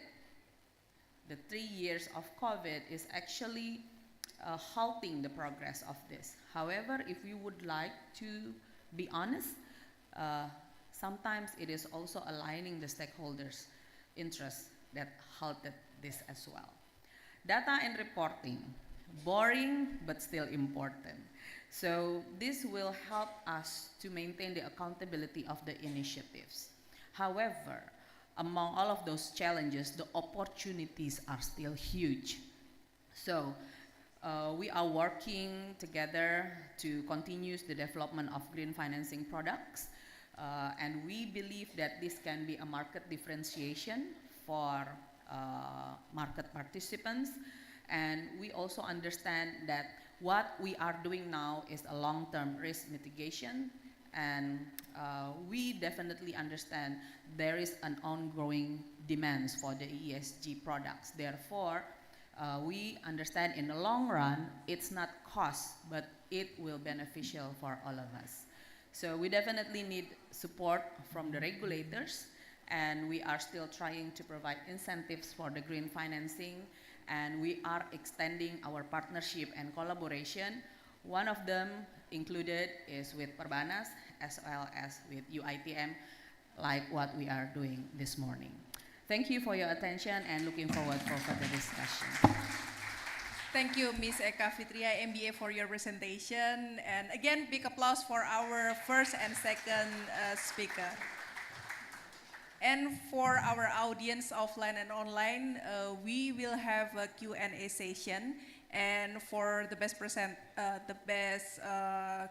the 3 years of COVID is actually halting the progress of this. However, if we would like to be honest, sometimes it is also aligning the stakeholders' interests that halted this as well. Data and reporting, boring but still important. So this will help us to maintain the accountability of the initiatives. However, among all of those challenges, the opportunities are still huge. So we are working together to continue the development of green financing products, and we believe that this can be a market differentiation for market participants. And we also understand that what we are doing now is a long-term risk mitigation, and we definitely understand there is an ongoing demands for the ESG products. Therefore, we understand in the long run, it's not cost, but it will beneficial for all of us. So we definitely need support from the regulators, and we are still trying to provide incentives for the green financing, and we are extending our partnership and collaboration. One of them included is with Perbanas as well as with UITM, like what we are doing this morning. Thank you for your attention and looking forward for further discussion. Thank you, Ms. Eka Fitria, MBA, for your presentation. And again, big applause for our first and second speaker. And for our audience offline and online, we will have a Q&A session. And for the best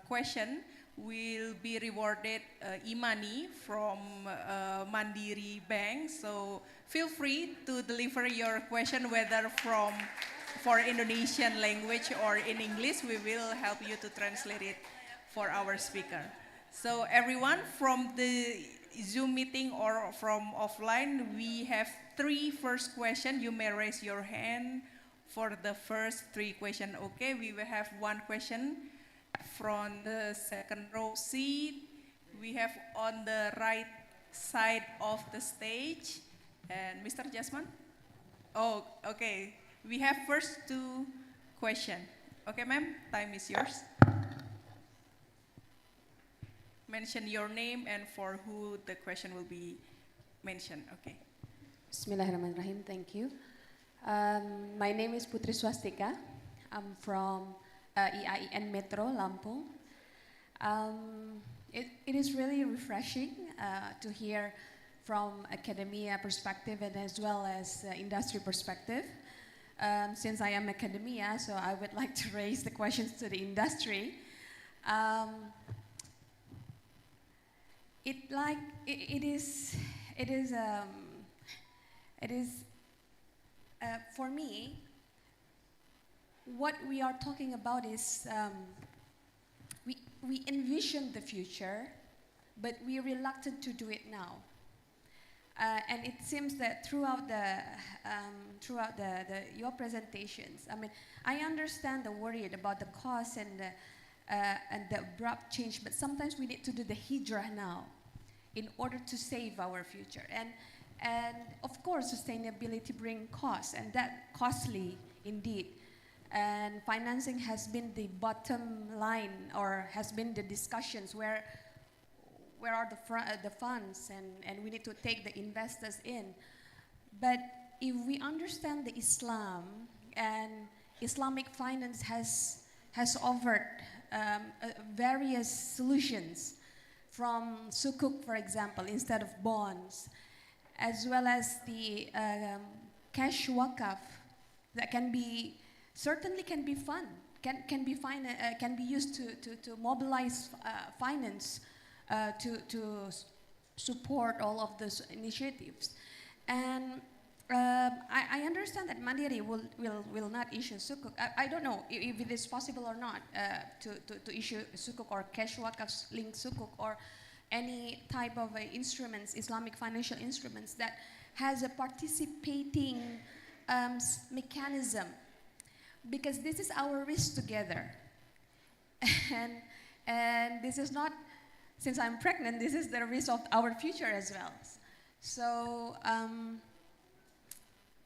question, will be rewarded e-money from Mandiri Bank. So feel free to deliver your question, whether for Indonesian language or in English. We will help you to translate it for our speaker. So everyone from the Zoom meeting or from offline, we have 3 first questions. You may raise your hand for the first 3 questions. Okay, we will have 1 question from the second row seat. We have on the right side of the stage. And Mr. Jasman? Oh, okay. We have first 2 questions. Okay, ma'am, time is yours. Mention your name and for who the question will be mentioned. Okay. Bismillahirrahmanirrahim. Thank you. My name is Putri Swastika. I'm from IAIN Metro, Lampung. It is really refreshing to hear from academia perspective and as well as industry perspective. Since I am academia, so I would like to raise the questions to the industry. For me, what we are talking about is we envision the future, but we're reluctant to do it now. And it seems that throughout your presentations, I mean, I understand the worry about the cost and the abrupt change, but sometimes we need to do the hijrah now in order to save our future. And of course, sustainability brings costs, and that costly indeed. And financing has been the bottom line, or has been the discussions where where are the funds, and we need to take the investors in. But if we understand the Islam, and Islamic finance has offered various solutions, from sukuk, for example, instead of bonds, as well as the cash wakaf that certainly can be fun, can be used to mobilize finance to support all of those initiatives. And I understand that Mandiri will not issue sukuk. I don't know if it is possible or not to issue sukuk or cash wakaf linked sukuk or any type of instruments, Islamic financial instruments that has a participating mechanism, because this is our risk together. and this is not, since I'm pregnant, this is the risk of our future as well. So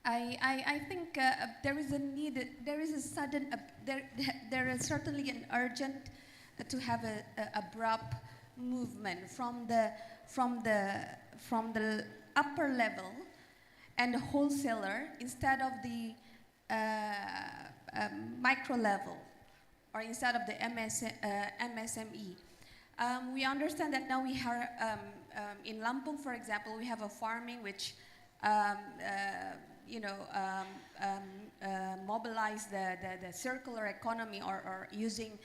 I think there is a need, there is a sudden, there is certainly an urgent to have a abrupt movement from the upper level and the wholesaler instead of the micro level, or instead of the MSME. We understand that now we have, in Lampung, for example, we have a farming which mobilize the circular economy, or using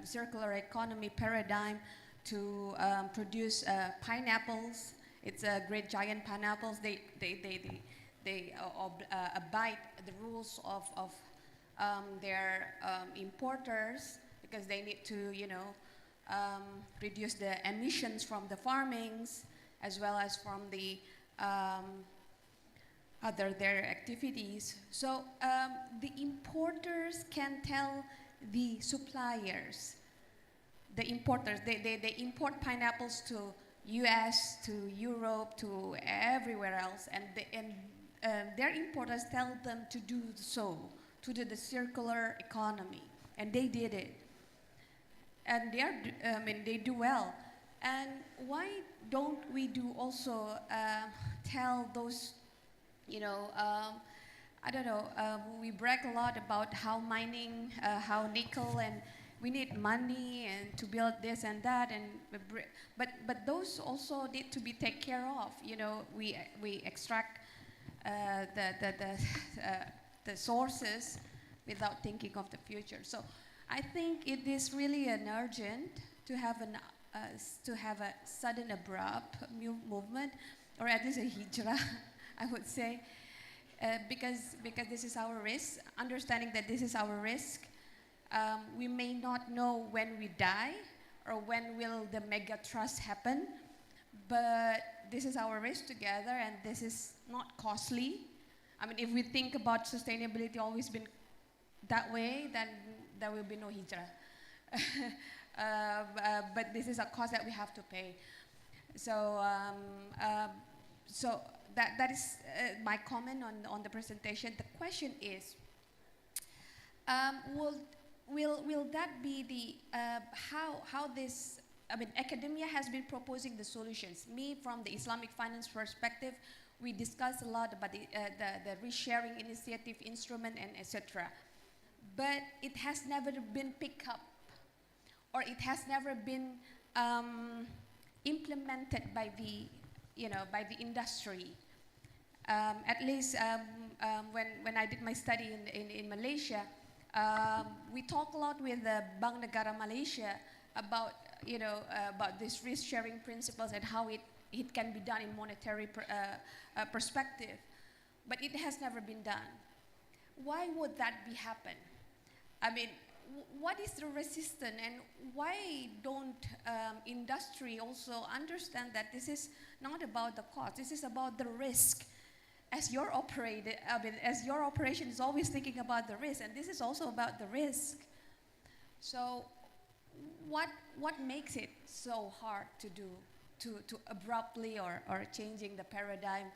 circular economy paradigm to produce pineapples. It's great giant pineapples. They abide the rules of their importers, because they need to reduce the emissions from the farmings as well as from the their activities. So the importers can tell the suppliers, the importers, they import pineapples to US, to Europe, to everywhere else, and their importers tell them to do so, to do the circular economy, and they did it. And they do well. And why don't we do also tell those, I don't know, we brag a lot about how mining, how nickel, and we need money and to build this and that, and but those also need to be taken care of. We extract the sources without thinking of the future. So I think it is really an urgent to have a sudden abrupt movement, or at least a hijrah, I would say, because this is our risk. Understanding that this is our risk, we may not know when we die or when will the mega trust happen, but this is our risk together, and this is not costly. I mean, if we think about sustainability always been that way, then there will be no hijrah. But this is a cost that we have to pay. So, so that is my comment on the presentation. The question is, will that be the how this? I mean, academia has been proposing the solutions. Me, from the Islamic finance perspective, we discussed a lot about the risk-sharing initiative instrument and etc. But it has never been picked up, or it has never been implemented by the industry. At least when I did my study in Malaysia, we talk a lot with the Bank Negara Malaysia about about these risk-sharing principles and how it can be done in monetary perspective, but it has never been done. Why would that be happen? I mean, what is the resistance, and why don't industry also understand that this is not about the cost, this is about the risk? As your operation is always thinking about the risk, and this is also about the risk. So what makes it so hard to do, to abruptly or changing the paradigm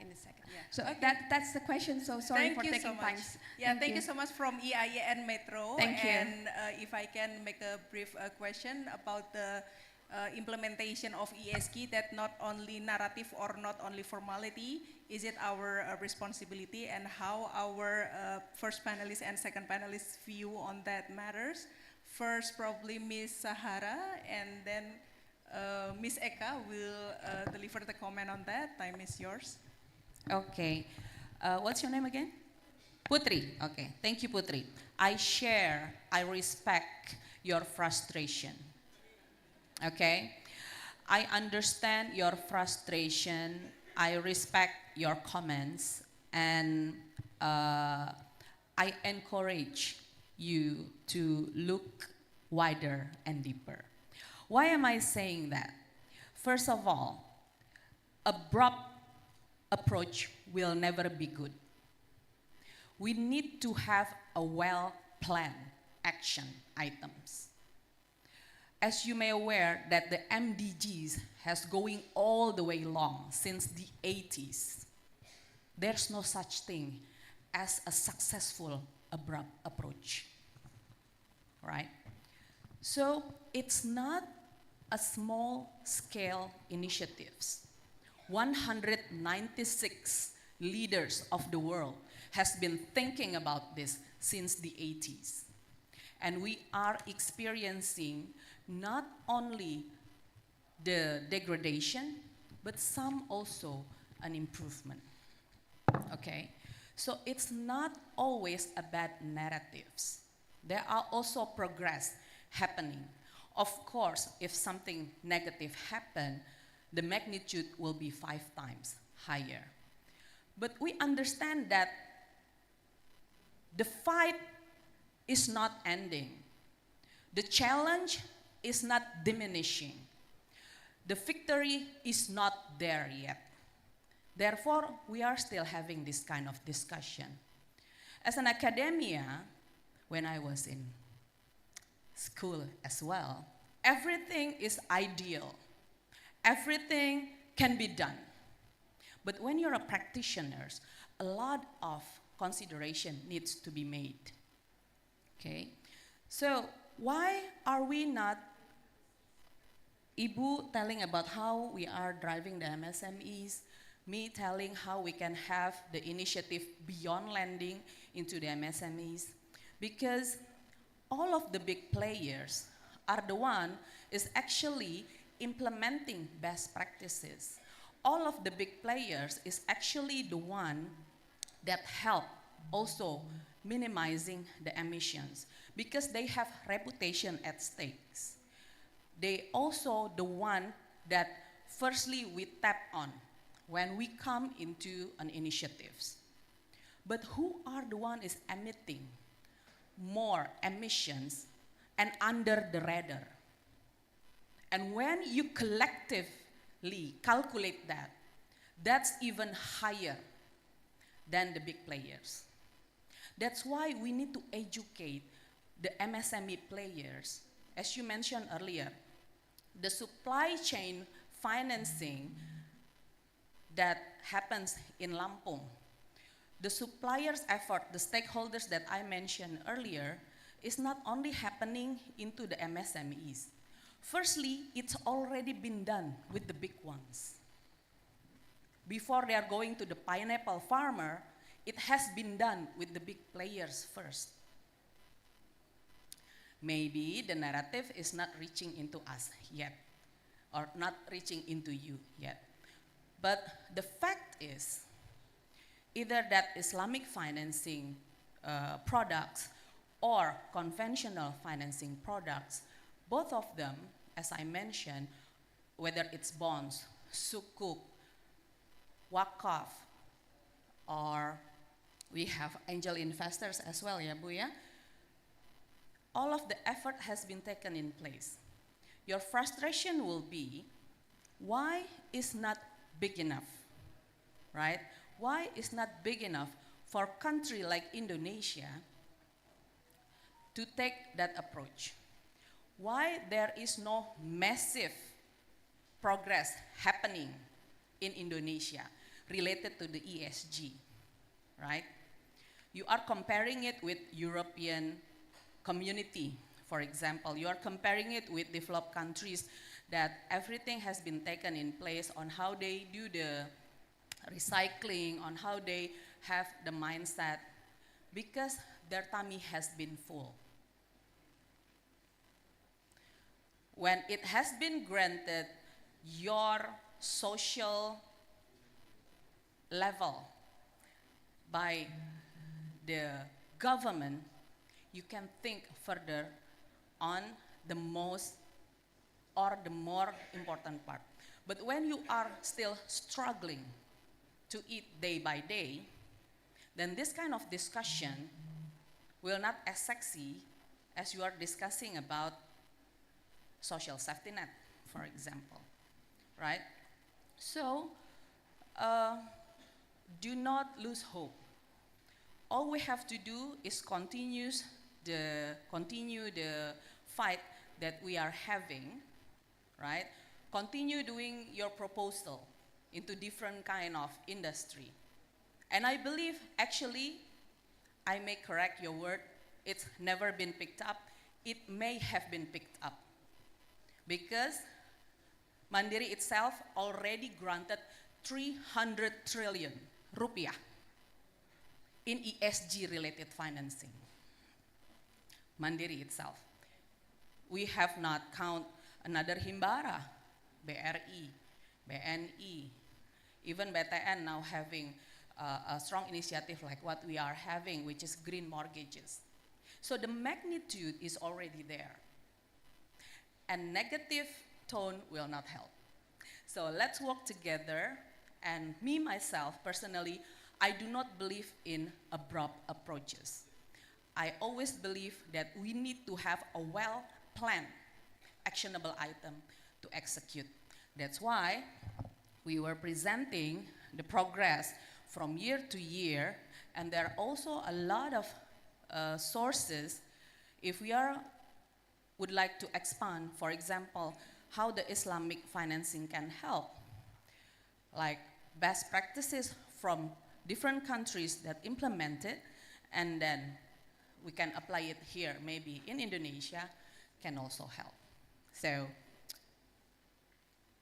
in a second? Yeah. So okay. That's the question. So sorry for taking time. Yeah, thank you so much from EIA and Metro. Thank you. And if I can make a brief question about the implementation of ESG, that not only narrative or not only formality, is it our responsibility, and how our first panelist and second panelist view on that matters. First, probably Ms. Sahara, and then Ms. Eka will deliver the comment on that. Time is yours. Okay. What's your name again? Putri. Okay. Thank you, Putri. I respect your frustration. Okay? I understand your frustration. I respect your comments. And I encourage you to look wider and deeper. Why am I saying that? First of all, abrupt approach will never be good. We need to have a well-planned action items. As you may aware that the MDGs has going all the way long since the 80s. There's no such thing as a successful abrupt approach, right? So it's not a small scale initiatives. 196 leaders of the world has been thinking about this since the 80s. And we are experiencing not only the degradation, but some also an improvement, okay? So it's not always about narratives. There are also progress happening. Of course, if something negative happens, the magnitude will be 5 times higher. But we understand that the fight is not ending. The challenge is not diminishing. The victory is not there yet. Therefore, we are still having this kind of discussion. As an academia, when I was in school as well, everything is ideal. Everything can be done. But when you're a practitioner, a lot of consideration needs to be made. Okay? So why are we not, Ibu telling about how we are driving the MSMEs, me telling how we can have the initiative beyond lending into the MSMEs? Because all of the big players are the one is actually implementing best practices. All of the big players is actually the one that help also minimizing the emissions because they have reputation at stakes. They also the one that firstly we tap on when we come into an initiatives. But who are the one is emitting more emissions and under the radar? And when you collectively calculate that, that's even higher than the big players. That's why we need to educate the MSME players. As you mentioned earlier, the supply chain financing that happens in Lampung, the suppliers' effort, the stakeholders that I mentioned earlier, is not only happening into the MSMEs. Firstly, it's already been done with the big ones. Before they are going to the pineapple farmer, it has been done with the big players first. Maybe the narrative is not reaching into us yet, or not reaching into you yet. But the fact is, either that Islamic financing products or conventional financing products, both of them, as I mentioned, whether it's bonds, sukuk, wakaf, or we have angel investors as well, ya Bu ya? All of the effort has been taken in place. Your frustration will be, why is not big enough, right? Why is not big enough for a country like Indonesia to take that approach? Why there is no massive progress happening in Indonesia related to the ESG, right? You are comparing it with European community, for example. You are comparing it with developed countries that everything has been taken in place on how they do the recycling, on how they have the mindset, because their tummy has been full. When it has been granted your social level by the government, you can think further on the most or the more important part. But when you are still struggling to eat day by day, then this kind of discussion will not as sexy as you are discussing about social safety net, for example, right? So, do not lose hope. All we have to do is continue the fight that we are having, right? Continue doing your proposal into different kind of industry. And I believe, actually, I may correct your word, it's never been picked up. It may have been picked up because Mandiri itself already granted 300 trillion rupiah in ESG related financing. Mandiri itself. We have not count another Himbara, BRI, BNI, even BTN now having a strong initiative like what we are having, which is green mortgages. So the magnitude is already there. And negative tone will not help. So let's work together. And me, myself, personally, I do not believe in abrupt approaches. I always believe that we need to have a well-planned, actionable item to execute. That's why we were presenting the progress from year to year, and there are also a lot of sources. If we would like to expand, for example, how the Islamic financing can help, like best practices from different countries that implement it, and then we can apply it here, maybe in Indonesia, can also help. So,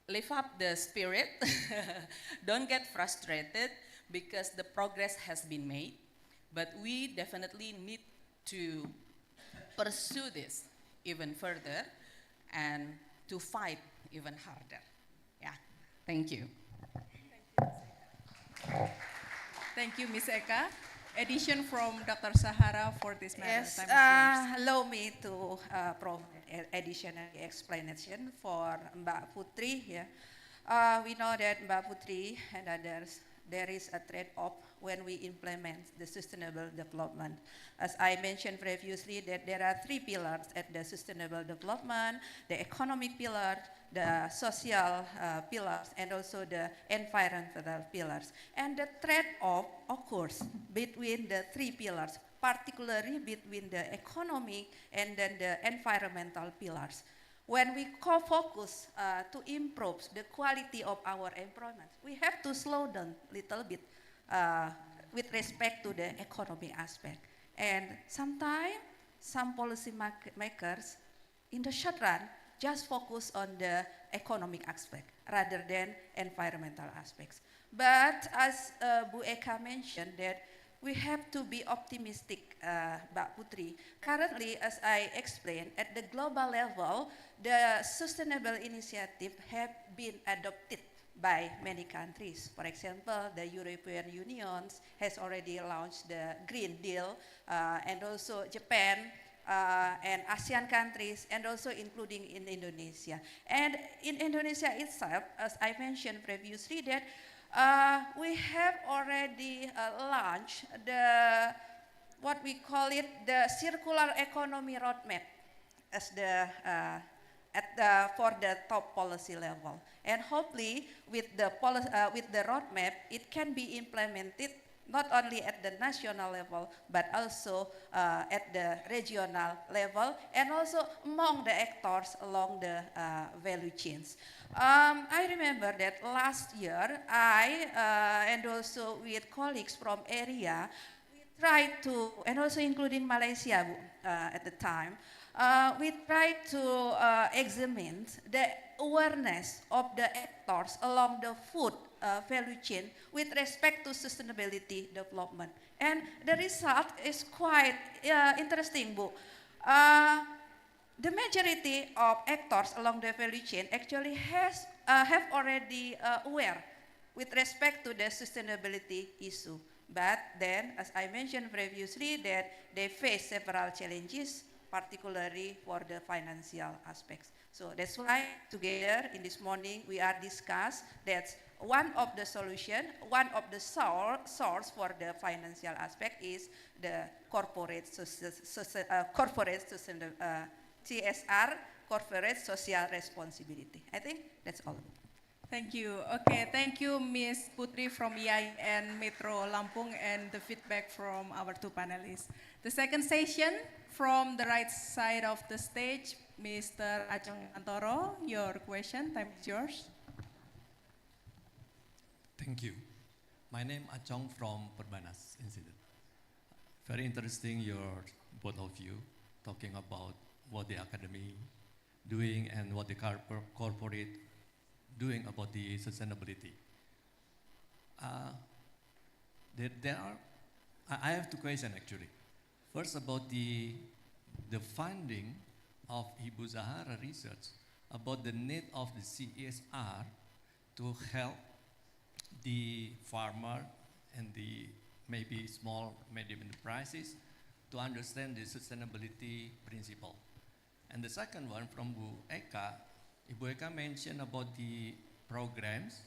lift up the spirit, don't get frustrated because the progress has been made, but we definitely need to pursue this even further and to fight even harder. Yeah, thank you. Thank you, Ms. Eka. Addition from Dr. Sahara for this matter. Yes, Time is yours. allow me to provide additional explanation for Mbak Putri here. We know that Mbak Putri and others, there is a trade-off when we implement the sustainable development. As I mentioned previously, that there are 3 pillars at the sustainable development: the economic pillar, the social pillars, and also the environmental pillars. And the trade-off occurs between the 3 pillars, particularly between the economic and then the environmental pillars. When we focus to improve the quality of our employment, we have to slow down a little bit with respect to the economic aspect. And sometimes some policy makers in the short run just focus on the economic aspect rather than environmental aspects. But as Bu Eka mentioned, that we have to be optimistic, Mbak Putri. Currently, as I explained, at the global level, the sustainable initiative have been adopted by many countries. For example, the European Union has already launched the Green Deal, and also Japan, and ASEAN countries, and also including in Indonesia. And in Indonesia itself, as I mentioned previously, that we have already launched the, what we call it, the circular economy roadmap as the for the top policy level. And hopefully with the roadmap, it can be implemented not only at the national level, but also at the regional level, and also among the actors along the value chains. I remember that last year, I and also with colleagues from area, we try to, and also including Malaysia at the time, we try to examine the awareness of the actors along the food value chain with respect to sustainability development. And the result is quite interesting, Bu. The majority of actors along the value chain actually have already aware with respect to the sustainability issue. But then, as I mentioned previously, that they face several challenges, particularly for the financial aspects. So that's why together in this morning we are discuss that one of the solution, one of the source for the financial aspect is the corporate CSR, corporate social responsibility. I think that's all. Thank you. Okay, thank you, Ms. Putri from IAI and Metro Lampung, and the feedback from our two panelists. The second session, from the right side of the stage, Mr. Ajeng Antoro, your question, time is yours. Thank you. My name is Achong from Perbanas Institute. Very interesting, both of you, talking about what the academy doing and what the corporate doing about the sustainability. I have two questions actually. First, about the funding of Ibu Zahara research about the need of the CSR to help the farmer and the maybe small, medium enterprises to understand the sustainability principle. And the second one from Bu Eka, Ibu Eka mentioned about the programs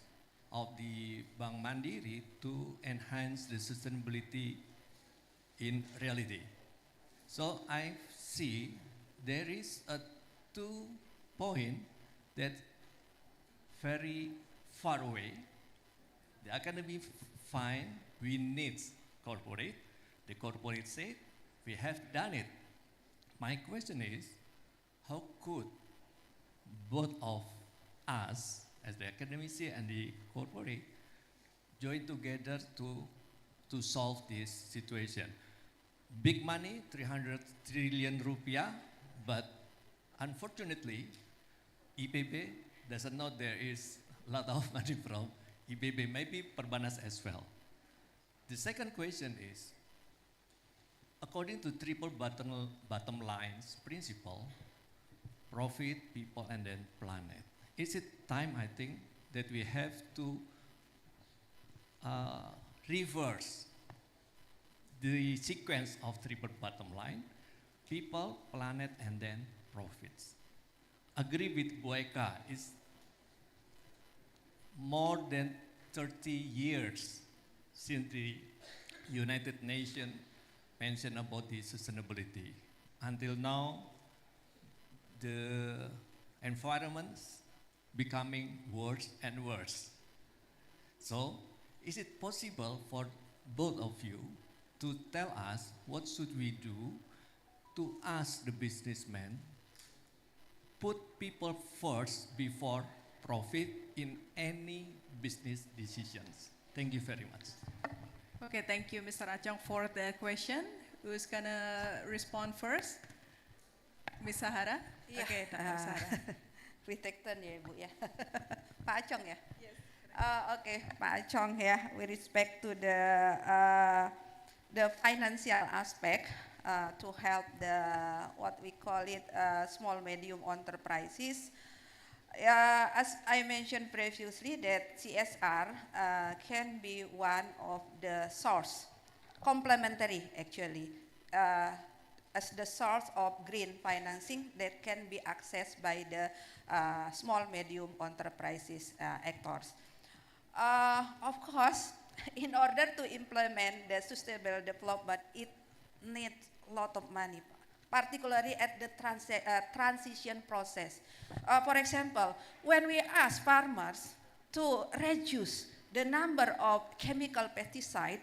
of the Bank Mandiri to enhance the sustainability in reality. So I see there is a 2 point that very far away. The academy find we need corporate. The corporate said we have done it. My question is, how could both of us, as the academician and the corporate, join together to solve this situation? Big money, 300 trillion rupiah, but unfortunately, IPB doesn't know there is a lot of money from IPB, maybe Perbanas as well. The second question is, according to triple bottom lines principle, profit, people, and then planet, is it time, I think, that we have to reverse the sequence of triple bottom line, people, planet, and then profits? Agree with Boeka, it's more than 30 years since the United Nations mentioned about the sustainability. Until now, the environment's becoming worse and worse. So, is it possible for both of you to tell us what should we do to ask the businessmen put people first before profit in any business decisions? Thank you very much. Okay, thank you, Mr. Achong, for the question. Who's gonna respond first? Ms. Sahara? Yeah. Okay, Dr. Sahara. We take turn ya, Bu ya. Pak Achong ya? Yes. Okay, Pak Achong ya, with respect to the financial aspect to help the, what we call it, small medium enterprises. As I mentioned previously, that CSR can be one of the source, complementary actually, as the source of green financing that can be accessed by the small medium enterprises actors. Of course, in order to implement the sustainable development, it needs a lot of money, particularly at the transition process. For example, when we ask farmers to reduce the number of chemical pesticides,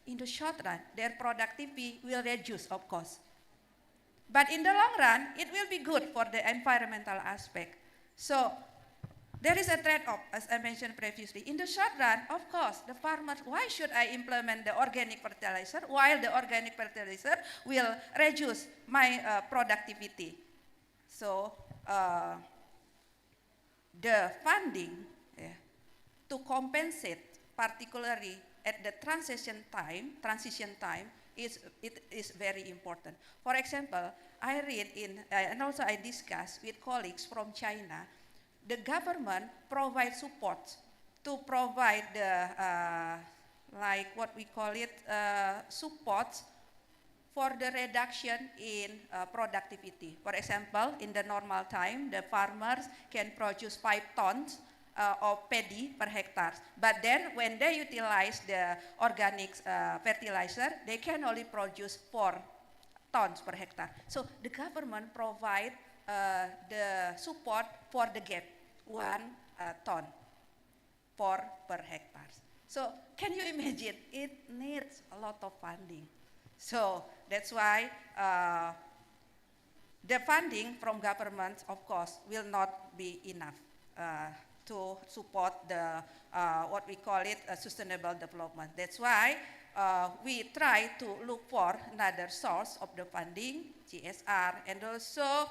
in the short run, their productivity will reduce, of course. But in the long run, it will be good for the environmental aspect. So, there is a trade-off, as I mentioned previously. In the short run, of course, the farmers, why should I implement the organic fertilizer while the organic fertilizer will reduce my productivity? So the funding to compensate, particularly at the transition time, it is very important. For example, I read and also I discussed with colleagues from China, the government provides support to provide the, like what we call it, support for the reduction in productivity. For example, in the normal time, the farmers can produce 5 tons of paddy per hectare. But then when they utilize the organic fertilizer, they can only produce 4 tons per hectare. So the government provide the support for the gap, 1 ton per hectare. So can you imagine? It needs a lot of funding. So that's why the funding from government, of course, will not be enough to support the what we call it sustainable development. That's why we try to look for another source of the funding, CSR, and also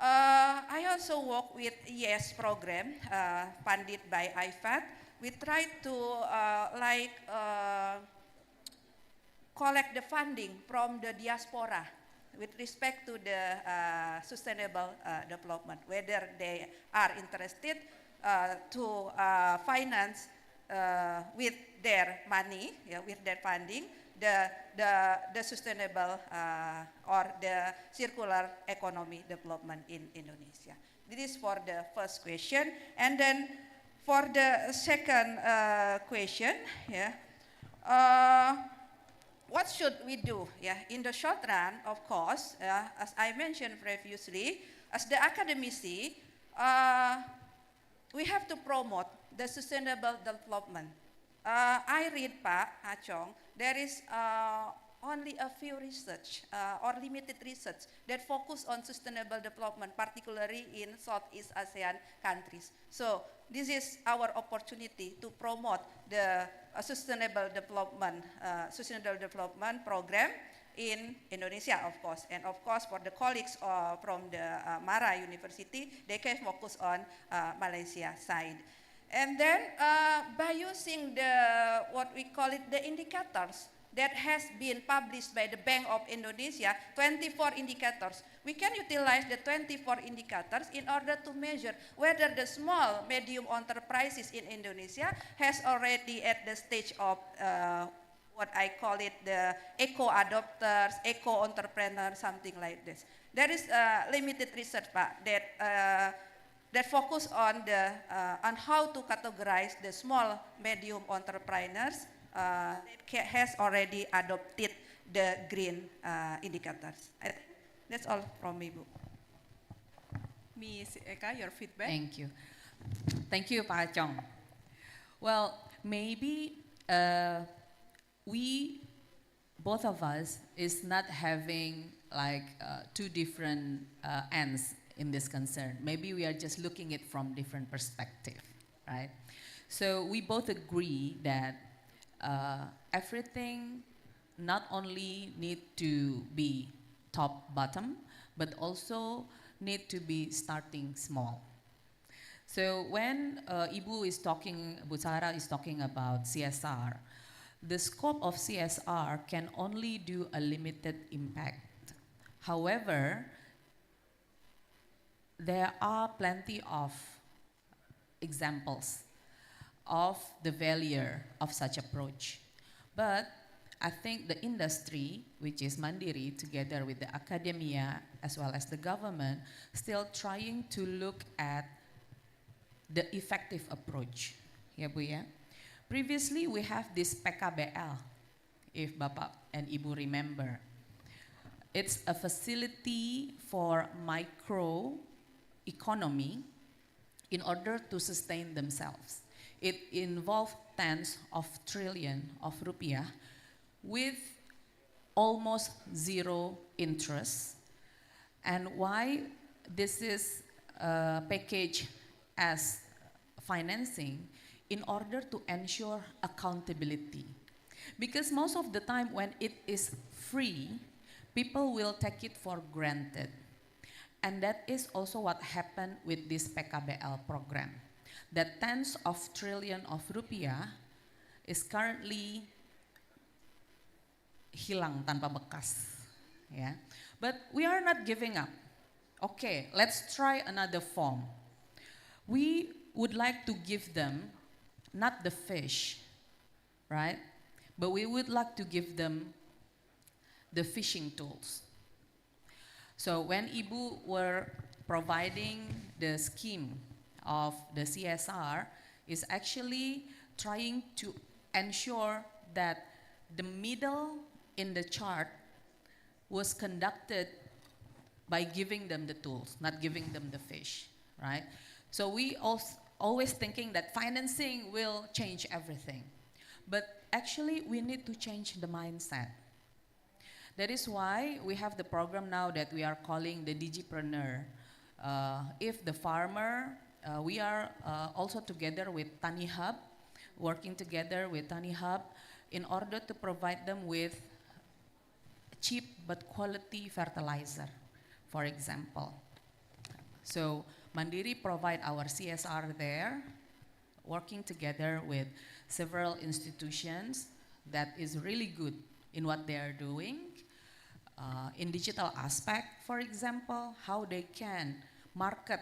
I also work with YES program funded by IFAD. We try to collect the funding from the diaspora with respect to the sustainable development, whether they are interested to finance with their money, with their funding, the sustainable or the circular economy development in Indonesia. This is for the first question. And then for the second question, what should we do? In the short run, of course, as I mentioned previously, as the academici, we have to promote the sustainable development. I read, Pak Achong, there is only a few research or limited research that focus on sustainable development, particularly in Southeast ASEAN countries. So this is our opportunity to promote the sustainable development program in Indonesia, of course. And of course, for the colleagues from the Mara University, they can focus on Malaysia side. And then by using the, what we call it, the indicators that has been published by the Bank of Indonesia, 24 indicators. We can utilize the 24 indicators in order to measure whether the small, medium enterprises in Indonesia has already at the stage of what I call it the eco-adopters, eco-entrepreneurs, something like this. There is limited research, Pak, that focus on the on how to categorize the small, medium entrepreneurs that has already adopted the green indicators. That's all from me, Bu. Ms. Eka, your feedback. Thank you. Thank you, Pak Chong. Well, maybe we, both of us, is not having like 2 different ends in this concern. Maybe we are just looking at it from different perspective, right? So we both agree that everything not only need to be top bottom, but also need to be starting small. So when Ibu Sarah is talking about CSR, the scope of CSR can only do a limited impact. However, there are plenty of examples of the failure of such approach. But I think the industry, which is Mandiri, together with the academia as well as the government, still trying to look at the effective approach. Ya, Bu, ya. Previously, we have this PKBL, if Bapak and Ibu remember. It's a facility for micro economy in order to sustain themselves. It involved tens of trillions of rupiah with almost 0 interest. And why this is packaged as financing in order to ensure accountability. Because most of the time when it is free, people will take it for granted. And that is also what happened with this PKBL program. That tens of trillion of rupiah is currently hilang tanpa bekas. Yeah. But we are not giving up. Okay, let's try another form. We would like to give them not the fish, right? But we would like to give them the fishing tools. So when Ibu were providing the scheme of the CSR, is actually trying to ensure that the middle in the chart was conducted by giving them the tools, not giving them the fish, right? So we always thinking that financing will change everything. But actually, we need to change the mindset. That is why we have the program now that we are calling the Digipreneur. If the farmer, we are also together with Tani Hub, working together with Tani Hub in order to provide them with cheap but quality fertilizer, for example. So Mandiri provide our CSR there, working together with several institutions that is really good in what they are doing. In digital aspect, for example, how they can market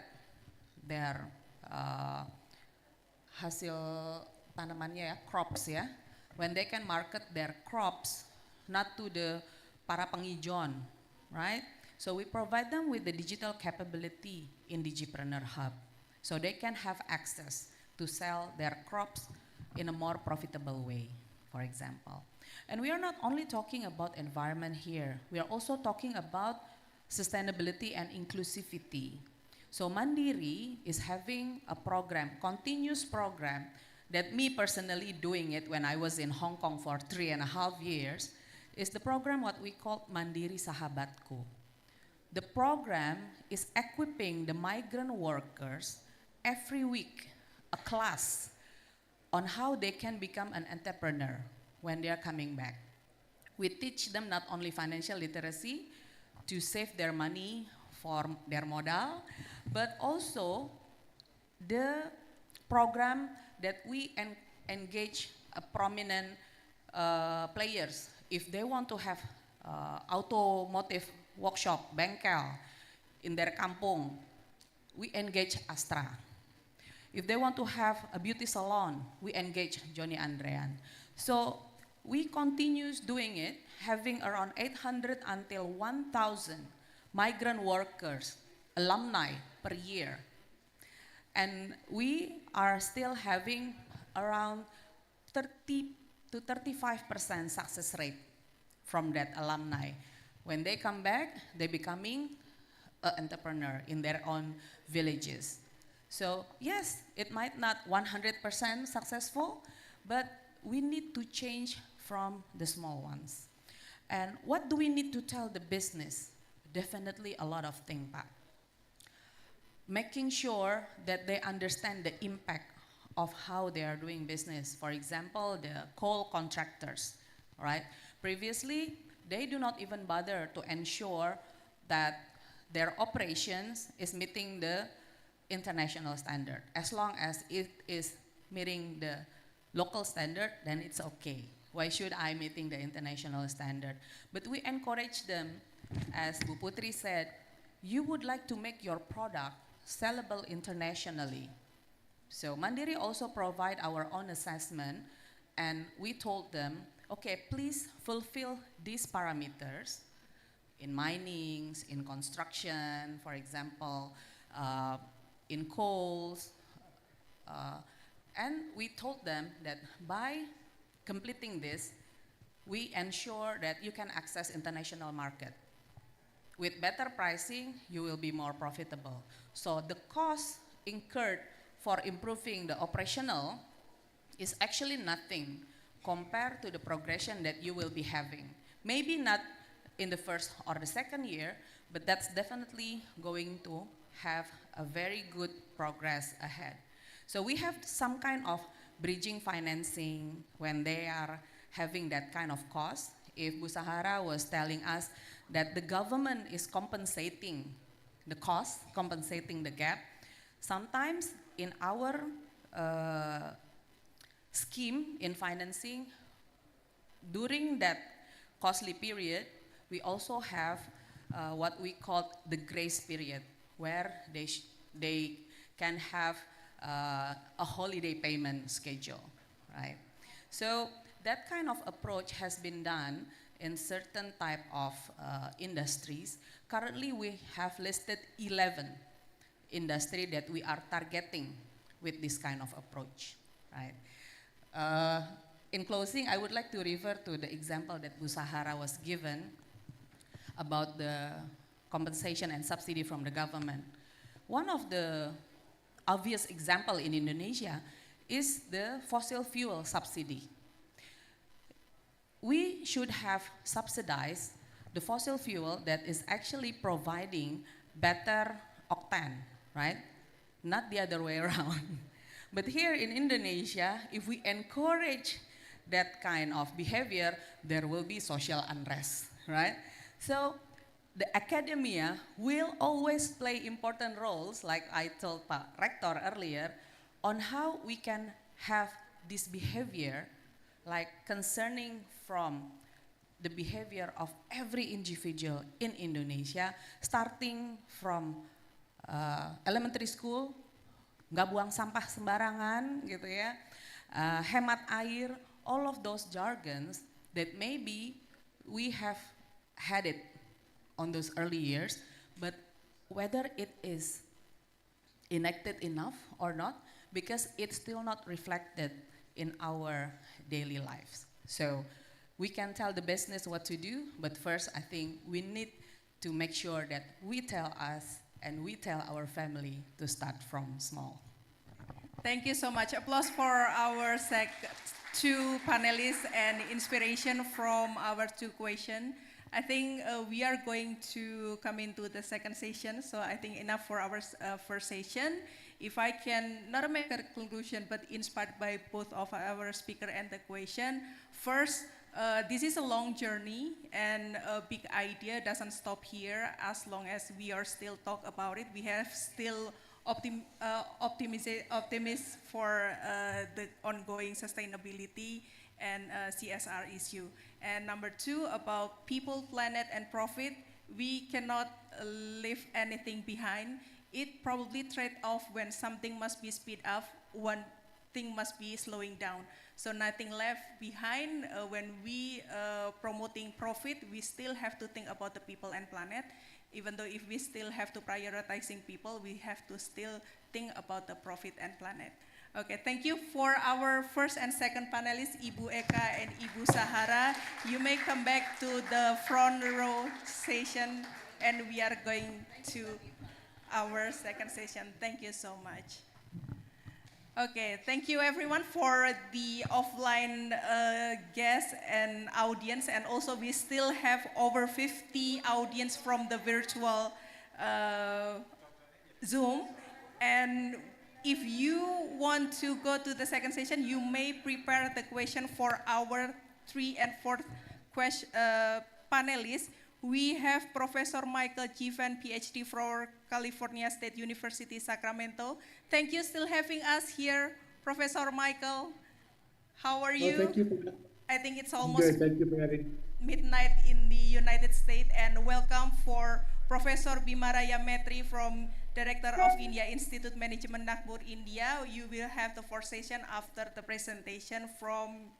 their hasil tanamannya ya, crops ya. When they can market their crops, not to the para pengijon, right? So we provide them with the digital capability in Digipreneur Hub. So they can have access to sell their crops in a more profitable way, for example. And we are not only talking about environment here, we are also talking about sustainability and inclusivity. So Mandiri is having a program, continuous program, that me personally doing it when I was in Hong Kong for 3.5 years, is the program what we call Mandiri Sahabatku. The program is equipping the migrant workers every week, a class on how they can become an entrepreneur when they are coming back. We teach them not only financial literacy to save their money for their modal, but also the program that we engage a prominent players. If they want to have automotive workshop, bengkel, in their kampung, we engage Astra. If they want to have a beauty salon, we engage Johnny Andrean. So we continue doing it, having around 800 until 1,000 migrant workers, alumni per year. And we are still having around 30 to 35% success rate from that alumni. When they come back, they're becoming an entrepreneur in their own villages. So yes, it might not 100% successful, but we need to change from the small ones. And what do we need to tell the business? Definitely a lot of things, Pak. Making sure that they understand the impact of how they are doing business. For example, the coal contractors, right? Previously, they do not even bother to ensure that their operations is meeting the international standard. As long as it is meeting the local standard, then it's okay. Why should I meeting the international standard? But we encourage them, as Bu Putri said, you would like to make your product sellable internationally. So Mandiri also provide our own assessment, and we told them, okay, please fulfill these parameters in minings, in construction, for example, in coals. And we told them that by completing this, we ensure that you can access international market. With better pricing, you will be more profitable. So the cost incurred for improving the operational is actually nothing compared to the progression that you will be having. Maybe not in the first or the second year, but that's definitely going to have a very good progress ahead. So we have some kind of bridging financing when they are having that kind of cost. If Bu Sahara was telling us that the government is compensating the cost, compensating the gap, sometimes in our scheme in financing, during that costly period, we also have what we call the grace period, where they can have a holiday payment schedule, right? So that kind of approach has been done in certain type of industries. Currently, we have listed 11 industry that we are targeting with this kind of approach, right? In closing, I would like to refer to the example that Bu Sahara was given about the compensation and subsidy from the government. One of the obvious example in Indonesia is the fossil fuel subsidy. We should have subsidized the fossil fuel that is actually providing better octane, right? Not the other way around. But here in Indonesia, if we encourage that kind of behavior, there will be social unrest, right? So the academia will always play important roles, like I told Pak Rector earlier, on how we can have this behavior, like concerning from the behavior of every individual in Indonesia, starting from elementary school, nggak buang sampah sembarangan gitu ya, hemat air, all of those jargons that maybe we have had it on those early years, but whether it is enacted enough or not, because it's still not reflected in our daily lives. So we can tell the business what to do, but first I think we need to make sure that we tell us and we tell our family to start from small. Thank you so much. Applause for our two panelists and inspiration from our two questions. I think we are going to come into the second session, so I think enough for our first session. If I can not make a conclusion, but inspired by both of our speaker and the question. First, this is a long journey, and a big idea doesn't stop here. As long as we are still talk about it, we have still optimism for the ongoing sustainability and CSR issue. And number two, about people, planet, and profit, we cannot leave anything behind. It probably trade-off when something must be speed up, one thing must be slowing down. So nothing left behind when we promoting profit, we still have to think about the people and planet. Even though if we still have to prioritizing people, we have to still think about the profit and planet. Okay, thank you for our first and second panelists, Ibu Eka and Ibu Sahara. You may come back to the front row session, and we are going to our second session. Thank you so much. Okay, thank you everyone for the offline guests and audience, and also we still have over 50 audience from the virtual Zoom. And if you want to go to the second session, you may prepare the question for our 3 and 4th panelists. We have Professor Michael Jivan, PhD from California State University, Sacramento. Thank you still having us here, Professor Michael. How are you? Thank you. I think it's almost Good. Thank you for having. midnight in the United States, and welcome for Professor Bimaraya Metri from Director of India Institute Management, Nagpur, India. You will have the fourth session after the presentation from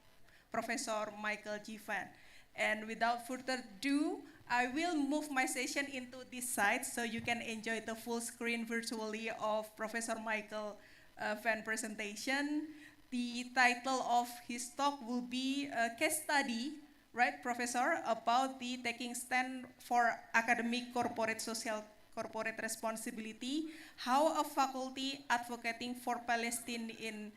Professor Michael Jivan. And without further ado, I will move my session into this side so you can enjoy the full screen virtually of Professor Michael Van presentation. The title of his talk will be a case study, right, Professor, about the taking stand for academic corporate social corporate responsibility, how a faculty advocating for Palestine in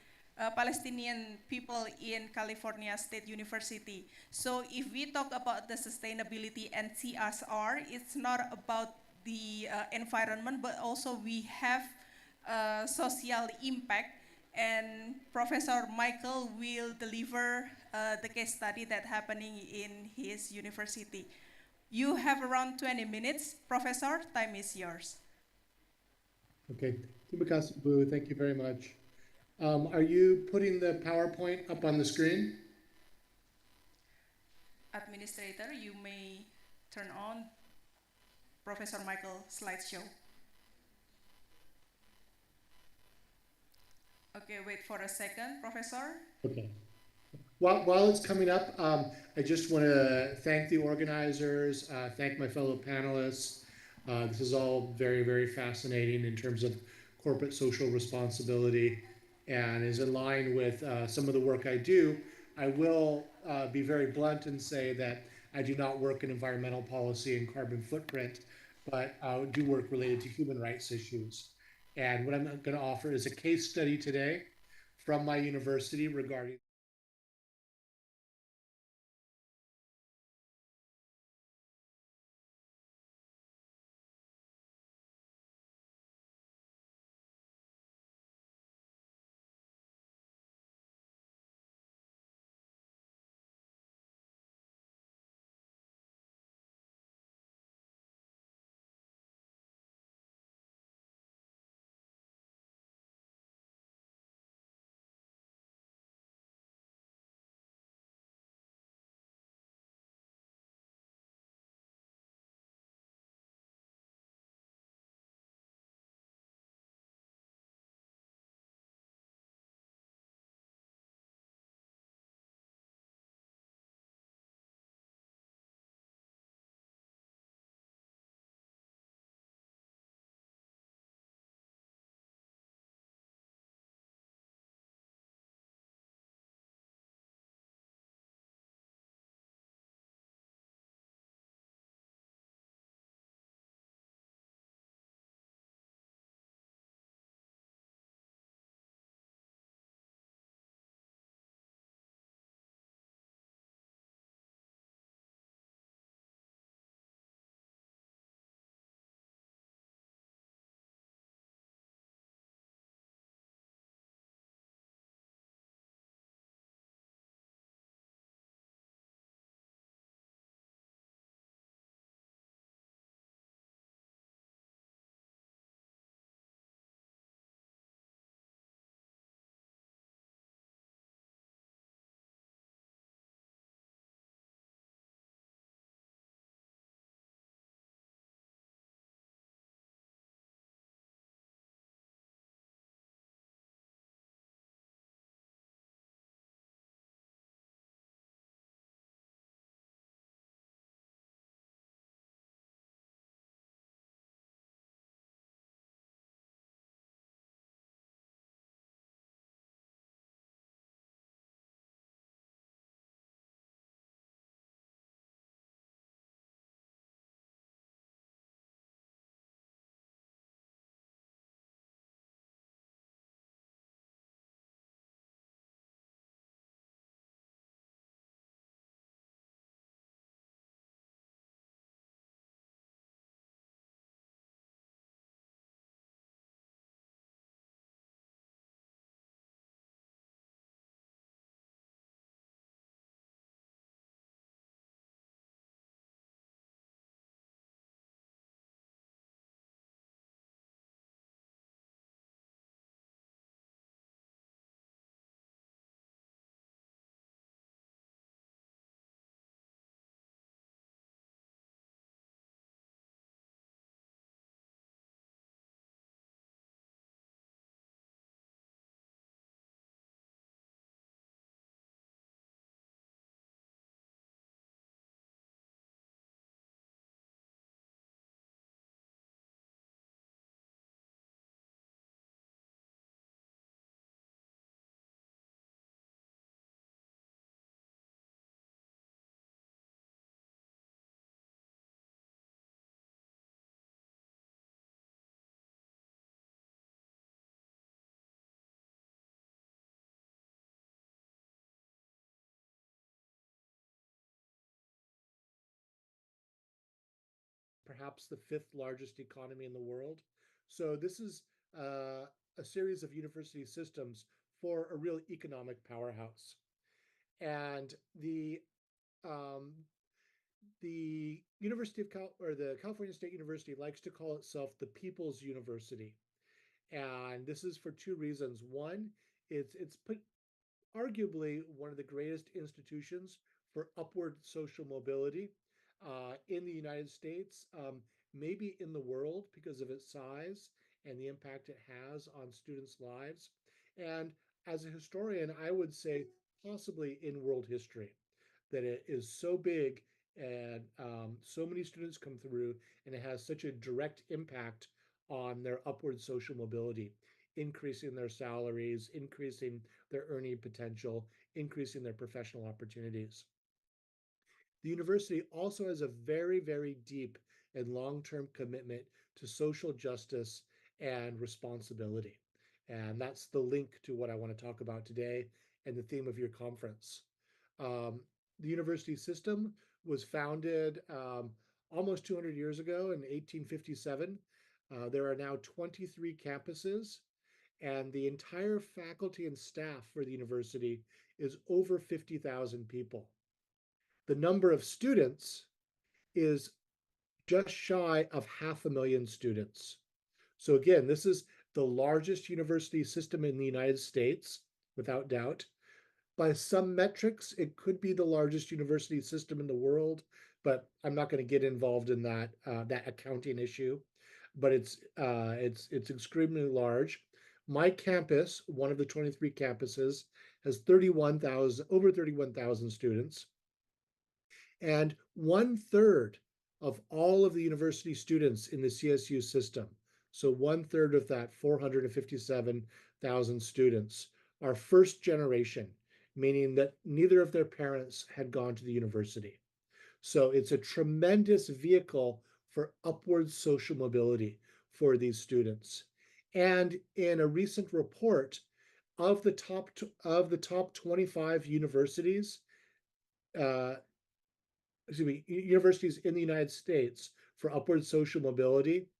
Palestinian people in California State University. So if we talk about the sustainability and CSR, it's not about the environment, but also we have social impact And Professor Michael will deliver the case study that happening in his university. You have around 20 minutes. Professor, time is yours. Okay, terima kasih, Bu. Thank you very much. Are you putting the PowerPoint up on the screen? Administrator, you may turn on Professor Michael slideshow. Okay, wait for a second, Professor. Okay. While it's coming up, I just want to thank the organizers, thank my fellow panelists. This is all very, very fascinating in terms of corporate social responsibility and is in line with some of the work I do. I will be very blunt and say that I do not work in environmental policy and carbon footprint, but I do work related to human rights issues. And what I'm going to offer is a case study today from my university regarding perhaps the fifth largest economy in the world. So this is a series of university systems for a real economic powerhouse. And the University of the California State University likes to call itself the People's University. And this is for two reasons. One, it's arguably one of the greatest institutions for upward social mobility in the United States, maybe in the world because of its size and the impact it has on students' lives. And as a historian, I would say possibly in world history, that it is so big and so many students come through, and it has such a direct impact on their upward social mobility, increasing their salaries, increasing their earning potential, increasing their professional opportunities. The university also has a very, very deep and long-term commitment to social justice and responsibility. And that's the link to what I want to talk about today and the theme of your conference. The university system was founded almost 200 years ago in 1857. There are now 23 campuses, and the entire faculty and staff for the university is over 50,000 people. The number of students is just shy of 500,000 students. So again, this is the largest university system in the United States, without doubt. By some metrics, it could be the largest university system in the world, but I'm not going to get involved in that accounting issue. But it's extremely large. My campus, one of the 23 campuses, has over 31,000 students, and 1/3 of all of the university students in the CSU system, so 1/3 of that 457,000 students, are first generation, meaning that neither of their parents had gone to the university. So it's a tremendous vehicle for upward social mobility for these students. And in a recent report, of the top 25 universities, universities in the United States for upward social mobility,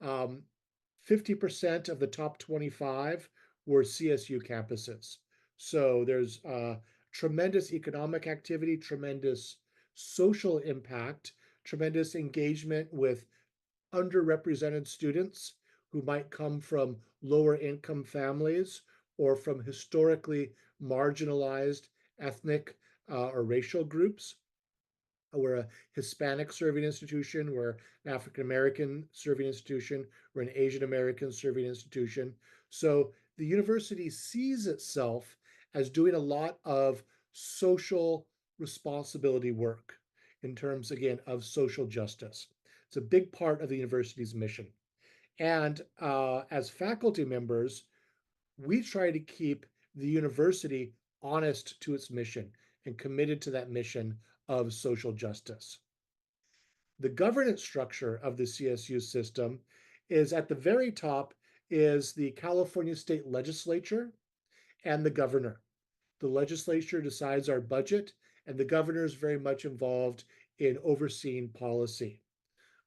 50% of the top 25 were CSU campuses. So there's tremendous economic activity, tremendous social impact, tremendous engagement with underrepresented students who might come from lower income families or from historically marginalized ethnic or racial groups. We're a Hispanic serving institution, we're an African American serving institution, we're an Asian American serving institution. So the university sees itself as doing a lot of social responsibility work in terms, again, of social justice. It's a big part of the university's mission. And as faculty members, we try to keep the university honest to its mission and committed to that mission of social justice. The governance structure of the CSU system is at the very top is the California State Legislature and the governor. The legislature decides our budget, and the governor is very much involved in overseeing policy.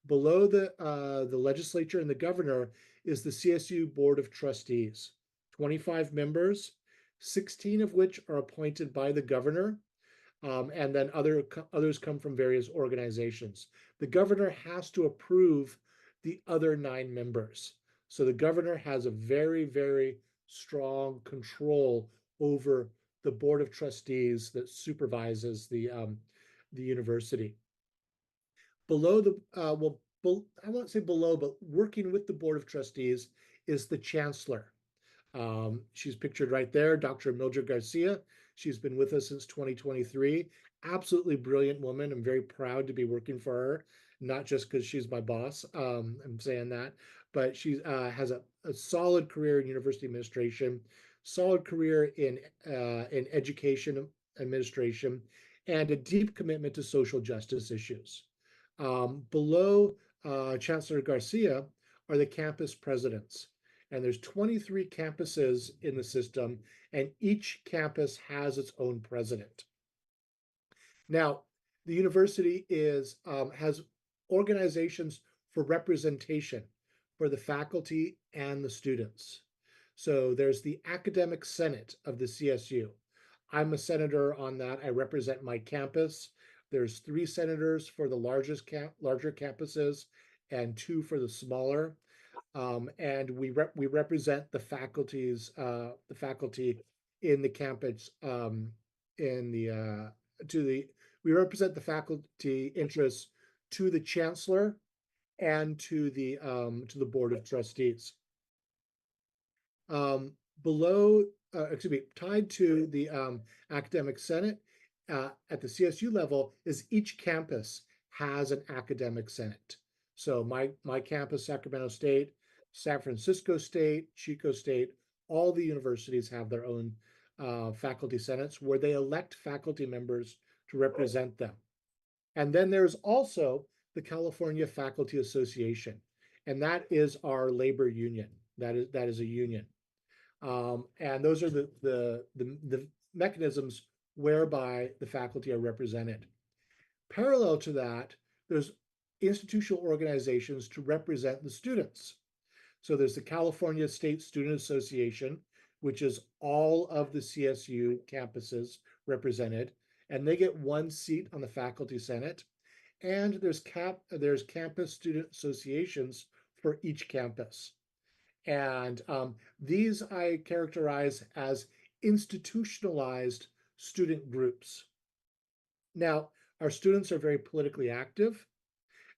Below the legislature and the governor is the CSU Board of Trustees, 25 members, 16 of which are appointed by the governor, and then others come from various organizations. The governor has to approve the other 9 members. So the governor has a very, very strong control over the Board of Trustees that supervises the university. Below the, I won't say below, but working with the Board of Trustees is the chancellor. She's pictured right there, Dr. Mildred Garcia. She's been with us since 2023. Absolutely brilliant woman. I'm very proud to be working for her, not just because she's my boss. I'm saying that, but she has a solid career in university administration, solid career in education administration, and a deep commitment to social justice issues. Below Chancellor Garcia are the campus presidents. And there's 23 campuses in the system, and each campus has its own president. Now, the university has organizations for representation for the faculty and the students. So there's the Academic Senate of the CSU. I'm a senator on that. I represent my campus. There's 3 senators for the larger campuses and 2 for the smaller. And we represent the faculty in the campus in the to the we represent the faculty interests to the chancellor and to the board of trustees. Below, excuse me, tied to the academic senate at the CSU level is each campus has an academic senate. So my campus, Sacramento State, San Francisco State, Chico State, all the universities have their own faculty senates where they elect faculty members to represent them. And then there's also the California Faculty Association, and that is our labor union. That is a union. And those are the mechanisms whereby the faculty are represented. Parallel to that, there's institutional organizations to represent the students. So there's the California State Student Association, which is all of the CSU campuses represented, and they get 1 seat on the faculty senate. And there's campus student associations for each campus. And these I characterize as institutionalized student groups. Now, our students are very politically active.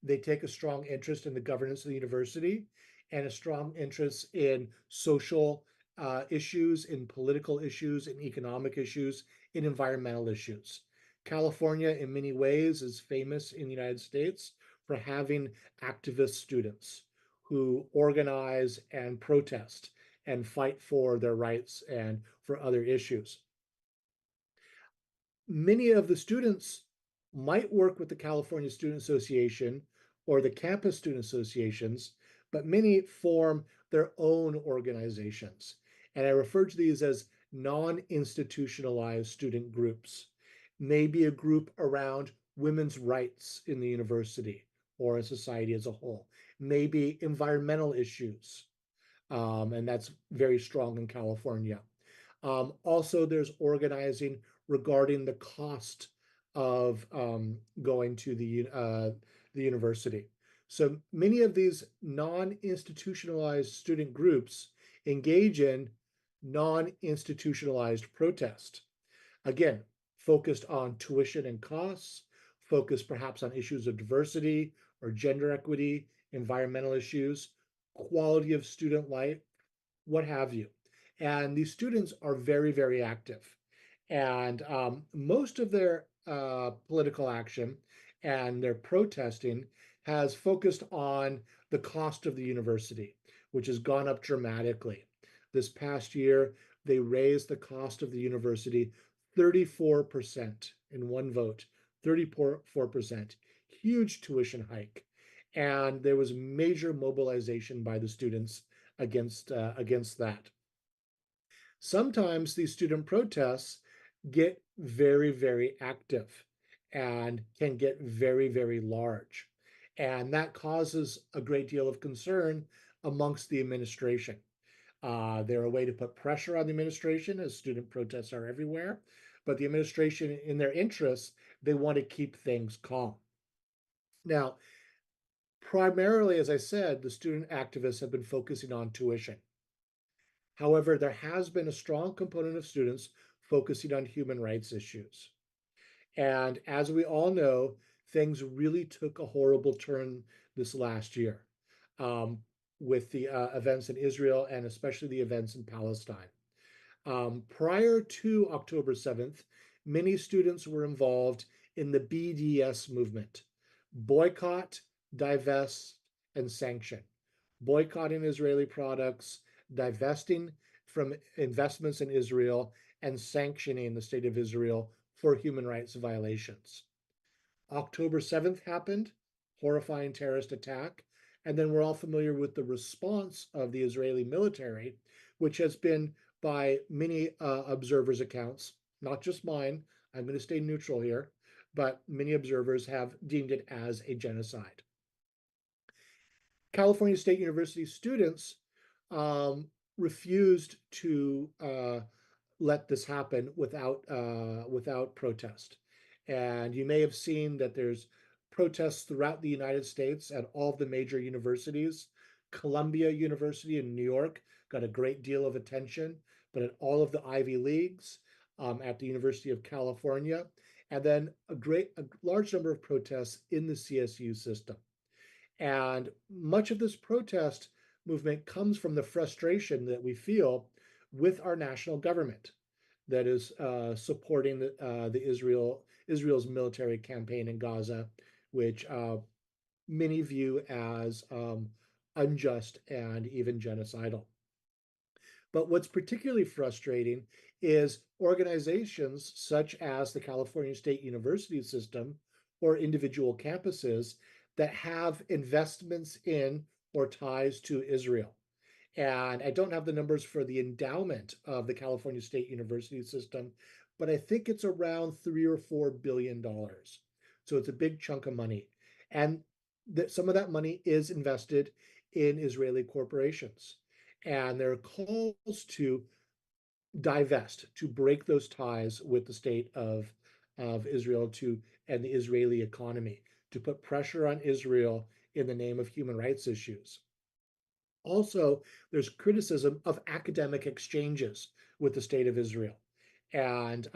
They take a strong interest in the governance of the university and a strong interest in social issues, in political issues, in economic issues, in environmental issues. California, in many ways, is famous in the United States for having activist students who organize and protest and fight for their rights and for other issues. Many of the students might work with the California Student Association or the campus student associations, but many form their own organizations. And I refer to these as non-institutionalized student groups. Maybe a group around women's rights in the university or in society as a whole. Maybe environmental issues, and that's very strong in California. Also, there's organizing regarding the cost of going to the university. So many of these non-institutionalized student groups engage in non-institutionalized protest. Again, focused on tuition and costs, focused perhaps on issues of diversity or gender equity, environmental issues, quality of student life, what have you. And these students are very, very active. And most of their political action and their protesting has focused on the cost of the university, which has gone up dramatically. This past year, they raised the cost of the university 34% in one vote, 34%, huge tuition hike. And there was major mobilization by the students against that. Sometimes these student protests get very, very active and can get very, very large. And that causes a great deal of concern amongst the administration. They're a way to put pressure on the administration, as student protests are everywhere. But the administration, in their interests, they want to keep things calm. Now, primarily, as I said, the student activists have been focusing on tuition. However, there has been a strong component of students focusing on human rights issues. And as we all know, things really took a horrible turn this last year with the events in Israel and especially the events in Palestine. Prior to October 7th, many students were involved in the BDS movement: boycott, divest, and sanction. Boycotting Israeli products, divesting from investments in Israel, and sanctioning the state of Israel for human rights violations. October 7th happened, horrifying terrorist attack, and then we're all familiar with the response of the Israeli military, which has been, by many observers' accounts, not just mine, I'm going to stay neutral here, but many observers have deemed it as a genocide. California State University students refused to let this happen without protest. And you may have seen that there's protests throughout the United States at all of the major universities. Columbia University in New York got a great deal of attention, but at all of the Ivy Leagues, at the University of California, and then a large number of protests in the CSU system. And much of this protest movement comes from the frustration that we feel with our national government that is supporting Israel's military campaign in Gaza, which many view as unjust and even genocidal. But what's particularly frustrating is organizations such as the California State University system or individual campuses that have investments in or ties to Israel. And I don't have the numbers for the endowment of the California State University system, but I think it's around $3 or $4 billion. So it's a big chunk of money. And some of that money is invested in Israeli corporations. And there are calls to divest, to break those ties with the state of Israel and the Israeli economy, to put pressure on Israel in the name of human rights issues. Also, there's criticism of academic exchanges with the state of Israel. And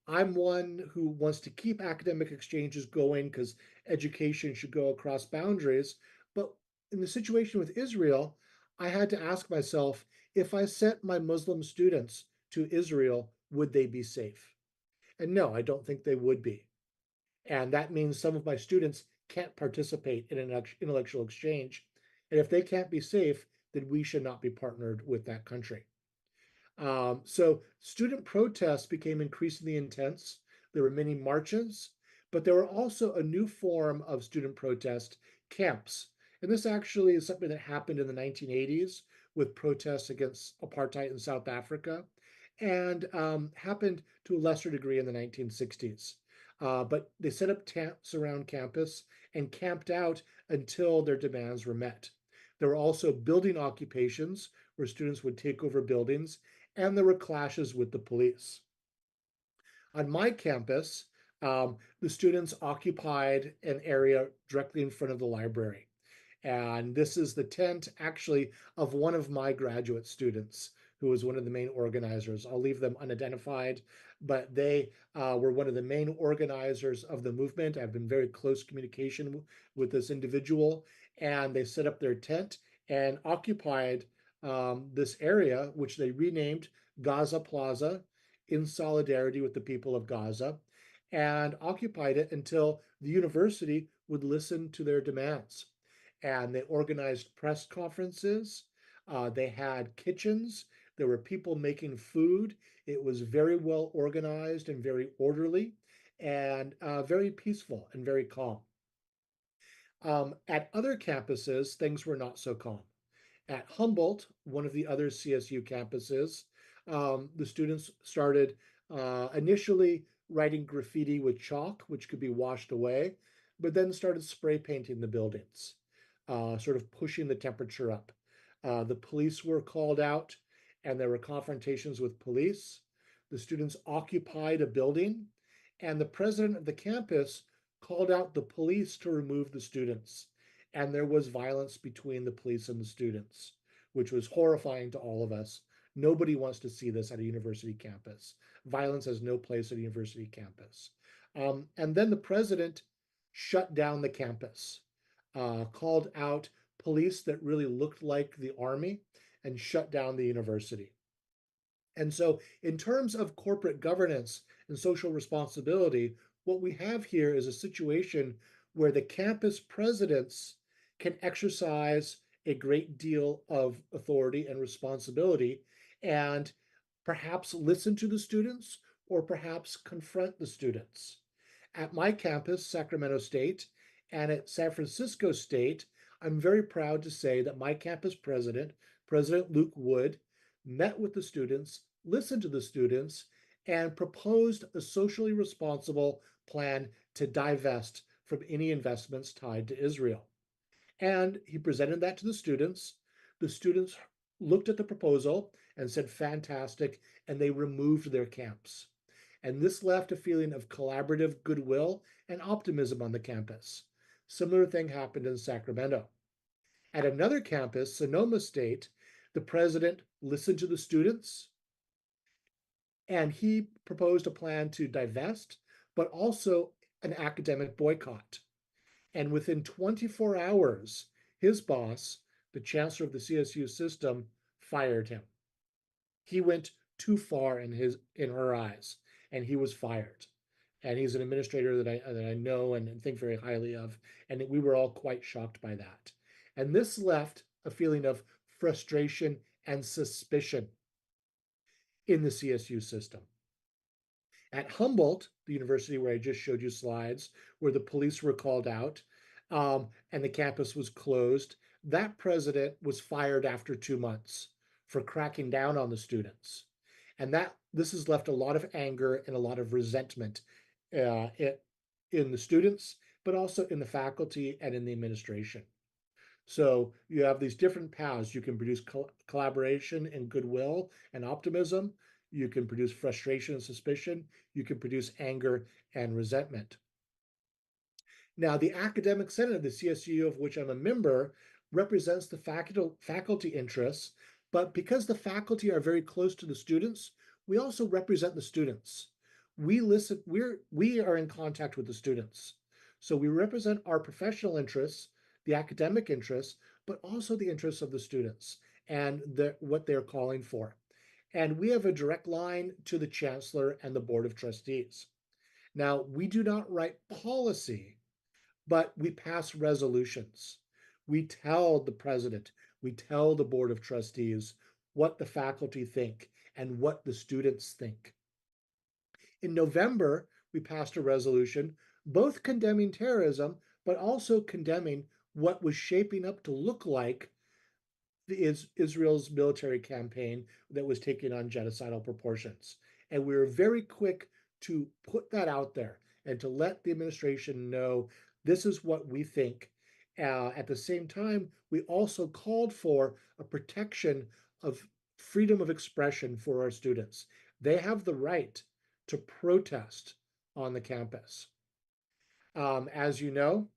I'm one who wants to keep academic exchanges going because education should go across boundaries. But in the situation with Israel, I had to ask myself, if I sent my Muslim students to Israel, would they be safe? And no, I don't think they would be. And that means some of my students can't participate in an intellectual exchange. And if they can't be safe, then we should not be partnered with that country. So student protests became increasingly intense. There were many marches, but there were also a new form of student protest, camps. And this actually is something that happened in the 1980s with protests against apartheid in South Africa and happened to a lesser degree in the 1960s. But they set up tents around campus and camped out until their demands were met. There were also building occupations where students would take over buildings, and there were clashes with the police. On my campus, the students occupied an area directly in front of the library. And this is the tent actually of one of my graduate students who was one of the main organizers. I'll leave them unidentified, but they were one of the main organizers of the movement. I've been very close communication with this individual, and they set up their tent and occupied this area, which they renamed Gaza Plaza in solidarity with the people of Gaza, and occupied it until the university would listen to their demands. And they organized press conferences. They had kitchens. There were people making food. It was very well organized and very orderly and very peaceful and very calm. At other campuses, things were not so calm. At Humboldt, one of the other CSU campuses, the students started initially writing graffiti with chalk, which could be washed away, but then started spray painting the buildings, sort of pushing the temperature up. The police were called out and there were confrontations with police. The students occupied a building, and the president of the campus called out the police to remove the students. And there was violence between the police and the students, which was horrifying to all of us. Nobody wants to see this at a university campus. Violence has no place at a university campus. And then the president shut down the campus, called out police that really looked like the army, and shut down the university. And so, in terms of corporate governance and social responsibility, what we have here is a situation where the campus presidents can exercise a great deal of authority and responsibility and perhaps listen to the students or perhaps confront the students. At my campus, Sacramento State, and at San Francisco State, I'm very proud to say that my campus president, President Luke Wood, met with the students, listened to the students, and proposed a socially responsible plan to divest from any investments tied to Israel. And he presented that to the students. The students looked at the proposal and said, fantastic, and they removed their camps. And this left a feeling of collaborative goodwill and optimism on the campus. Similar thing happened in Sacramento. At another campus, Sonoma State, the president listened to the students and he proposed a plan to divest, but also an academic boycott. And within 24 hours, his boss, the chancellor of the CSU system, fired him. He went too far in her eyes, and he was fired. And he's an administrator that I know and think very highly of, and we were all quite shocked by that. And this left a feeling of frustration and suspicion in the CSU system. At Humboldt, the university where I just showed you slides, where the police were called out and the campus was closed, that president was fired after 2 months for cracking down on the students. And this has left a lot of anger and a lot of resentment in the students, but also in the faculty and in the administration. So you have these different paths. You can produce collaboration and goodwill and optimism. You can produce frustration and suspicion. You can produce anger and resentment. Now, the Academic Senate of the CSU, of which I'm a member, represents the faculty interests, but because the faculty are very close to the students, we also represent the students. We are in contact with the students. So we represent our professional interests, the academic interests, but also the interests of the students and what they're calling for. And we have a direct line to the chancellor and the board of trustees. Now, we do not write policy, but we pass resolutions. We tell the president, we tell the board of trustees what the faculty think and what the students think. In November, we passed a resolution both condemning terrorism, but also condemning what was shaping up to look like Israel's military campaign that was taking on genocidal proportions. And we were very quick to put that out there and to let the administration know this is what we think. At the same time, we also called for a protection of freedom of expression for our students. They have the right to protest on the campus. As you know,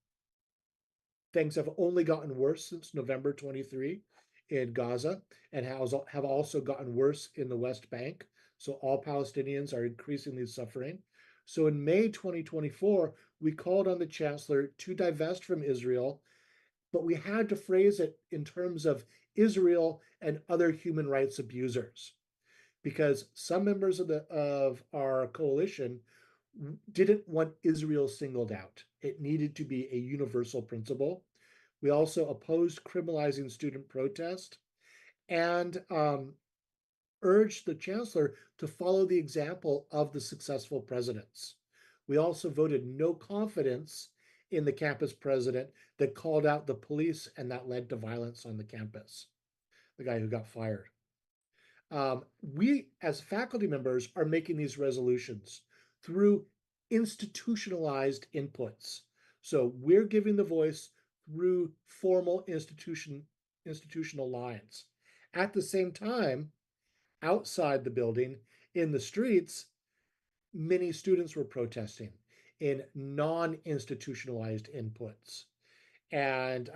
things have only gotten worse since November 23 in Gaza and have also gotten worse in the West Bank. So all Palestinians are increasingly suffering. So in May 2024, we called on the chancellor to divest from Israel, but we had to phrase it in terms of Israel and other human rights abusers, because some members of our coalition didn't want Israel singled out. It needed to be a universal principle. We also opposed criminalizing student protest and urged the chancellor to follow the example of the successful presidents. We also voted no confidence in the campus president that called out the police, and that led to violence on the campus, the guy who got fired. We, as faculty members, are making these resolutions through institutionalized inputs. So we're giving the voice through formal institutional lines. At the same time, outside the building, in the streets, many students were protesting in non-institutionalized inputs. And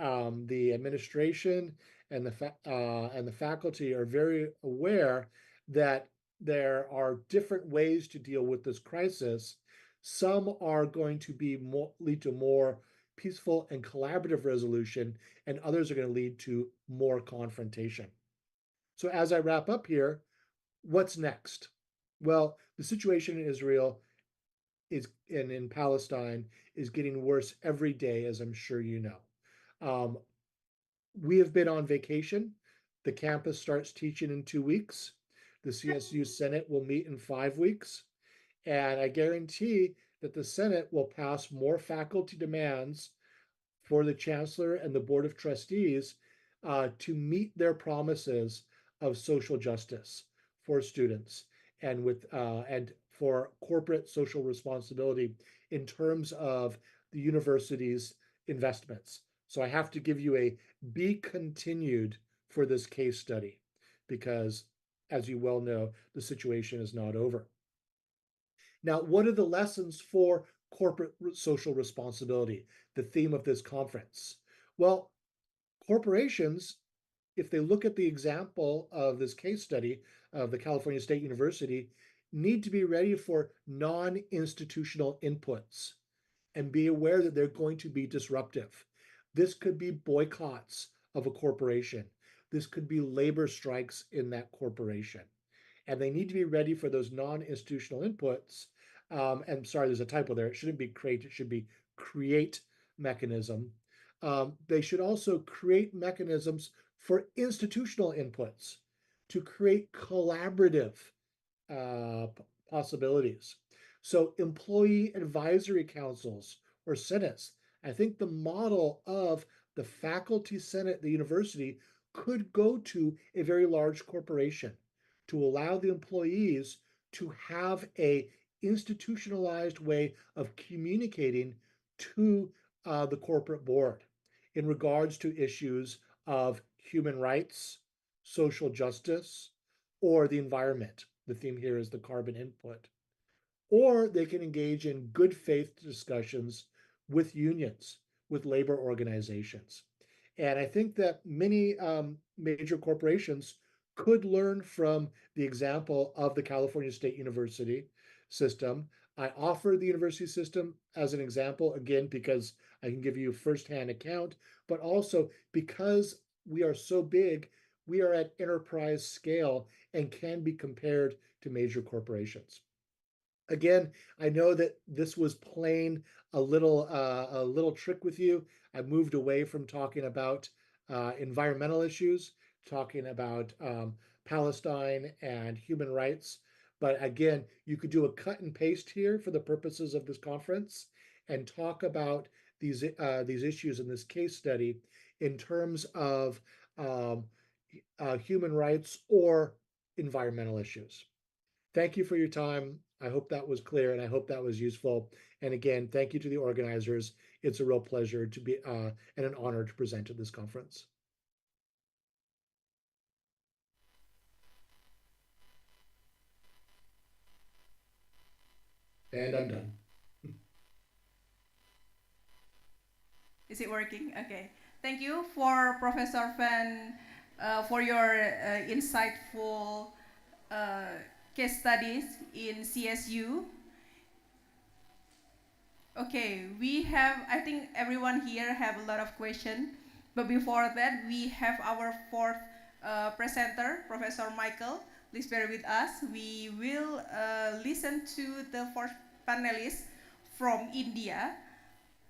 the administration and the faculty are very aware that there are different ways to deal with this crisis. Some are going to lead to more peaceful and collaborative resolution, and others are going to lead to more confrontation. So as I wrap up here, what's next? Well, the situation in Israel and in Palestine is getting worse every day, as I'm sure you know. We have been on vacation. The campus starts teaching in 2 weeks. The CSU Senate will meet in 5 weeks. And I guarantee that the Senate will pass more faculty demands for the chancellor and the board of trustees to meet their promises of social justice for students and for corporate social responsibility in terms of the university's investments. So I have to give you a be continued for this case study. because, as you well know, the situation is not over. Now, what are the lessons for corporate social responsibility, the theme of this conference? Well, corporations, if they look at the example of this case study of the California State University, need to be ready for non-institutional inputs and be aware that they're going to be disruptive. This could be boycotts of a corporation. This could be labor strikes in that corporation. And they need to be ready for those non-institutional inputs. And sorry, there's a typo there. It shouldn't be create, it should be create mechanism. They should also create mechanisms for institutional inputs to create collaborative possibilities. So employee advisory councils or senates, I think the model of the faculty senate at the university could go to a very large corporation to allow the employees to have a institutionalized way of communicating to the corporate board in regards to issues of human rights, social justice, or the environment. The theme here is the carbon input. Or they can engage in good faith discussions with unions, with labor organizations. And I think that many major corporations could learn from the example of the California State University system. I offer the university system as an example, again, because I can give you a firsthand account, but also because we are so big, we are at enterprise scale and can be compared to major corporations. Again, I know that this was playing a little trick with you. I moved away from talking about environmental issues, talking about Palestine and human rights. But again, you could do a cut and paste here for the purposes of this conference and talk about these issues in this case study in terms of human rights or environmental issues. Thank you for your time. I hope that was clear and I hope that was useful. And again, thank you to the organizers. It's a real pleasure to be and an honor to present at this conference. And I'm done. Is it working? Okay. Thank you for Professor Van for your insightful case studies in CSU. Okay, we have, I think everyone here have a lot of questions, but before that, we have our fourth presenter, Professor Michael. Please bear with us. We will listen to the fourth panelist from India,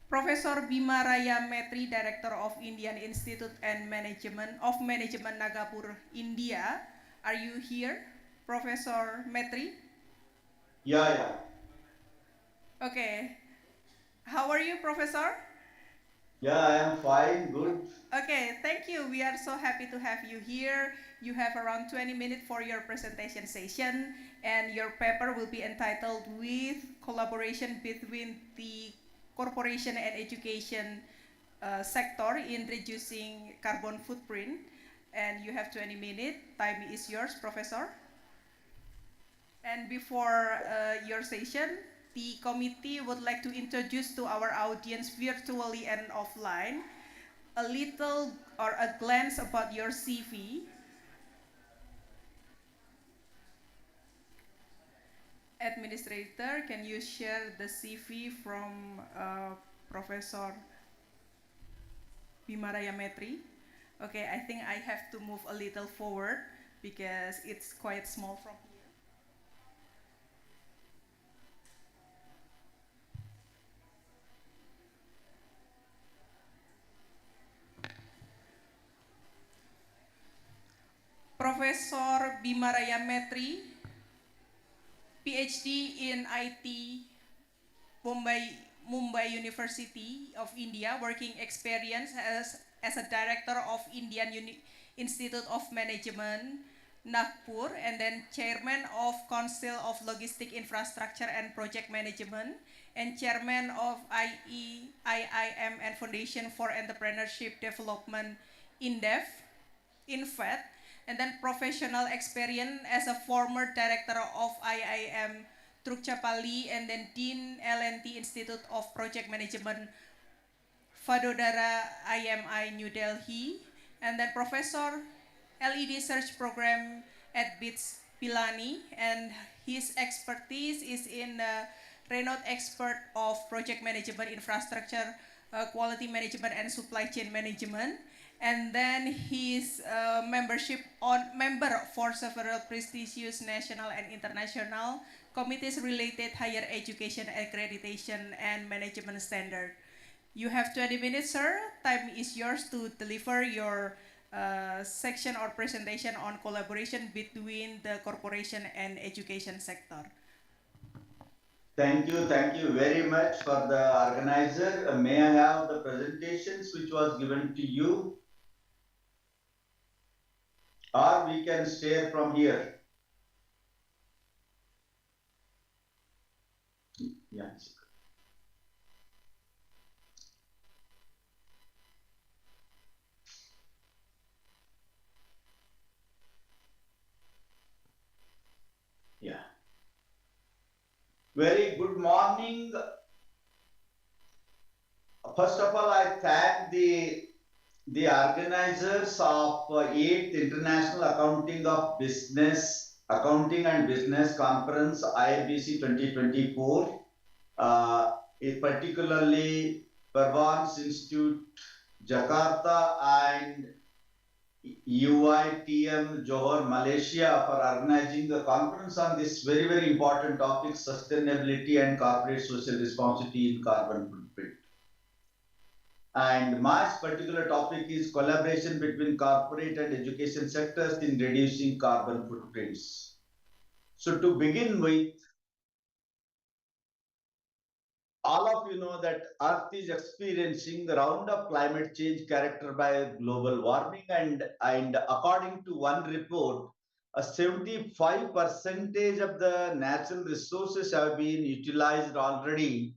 Professor Bima Raya Metri, Director of Indian Institute and Management Nagapur, India. Are you here, Professor Metri? Yeah. Okay. How are you, Professor? Yeah, I am fine, good. Okay, thank you. We are so happy to have you here. You have around 20 minutes for your presentation session, and your paper will be entitled with collaboration between the corporation and education sector in reducing carbon footprint. And you have 20 minutes. Time is yours, Professor. And before your session, the committee would like to introduce to our audience virtually and offline a little or a glance about your CV. Administrator, can you share the CV from Professor Bimaraya Metri? Okay, I think I have to move a little forward because it's quite small from here. Professor Bima Raya Metri, PhD in IT, Mumbai University of India, working experience as a director of Indian Institute of Management, Nagpur, and then chairman of Council of Logistic Infrastructure and Project Management, and chairman of IIM and Foundation for Entrepreneurship Development, INDEF, and then professional experience as a former director of IIM Trukchapali, and then Dean LNT Institute of Project Management, Vadodara IMI New Delhi, and then Professor LED Search Program at BITS Pilani, and his expertise is in renowned expert of project management, infrastructure, quality management, and supply chain management. And then his member for several prestigious national and international committees related higher education accreditation and management standard. You have 20 minutes, sir. Time is yours to deliver your section or presentation on collaboration between the corporation and education sector. Thank you very much for the organizer. May I have the presentations which was given to you, or we can share from here? Yes. Yeah. Very good morning. First of all, I thank the organizers of 8th International Accounting and Business Conference IABC 2024, particularly Pervans Institute, Jakarta, and UITM Johor, Malaysia, for organizing the conference on this very important topic, sustainability and corporate social responsibility in carbon footprint. And my particular topic is collaboration between corporate and education sectors in reducing carbon footprints. So to begin with, all of you know that Earth is experiencing the round of climate change characterized by global warming, and according to one report, a 75% of the natural resources have been utilized already.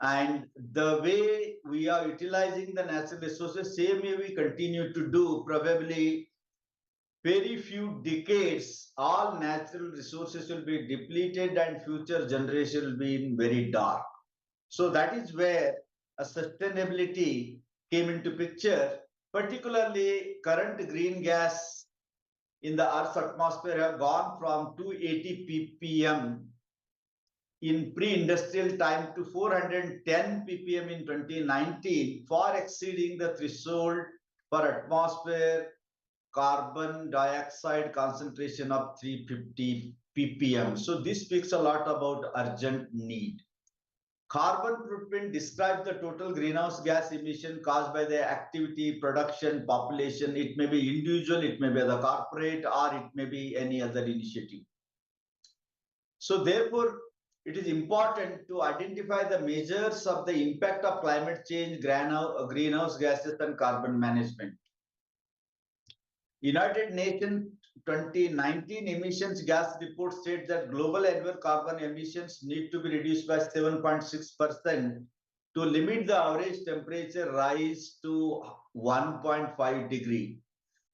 And the way we are utilizing the natural resources, same way we continue to do, probably very few decades, all natural resources will be depleted and future generation will be in very dark. So that is where a sustainability came into picture, particularly current green gas in the Earth's atmosphere have gone from 280 ppm in pre-industrial time to 410 ppm in 2019, far exceeding the threshold for atmosphere carbon dioxide concentration of 350 ppm. So this speaks a lot about urgent need. Carbon footprint describes the total greenhouse gas emission caused by the activity, production, population. It may be individual, it may be the corporate, or it may be any other initiative. So therefore, it is important to identify the measures of the impact of climate change, greenhouse gases, and carbon management. United Nations 2019 emissions gas report states that global annual carbon emissions need to be reduced by 7.6% to limit the average temperature rise to 1.5 degree.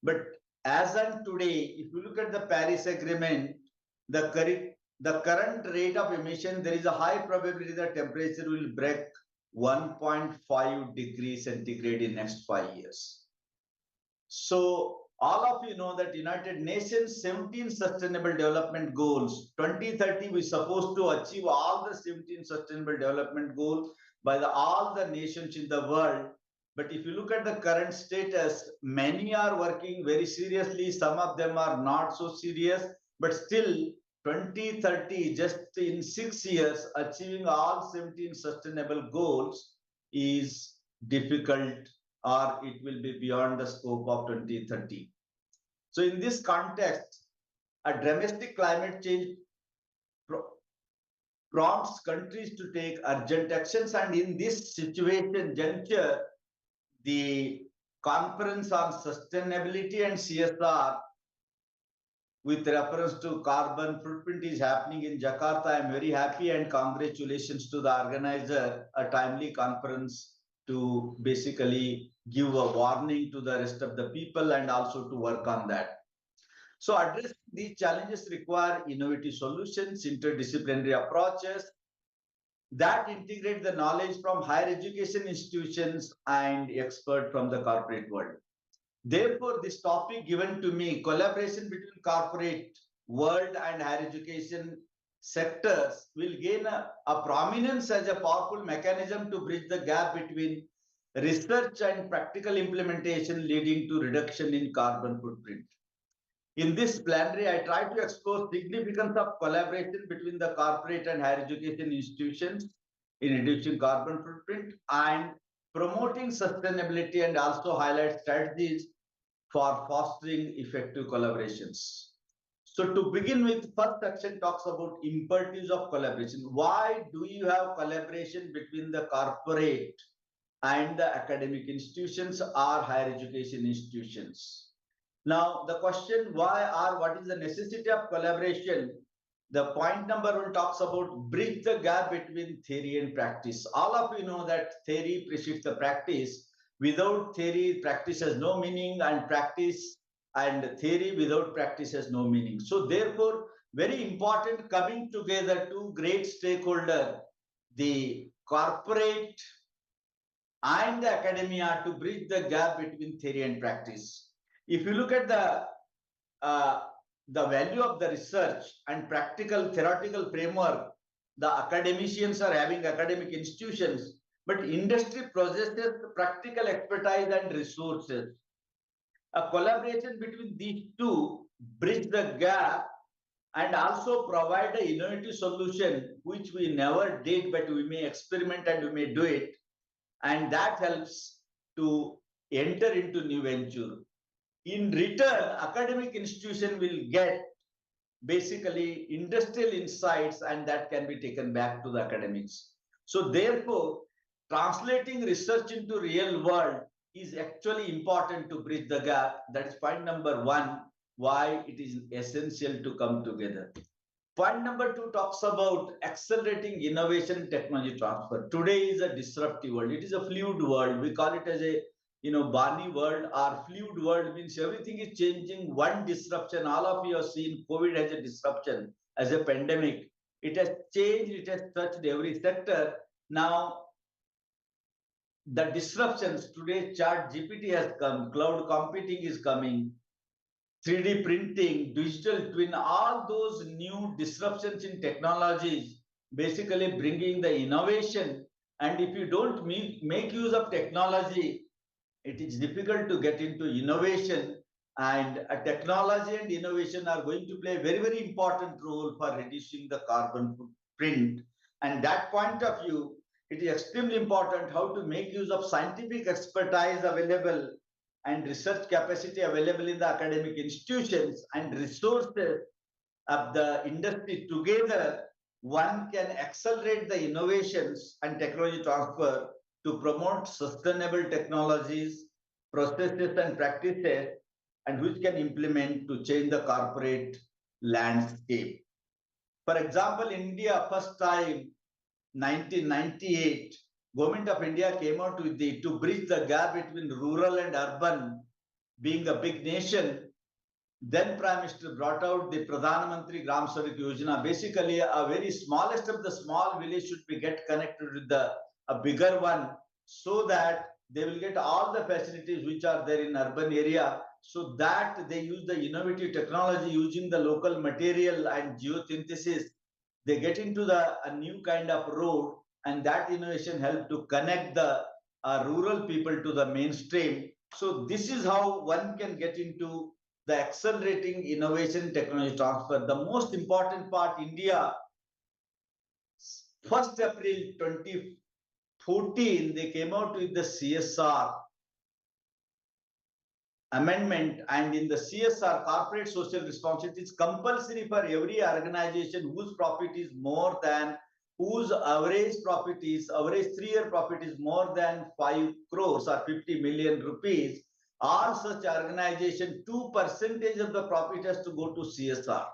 But as of today, if you look at the Paris Agreement, the current rate of emission, there is a high probability that temperature will break 1.5 degrees centigrade in next 5 years. So all of you know that United Nations 17 Sustainable Development Goals, 2030, we're supposed to achieve all the 17 Sustainable Development Goals by all the nations in the world. But if you look at the current status, many are working very seriously. Some of them are not so serious, but still 2030, just in 6 years, achieving all 17 sustainable goals is difficult, or it will be beyond the scope of 2030. So in this context, a dramatic climate change prompts countries to take urgent actions, and in this situation juncture, the conference on sustainability and CSR with reference to carbon footprint is happening in Jakarta. I am very happy, and congratulations to the organizer, a timely conference to basically give a warning to the rest of the people and also to work on that. So addressing these challenges require innovative solutions, interdisciplinary approaches that integrate the knowledge from higher education institutions and experts from the corporate world. Therefore, this topic given to me, collaboration between corporate world and higher education sectors, will gain a prominence as a powerful mechanism to bridge the gap between research and practical implementation, leading to reduction in carbon footprint. In this plenary, I try to explore significance of collaboration between the corporate and higher education institutions in reducing carbon footprint and promoting sustainability, and also highlight strategies for fostering effective collaborations. So to begin with, first section talks about importance of collaboration. Why do you have collaboration between the corporate and the academic institutions or higher education institutions? Now, the question why or what is the necessity of collaboration? The point number one talks about bridge the gap between theory and practice. All of you know that theory precedes the practice. Without theory, practice has no meaning, and practice and theory without practice has no meaning. So therefore, very important coming together two great stakeholders, the corporate and the academia, to bridge the gap between theory and practice. If you look at the value of the research and practical theoretical framework, the academicians are having academic institutions, but industry possesses practical expertise and resources. A collaboration between these two bridge the gap and also provide an innovative solution, which we never did, but we may experiment and we may do it. And that helps to enter into new venture. In return, academic institution will get basically industrial insights, and that can be taken back to the academics. So therefore, translating research into real world is actually important to bridge the gap. That is point number one, why it is essential to come together. Point number two talks about accelerating innovation and technology transfer. Today is a disruptive world. It is a fluid world. We call it as a Barney world or fluid world, means everything is changing. One disruption, all of you have seen COVID as a disruption, as a pandemic. It has changed, it has touched every sector. Now, the disruptions today, Chat GPT has come, cloud computing is coming, 3D printing, digital twin, all those new disruptions in technologies, basically bringing the innovation. And if you don't make use of technology, it is difficult to get into innovation. And technology and innovation are going to play a very, very important role for reducing the carbon footprint. And that point of view, it is extremely important how to make use of scientific expertise available and research capacity available in the academic institutions and resources of the industry together. One can accelerate the innovations and technology transfer to promote sustainable technologies, processes and practices, and which can implement to change the corporate landscape. For example, India, first time, 1998, Government of India came out with to bridge the gap between rural and urban, being a big nation. Then Prime Minister brought out the Pradhan Mantri Gram Sadak Yojana. Basically, a very smallest of the small village should be get connected with a bigger one, so that they will get all the facilities which are there in urban area, so that they use the innovative technology using the local material and geosynthesis. They get into a new kind of road, and that innovation help to connect the rural people to the mainstream. So this is how one can get into the accelerating innovation technology transfer. The most important part, India, 1st April 2014, they came out with the CSR amendment, and in the CSR, corporate social responsibility, is compulsory for every organization whose profit is more than, whose average 3-year profit is more than 5 crores or 50 million rupees, or such organization, 2% of the profit has to go to CSR.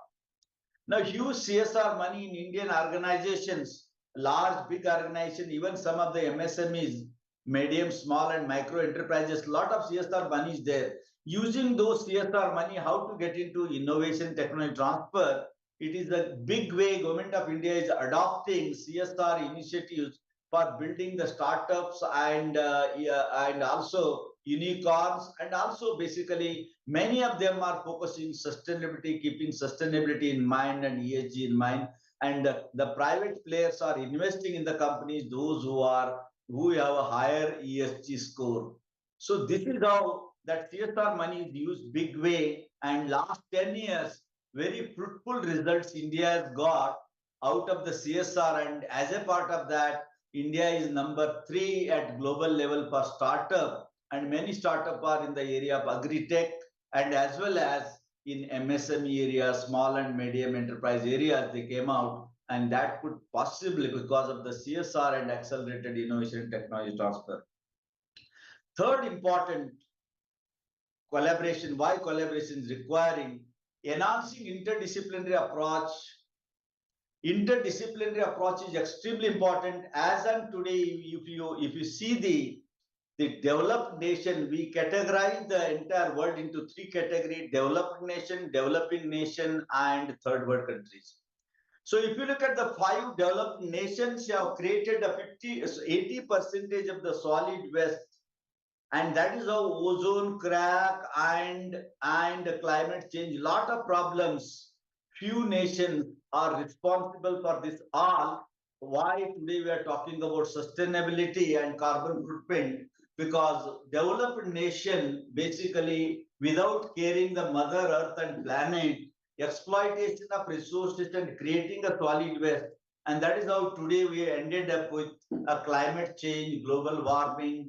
Now, huge CSR money in Indian organizations, large, big organization, even some of the MSMEs, medium, small and micro enterprises, lot of CSR money is there. using those CSR money, how to get into innovation technology transfer. It is a big way Government of India is adopting CSR initiatives for building the startups and also unicorns, and also basically many of them are focusing sustainability, keeping sustainability in mind and ESG in mind. And the private players are investing in the companies, those who have a higher ESG score. So this is how that CSR money is used big way, and last 10 years, very fruitful results India has got out of the CSR, and as a part of that, India is number 3 at global level for startup, and many startup are in the area of agri-tech and as well as in MSME areas, small and medium enterprise areas, they came out, and that could possibly because of the CSR and accelerated innovation technology transfer. Third important collaboration, why collaboration is requiring, enhancing interdisciplinary approach. Interdisciplinary approach is extremely important. As on today, if you see the developed nation, we categorize the entire world into 3 categories: developed nation, developing nation, and third world countries. So if you look at the 5 developed nations, have created a 80% of the solid waste, and that is how ozone crack and climate change, lot of problems. Few nations are responsible for this all. Why today we are talking about sustainability and carbon footprint? Because developed nation basically without caring the mother earth and planet, exploitation of resources and creating a solid waste, and that is how today we ended up with a climate change, global warming,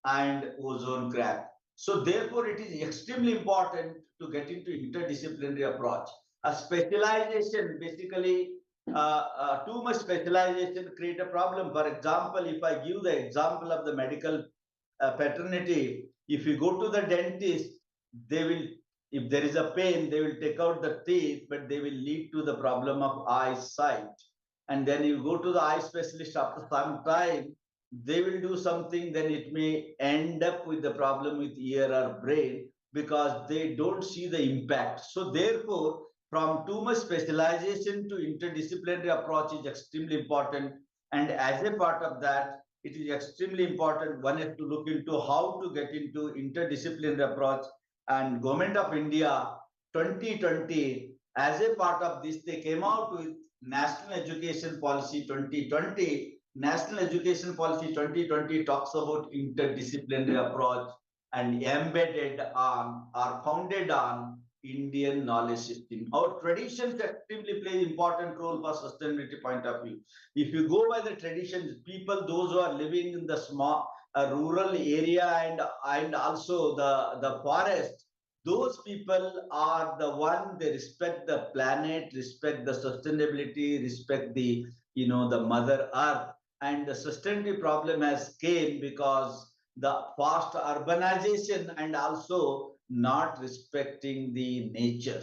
and ozone crack. So therefore, it is extremely important to get into interdisciplinary approach. A specialization, basically, too much specialization create a problem. For example, if I give the example of the medical paternity, if you go to the dentist, they will, if there is a pain, they will take out the teeth, but they will lead to the problem of eyesight. And then you go to the eye specialist after some time, they will do something, then it may end up with the problem with ear or brain because they don't see the impact. So therefore, from too much specialization to interdisciplinary approach is extremely important. And as a part of that, it is extremely important one has to look into how to get into interdisciplinary approach. And Government of India 2020, as a part of this, they came out with National Education Policy 2020. National Education Policy 2020 talks about interdisciplinary approach and embedded on or founded on Indian knowledge system. Our traditions actively play important role for sustainability point of view. If you go by the traditions, people, those who are living in the small rural area and also the forest, those people are the one, they respect the planet, respect the sustainability, respect the the mother earth. And the sustainability problem has came because the fast urbanization and also not respecting the nature.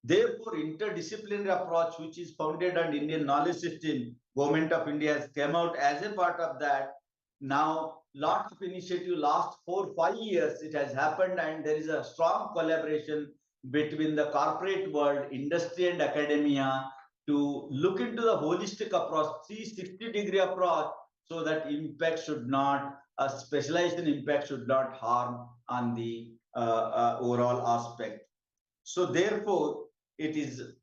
Therefore, interdisciplinary approach, which is founded on Indian knowledge system, Government of India has come out as a part of that. Now, lot of initiative last 4-5 years it has happened, and there is a strong collaboration between the corporate world, industry, and academia to look into the holistic approach, 360-degree approach, so that impact should not, a specialization impact should not harm on the overall aspect. So therefore, it is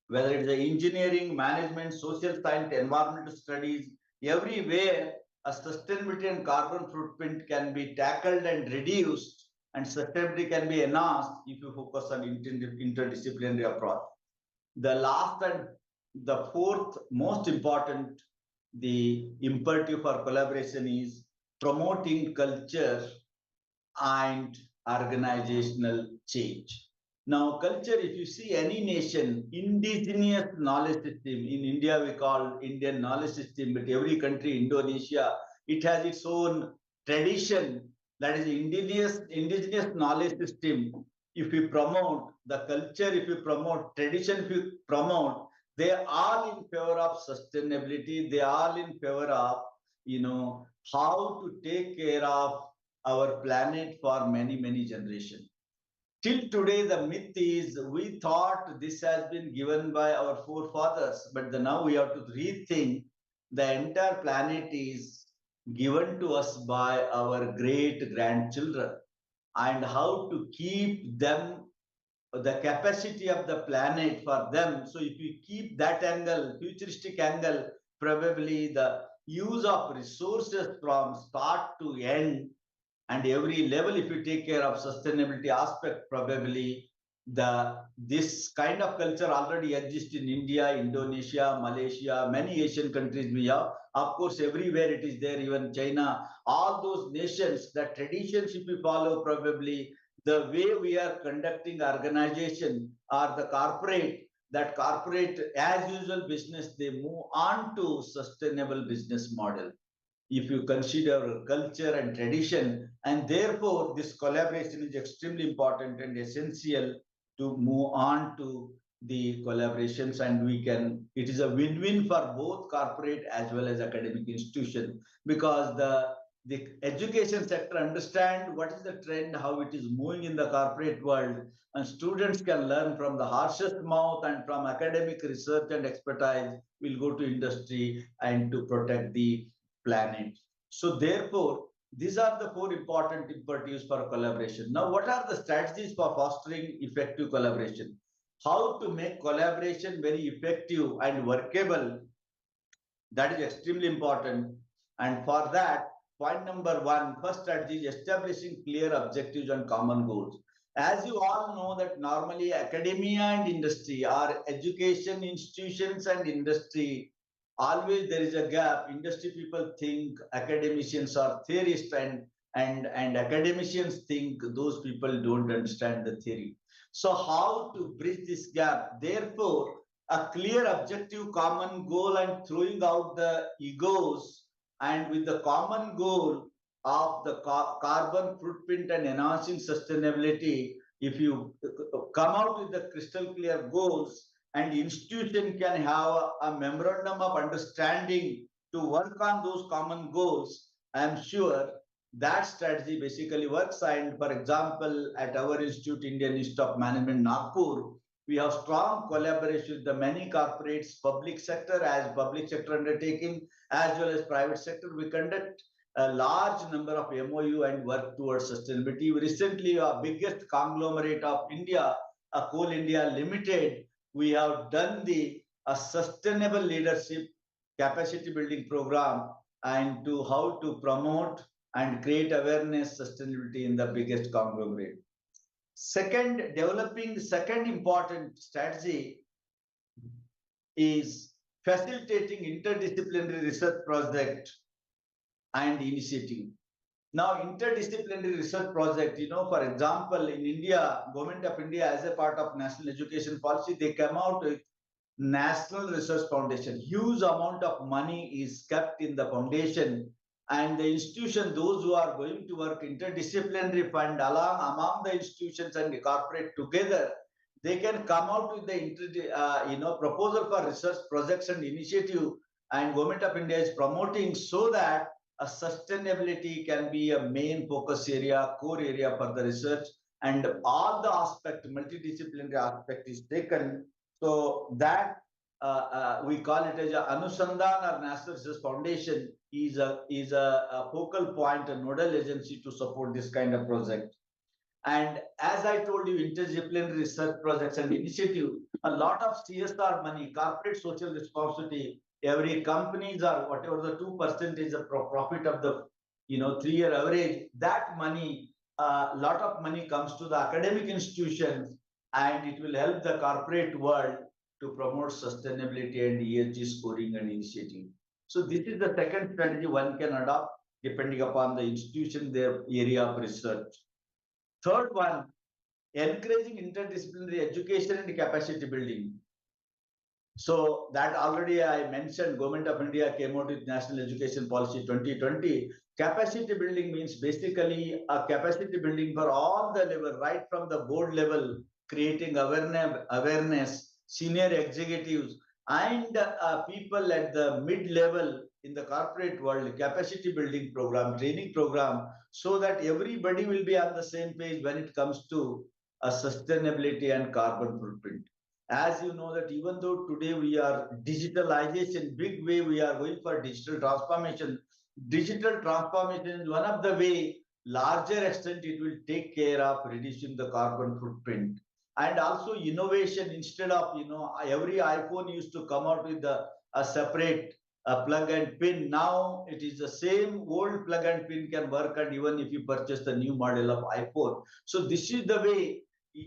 whether it's the engineering, management, social science, environmental studies, everywhere a sustainability and carbon footprint can be tackled and reduced, and sustainability can be enhanced if you focus on interdisciplinary approach. The last and the fourth most important, the imperative for collaboration is promoting culture and organizational change. Now, culture, if you see any nation, indigenous knowledge system, in India we call Indian knowledge system, but every country, Indonesia, it has its own tradition, that is indigenous knowledge system. If you promote the culture, if you promote tradition, if you promote, they are all in favor of sustainability, they are all in favor of, how to take care of our planet for many, many generations. Till today, the myth is we thought this has been given by our forefathers, but now we have to rethink the entire planet is given to us by our great grandchildren, and how to keep them, the capacity of the planet for them. So if you keep that angle, futuristic angle, probably the use of resources from start to end and every level, if you take care of sustainability aspect, probably this kind of culture already exists in India, Indonesia, Malaysia, many Asian countries we have. Of course, everywhere it is there, even China, all those nations, the traditions if you follow, probably the way we are conducting organization or the corporate, that corporate as usual business, they move on to sustainable business model if you consider culture and tradition. And therefore, this collaboration is extremely important and essential to move on to the collaborations. And it is a win-win for both corporate as well as academic institution, because the education sector understand what is the trend, how it is moving in the corporate world, and students can learn from the harshest mouth, and from academic research and expertise will go to industry and to protect the planet. So therefore, these are the four important imperatives for collaboration. Now, what are the strategies for fostering effective collaboration? How to make collaboration very effective and workable, that is extremely important. And for that, point number one, first strategy is establishing clear objectives and common goals. As you all know that normally academia and industry, or education institutions and industry, always there is a gap. Industry people think academicians are theorists, and academicians think those people don't understand the theory. So how to bridge this gap? Therefore, a clear objective, common goal, and throwing out the egos, and with the common goal of the carbon footprint and enhancing sustainability. If you come out with the crystal clear goals, and institution can have a memorandum of understanding to work on those common goals, I am sure that strategy basically works. And for example, at our institute, Indian Institute of Management, Nagpur, we have strong collaboration with the many corporates, public sector as public sector undertaking, as well as private sector. We conduct a large number of MOU and work towards sustainability. Recently, our biggest conglomerate of India, a Coal India Limited, we have done the a sustainable leadership capacity building program, and to how to promote and create awareness sustainability in the biggest conglomerate. Second, developing the second important strategy is facilitating interdisciplinary research project and initiative. Now, interdisciplinary research project, for example, in India, Government of India, as a part of National Education Policy, they come out with National Research Foundation. Huge amount of money is kept in the foundation, and the institution, those who are going to work interdisciplinary fund among the institutions and the corporate together, they can come out with the proposal for research projects and initiative, and Government of India is promoting, so that a sustainability can be a main focus area, core area for the research, and all the aspect, multidisciplinary aspect is taken. So that we call it as a Anusandhan or National Research Foundation is a focal point, a nodal agency to support this kind of project. And as I told you, interdisciplinary research projects and initiative, a lot of CSR money, corporate social responsibility, every companies are whatever the 2% is a profit of the 3-year average, that money, a lot of money comes to the academic institutions, and it will help the corporate world to promote sustainability and ESG scoring and initiative. So this is the second strategy one can adopt depending upon the institution, their area of research. Third one, encouraging interdisciplinary education and capacity building. So that already I mentioned, Government of India came out with National Education Policy 2020. Capacity building means basically a capacity building for all the level, right from the board level, creating awareness, senior executives, and people at the mid-level in the corporate world, capacity building program, training program, so that everybody will be on the same page when it comes to sustainability and carbon footprint. As you know that even though today we are digitalization, big way we are going for digital transformation is one of the way, larger extent it will take care of reducing the carbon footprint. And also innovation, instead of, every iPhone used to come out with a separate plug and pin. Now it is the same old plug and pin can work, and even if you purchase the new model of iPhone. So this is the way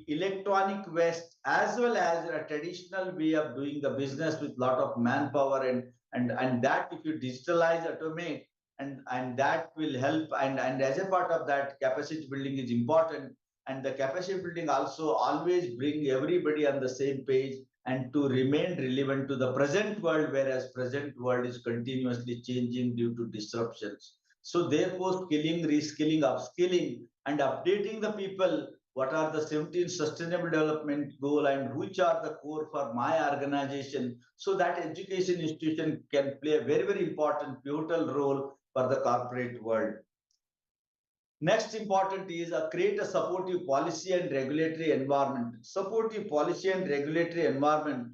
electronic waste as well as a traditional way of doing the business with lot of manpower, and that if you digitalize, automate, and that will help, and as a part of that, capacity building is important. And the capacity building also always bring everybody on the same page and to remain relevant to the present world, whereas present world is continuously changing due to disruptions. So therefore, skilling, reskilling, upskilling, and updating the people, what are the 17 sustainable development goal and which are the core for my organization, so that education institution can play a very, very important pivotal role for the corporate world. Next important is create a supportive policy and regulatory environment. Supportive policy and regulatory environment,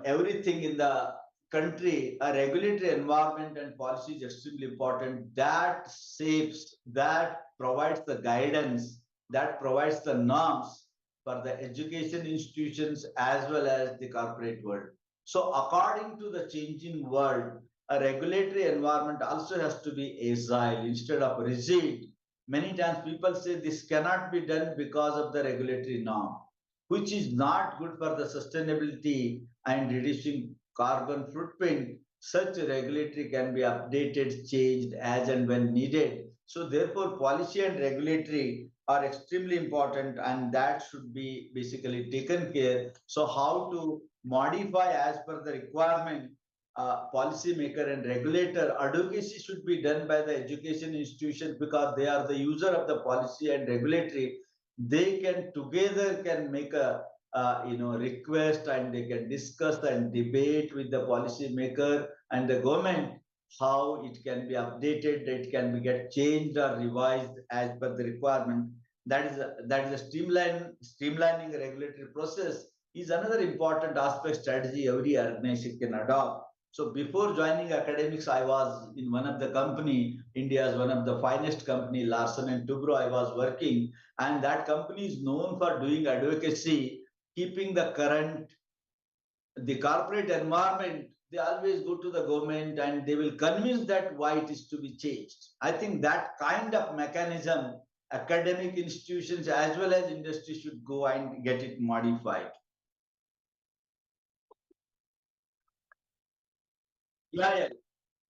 everything in the country, a regulatory environment and policy is extremely important. That shapes, that provides the guidance, that provides the norms for the education institutions as well as the corporate world. So according to the changing world, a regulatory environment also has to be agile instead of rigid. Many times people say this cannot be done because of the regulatory norm, which is not good for the sustainability and reducing carbon footprint. Such regulatory can be updated, changed as and when needed. So therefore, policy and regulatory are extremely important, and that should be basically taken care. So how to modify as per the requirement, policy maker and regulator advocacy should be done by the education institutions, because they are the user of the policy and regulatory. They can together can make a request, and they can discuss and debate with the policy maker and the government how it can be updated, it can be get changed or revised as per the requirement. That is a streamlining the regulatory process is another important aspect strategy every organization can adopt. So before joining academics, I was in one of the company, India's one of the finest company, Larsen and Toubro. I was working, and that company is known for doing advocacy, keeping the current, the corporate environment. They always go to the government and they will convince that why it is to be changed. I think that kind of mechanism, academic institutions as well as industry should go and get it modified. Yeah,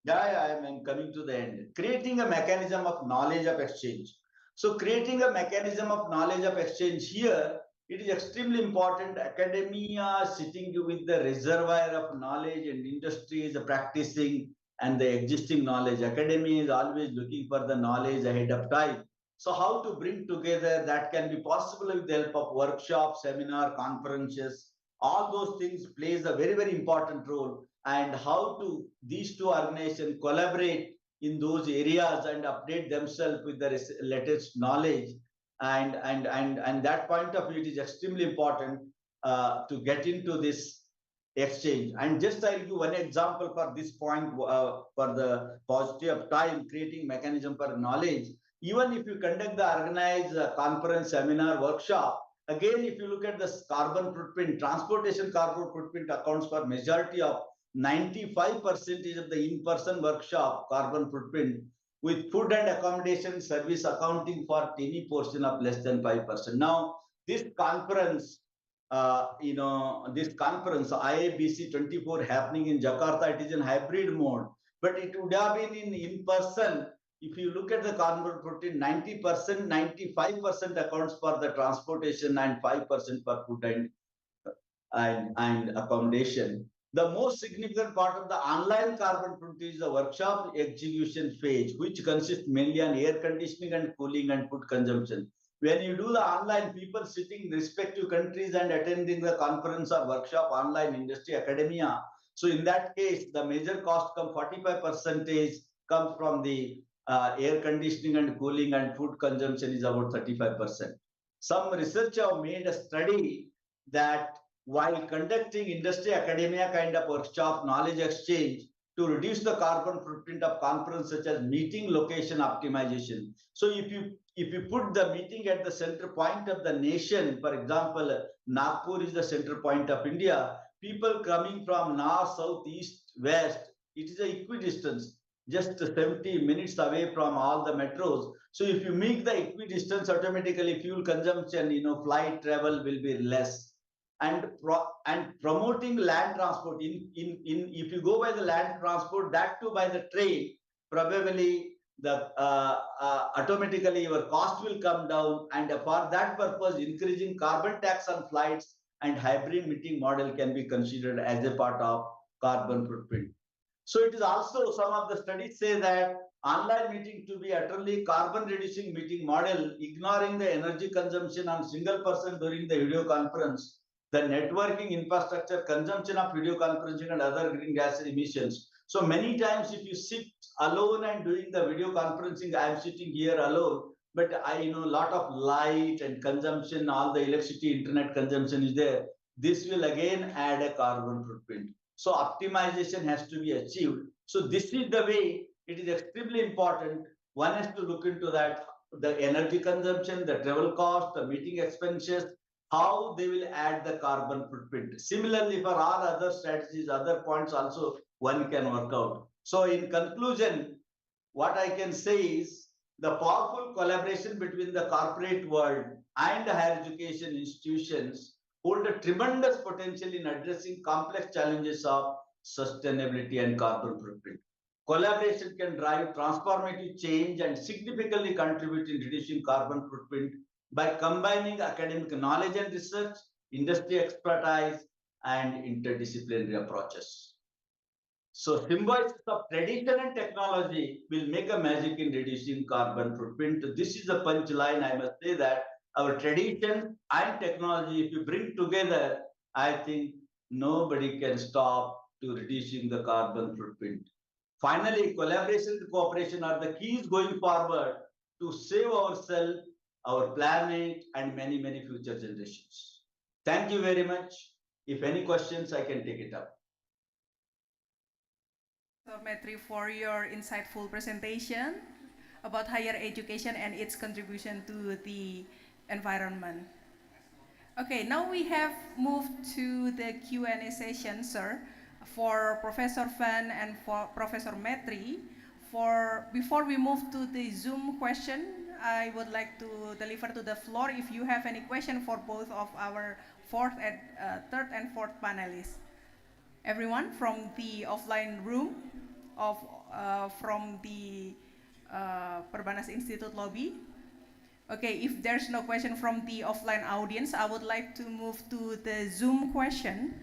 yeah, I am coming to the end. Creating a mechanism of knowledge of exchange. So creating a mechanism of knowledge of exchange here, it is extremely important. Academia sitting with the reservoir of knowledge, and industry is practicing and the existing knowledge. Academia is always looking for the knowledge ahead of time. So how to bring together that can be possible with the help of workshops, seminar, conferences. All those things plays a very, very important role, and how to these two organizations collaborate in those areas and update themselves with the latest knowledge, and that point of view, it is extremely important to get into this exchange. And just I'll give one example for this point, for the paucity of time, creating mechanism for knowledge. Even if you conduct the organized conference, seminar, workshop, again, if you look at the carbon footprint, transportation carbon footprint accounts for majority of 95% of the in-person workshop carbon footprint, with food and accommodation service accounting for tiny portion of less than 5%. Now, this conference, this conference, IABC 24 happening in Jakarta, it is in hybrid mode, but it would have been in-person. If you look at the carbon footprint, 90%, 95% accounts for the transportation and 5% for food and accommodation. The most significant part of the online carbon footprint is the workshop execution phase, which consists mainly on air conditioning and cooling and food consumption. When you do the online, people sitting in respective countries and attending the conference or workshop, online, industry, academia. So in that case, the major cost 45% comes from the air conditioning and cooling, and food consumption is about 35%. Some researchers have made a study that while conducting industry academia kind of workshop knowledge exchange to reduce the carbon footprint of conference such as meeting location optimization. So if you put the meeting at the center point of the nation, for example, Nagpur is the center point of India, people coming from north, south, east, west, it is a equidistance, just 70 minutes away from all the metros. So if you make the equidistance, automatically fuel consumption, flight travel will be less. And promoting land transport in if you go by the land transport, that too by the train, probably the automatically your cost will come down, and for that purpose increasing carbon tax on flights and hybrid meeting model can be considered as a part of carbon footprint. So it is also, some of the studies say that online meeting to be utterly carbon reducing meeting model, ignoring the energy consumption on single person during the video conference, the networking infrastructure, consumption of video conferencing and other green gas emissions. So many times if you sit alone and doing the video conferencing, I am sitting here alone, but I know a lot of light and consumption, all the electricity, internet consumption is there. This will again add a carbon footprint. So optimization has to be achieved. So this is the way it is extremely important. One has to look into that, the energy consumption, the travel cost, the meeting expenses, how they will add the carbon footprint. Similarly, for all other strategies, other points also one can work out. So in conclusion, what I can say is the powerful collaboration between the corporate world and the higher education institutions hold a tremendous potential in addressing complex challenges of sustainability and carbon footprint. Collaboration can drive transformative change and significantly contribute in reducing carbon footprint by combining academic knowledge and research, industry expertise, and interdisciplinary approaches. So symbiosis of tradition and technology will make a magic in reducing carbon footprint. This is the punchline. I must say that our tradition and technology, if you bring together, I think nobody can stop to reducing the carbon footprint. Finally, collaboration and cooperation are the keys going forward to save ourselves, our planet, and many, many future generations. Thank you very much. If any questions, I can take it up. Metri, for your insightful presentation about higher education and its contribution to the environment. Okay, now we have moved to the Q&A session, sir, for Professor Fan and for Professor Metri. Before we move to the Zoom question, I would like to deliver to the floor if you have any question for both of our third and fourth panelists. Everyone from the offline room, from the Perbanas Institute lobby. Okay, if there's no question from the offline audience, I would like to move to the Zoom question.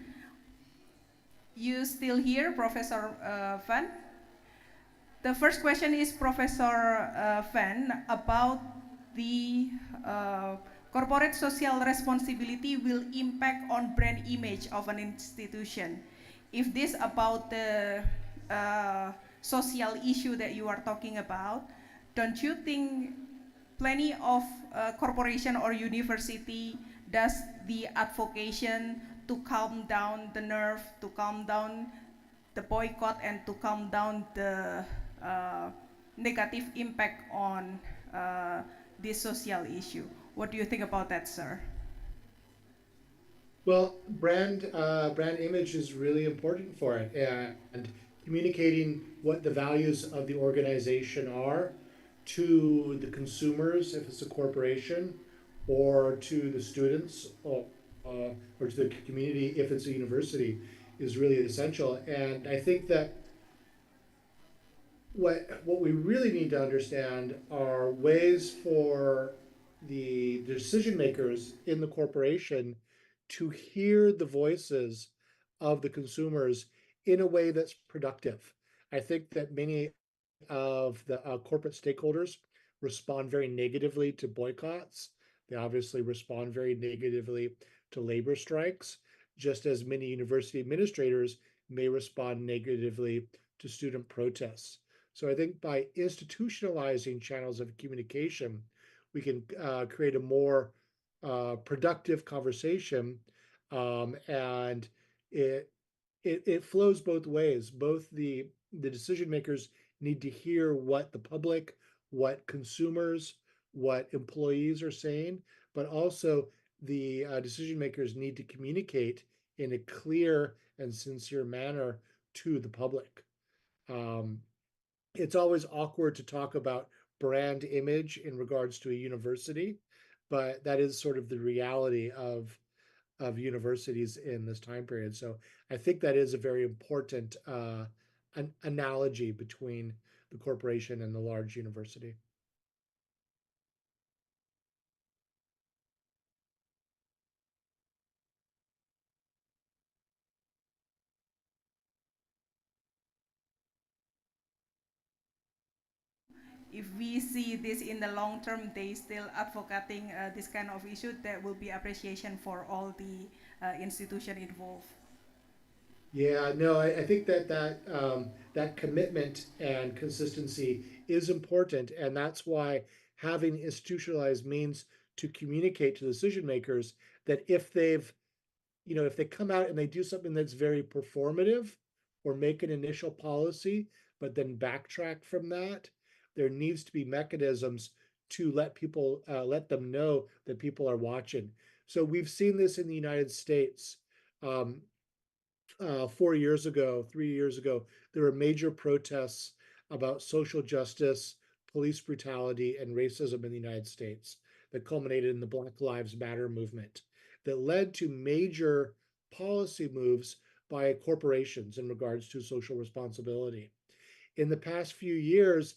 You still here, Professor Van? The first question is Professor Van about the corporate social responsibility will impact on brand image of an institution. If this about the social issue that you are talking about, don't you think plenty of corporation or university does the advocation to calm down the nerve, to calm down the boycott, and to calm down the negative impact on this social issue? What do you think about that, sir? Well, brand image is really important for it, and communicating what the values of the organization are to the consumers, if it's a corporation, or to the students, or to the community, if it's a university, is really essential. And I think that what we really need to understand are ways for the decision makers in the corporation to hear the voices of the consumers in a way that's productive. I think that many of the corporate stakeholders respond very negatively to boycotts. They obviously respond very negatively to labor strikes, just as many university administrators may respond negatively to student protests. So I think by institutionalizing channels of communication, we can create a more productive conversation, and it flows both ways. Both the decision makers need to hear what the public, what consumers, what employees are saying, but also the decision makers need to communicate in a clear and sincere manner to the public. It's always awkward to talk about brand image in regards to a university, but that is sort of the reality of universities in this time period. So I think that is a very important an analogy between the corporation and the large university. If we see this in the long term, they still advocating this kind of issue, that will be appreciation for all the institution involved. Yeah, no, I think that commitment and consistency is important, and that's why having institutionalized means to communicate to decision makers that if they've, if they come out and they do something that's very performative or make an initial policy, but then backtrack from that, there needs to be mechanisms to let them know that people are watching. So we've seen this in the United States. 4 years ago, 3 years ago, there were major protests about social justice, police brutality, and racism in the United States that culminated in the Black Lives Matter movement that led to major policy moves by corporations in regards to social responsibility. In the past few years,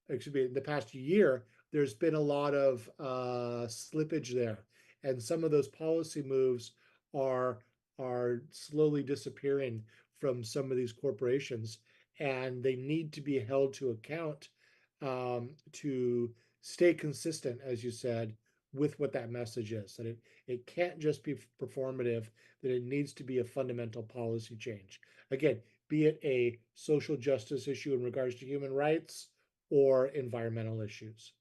in the past year, there's been a lot of slippage there, and some of those policy moves are are slowly disappearing from some of these corporations, and they need to be held to account to stay consistent, as you said, with what that message is. That it can't just be performative, that it needs to be a fundamental policy change. Again, be it a social justice issue in regards to human rights or environmental issues.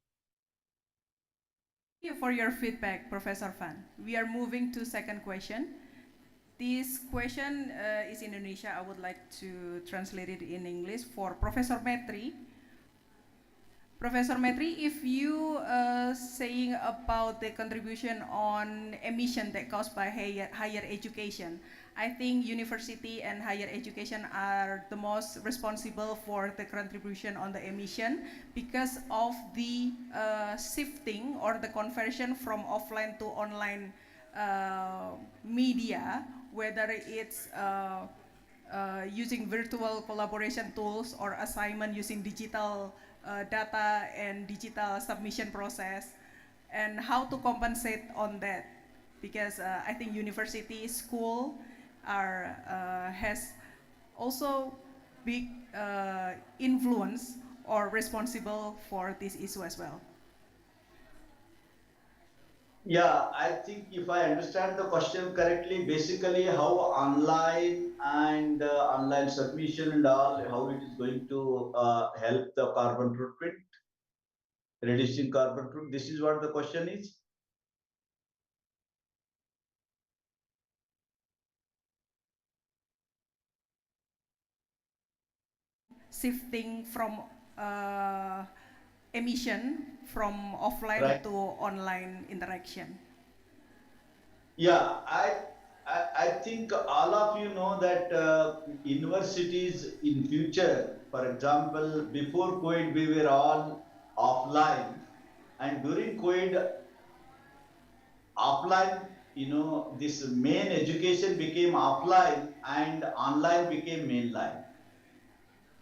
Thank you for your feedback, Professor Fan. We are moving to second question. This question is in Indonesia. I would like to translate it in English for Professor Metri. Professor Metri, if you saying about the contribution on emission that caused by higher education, I think university and higher education are the most responsible for the contribution on the emission because of the shifting or the conversion from offline to online media, whether it's using virtual collaboration tools or assignment using digital data and digital submission process, and how to compensate on that, because I think university, school has also big influence or responsible for this issue as well. Yeah, I think if I understand the question correctly, basically how online and online submission and all, how it is going to help the carbon footprint, reducing carbon footprint. This is what the question is. Shifting from emission from offline Right. to online interaction. Yeah, I think all of you know that universities in future, for example, before COVID, we were all offline, and during COVID, offline, this main education became offline and online became mainline.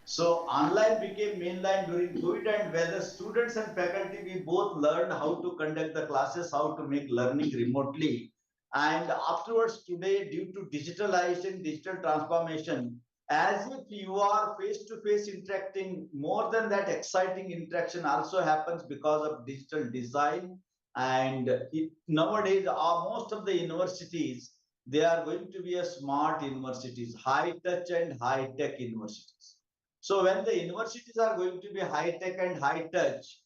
So online became mainline during COVID, and whether students and faculty, we both learned how to conduct the classes, how to make learning remotely. And afterwards, today, due to digitalization, digital transformation, as if you are face-to-face interacting, more than that, exciting interaction also happens because of digital design. And nowadays, most of the universities, they are going to be a smart universities, high touch and high tech universities. So when the universities are going to be high tech and high touch,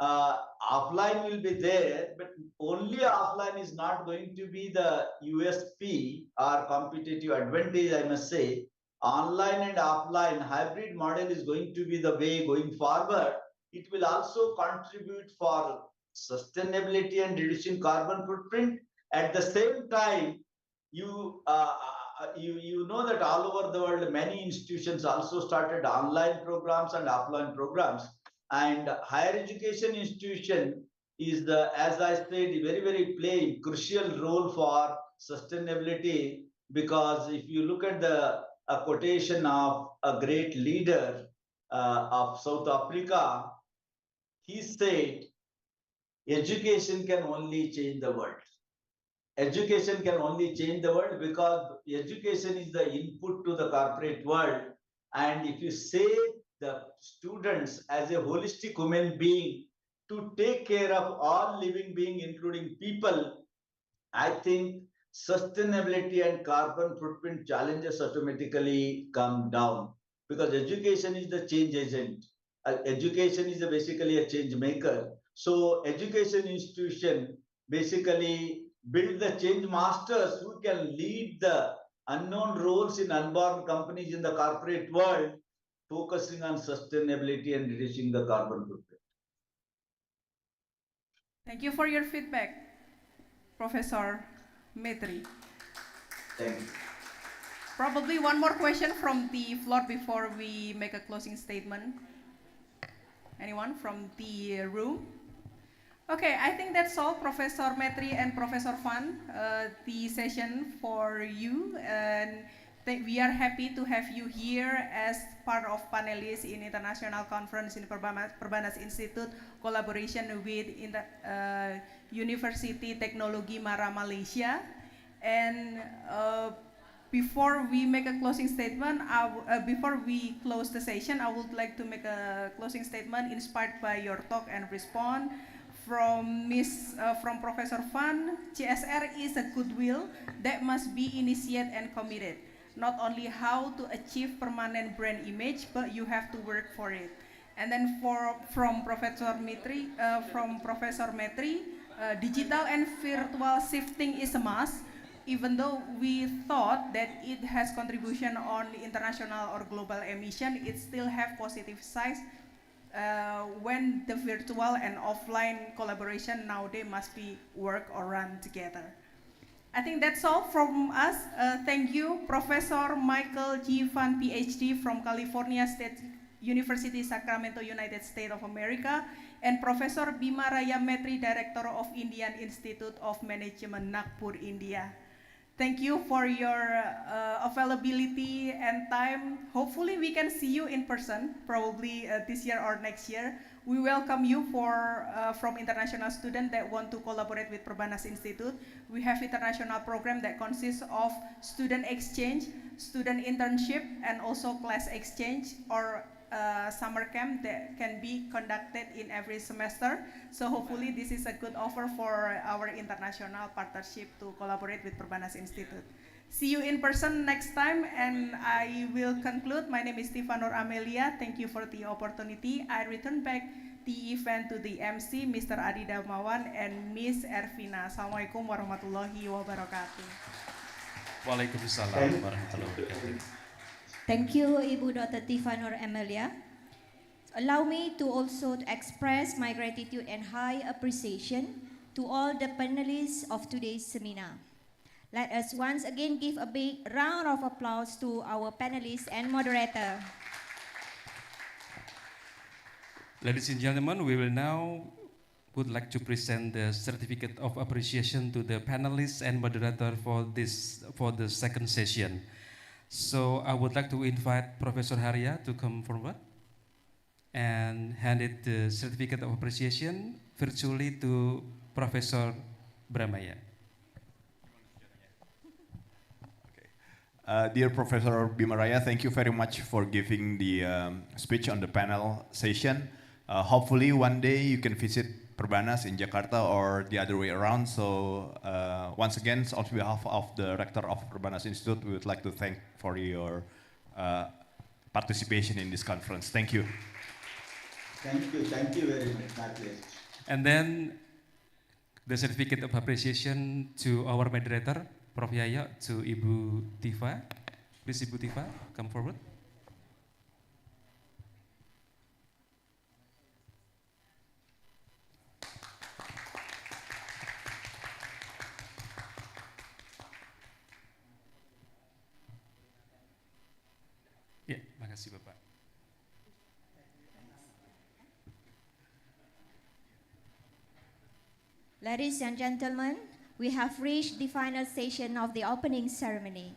offline will be there, but only offline is not going to be the USP or competitive advantage, I must say. Online and offline hybrid model is going to be the way going forward. It will also contribute for sustainability and reducing carbon footprint. At the same time, you know that all over the world, many institutions also started online programs and offline programs. And higher education institution is the, as I said, very playing crucial role for sustainability, because if you look at the a quotation of a great leader of South Africa, he said, education can only change the world. Education can only change the world because education is the input to the corporate world. And if you say the students as a holistic human being to take care of all living beings, including people, I think sustainability and carbon footprint challenges automatically come down, because education is the change agent. Education is basically a change maker. So education institution basically build the change masters who can lead the unknown roles in unborn companies in the corporate world, focusing on sustainability and reducing the carbon footprint. Thank you for your feedback, Professor Metri. Thank you. Probably one more question from the floor before we make a closing statement. Anyone from the room? Okay, I think that's all, Professor Metri and Professor Fan, the session for you. And we are happy to have you here as part of panelists in international conference in Perbanas Institute, collaboration with University Teknologi Mara Malaysia. And before we make a closing statement, before we close the session, I would like to make a closing statement inspired by your talk and response. From Professor Fan, CSR is a goodwill that must be initiated and committed. Not only how to achieve permanent brand image, but you have to work for it. And then from Professor Metri, digital and virtual shifting is a must. Even though we thought that it has contribution on international or global emission, it still have positive sides. When the virtual and offline collaboration nowadays must be work or run together. I think that's all from us. Thank you, Professor Michael G. Fan, PhD from California State University, Sacramento, United States of America, and Professor Bima Raya Metri, Director of Indian Institute of Management, Nagpur, India. Thank you for your availability and time. Hopefully we can see you in person, probably this year or next year. We welcome you from international students that want to collaborate with Perbanas Institute. We have international program that consists of student exchange, student internship, and also class exchange or summer camp that can be conducted in every semester. So hopefully this is a good offer for our international partnership to collaborate with Perbanas Institute. See you in person next time, and I will conclude. My name is Stefanor Amelia. Thank you for the opportunity. I return back the event to the MC, Mr. Adi Damawan and Miss Ervina. Assalamualaikum warahmatullahi wabarakatuh. Waalaikumsalam warahmatullahi wabarakatuh. Thank you, Ibu Dr. Tifanor Amelia. Allow me to also express my gratitude and high appreciation to all the panelists of today's seminar. Let us once again give a big round of applause to our panelists and moderator. Ladies and gentlemen, we will now would like to present the certificate of appreciation to the panelists and moderator for the second session. So I would like to invite Professor Haria to come forward and hand it the certificate of appreciation virtually to Professor Bramaya. Dear Professor Bimaraya, thank you very much for giving the speech on the panel session. Hopefully one day you can visit Perbanas in Jakarta or the other way around. So once again, on behalf of the Rector of Perbanas Institute, we would like to thank for your participation in this conference. Thank you. Thank you very much, my pleasure. And then the certificate of appreciation to our moderator, Prof. Yaya, to Ibu Tifa. Please, Ibu Tifa, come forward. Ya, makasih Bapak. Ladies and gentlemen, we have reached the final session of the opening ceremony.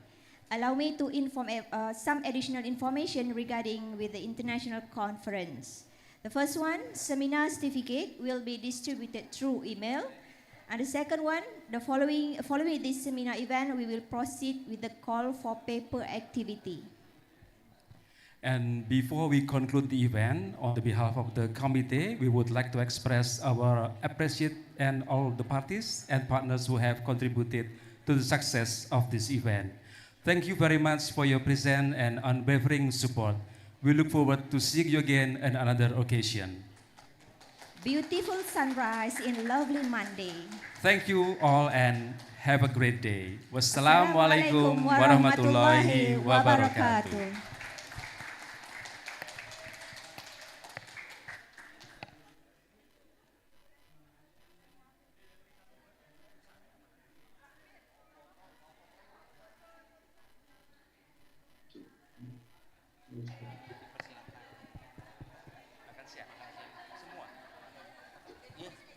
Allow me to inform some additional information regarding with the international conference. The first one, seminar certificate will be distributed through email. And the second one, following this seminar event, we will proceed with the call for paper activity. And before we conclude the event, on the behalf of the committee, we would like to express our appreciation and all the parties and partners who have contributed to the success of this event. Thank you very much for your presence and unwavering support. We look forward to seeing you again on another occasion. Beautiful sunrise in lovely Monday. Thank you all and have a great day. Wassalamualaikum warahmatullahi wabarakatuh.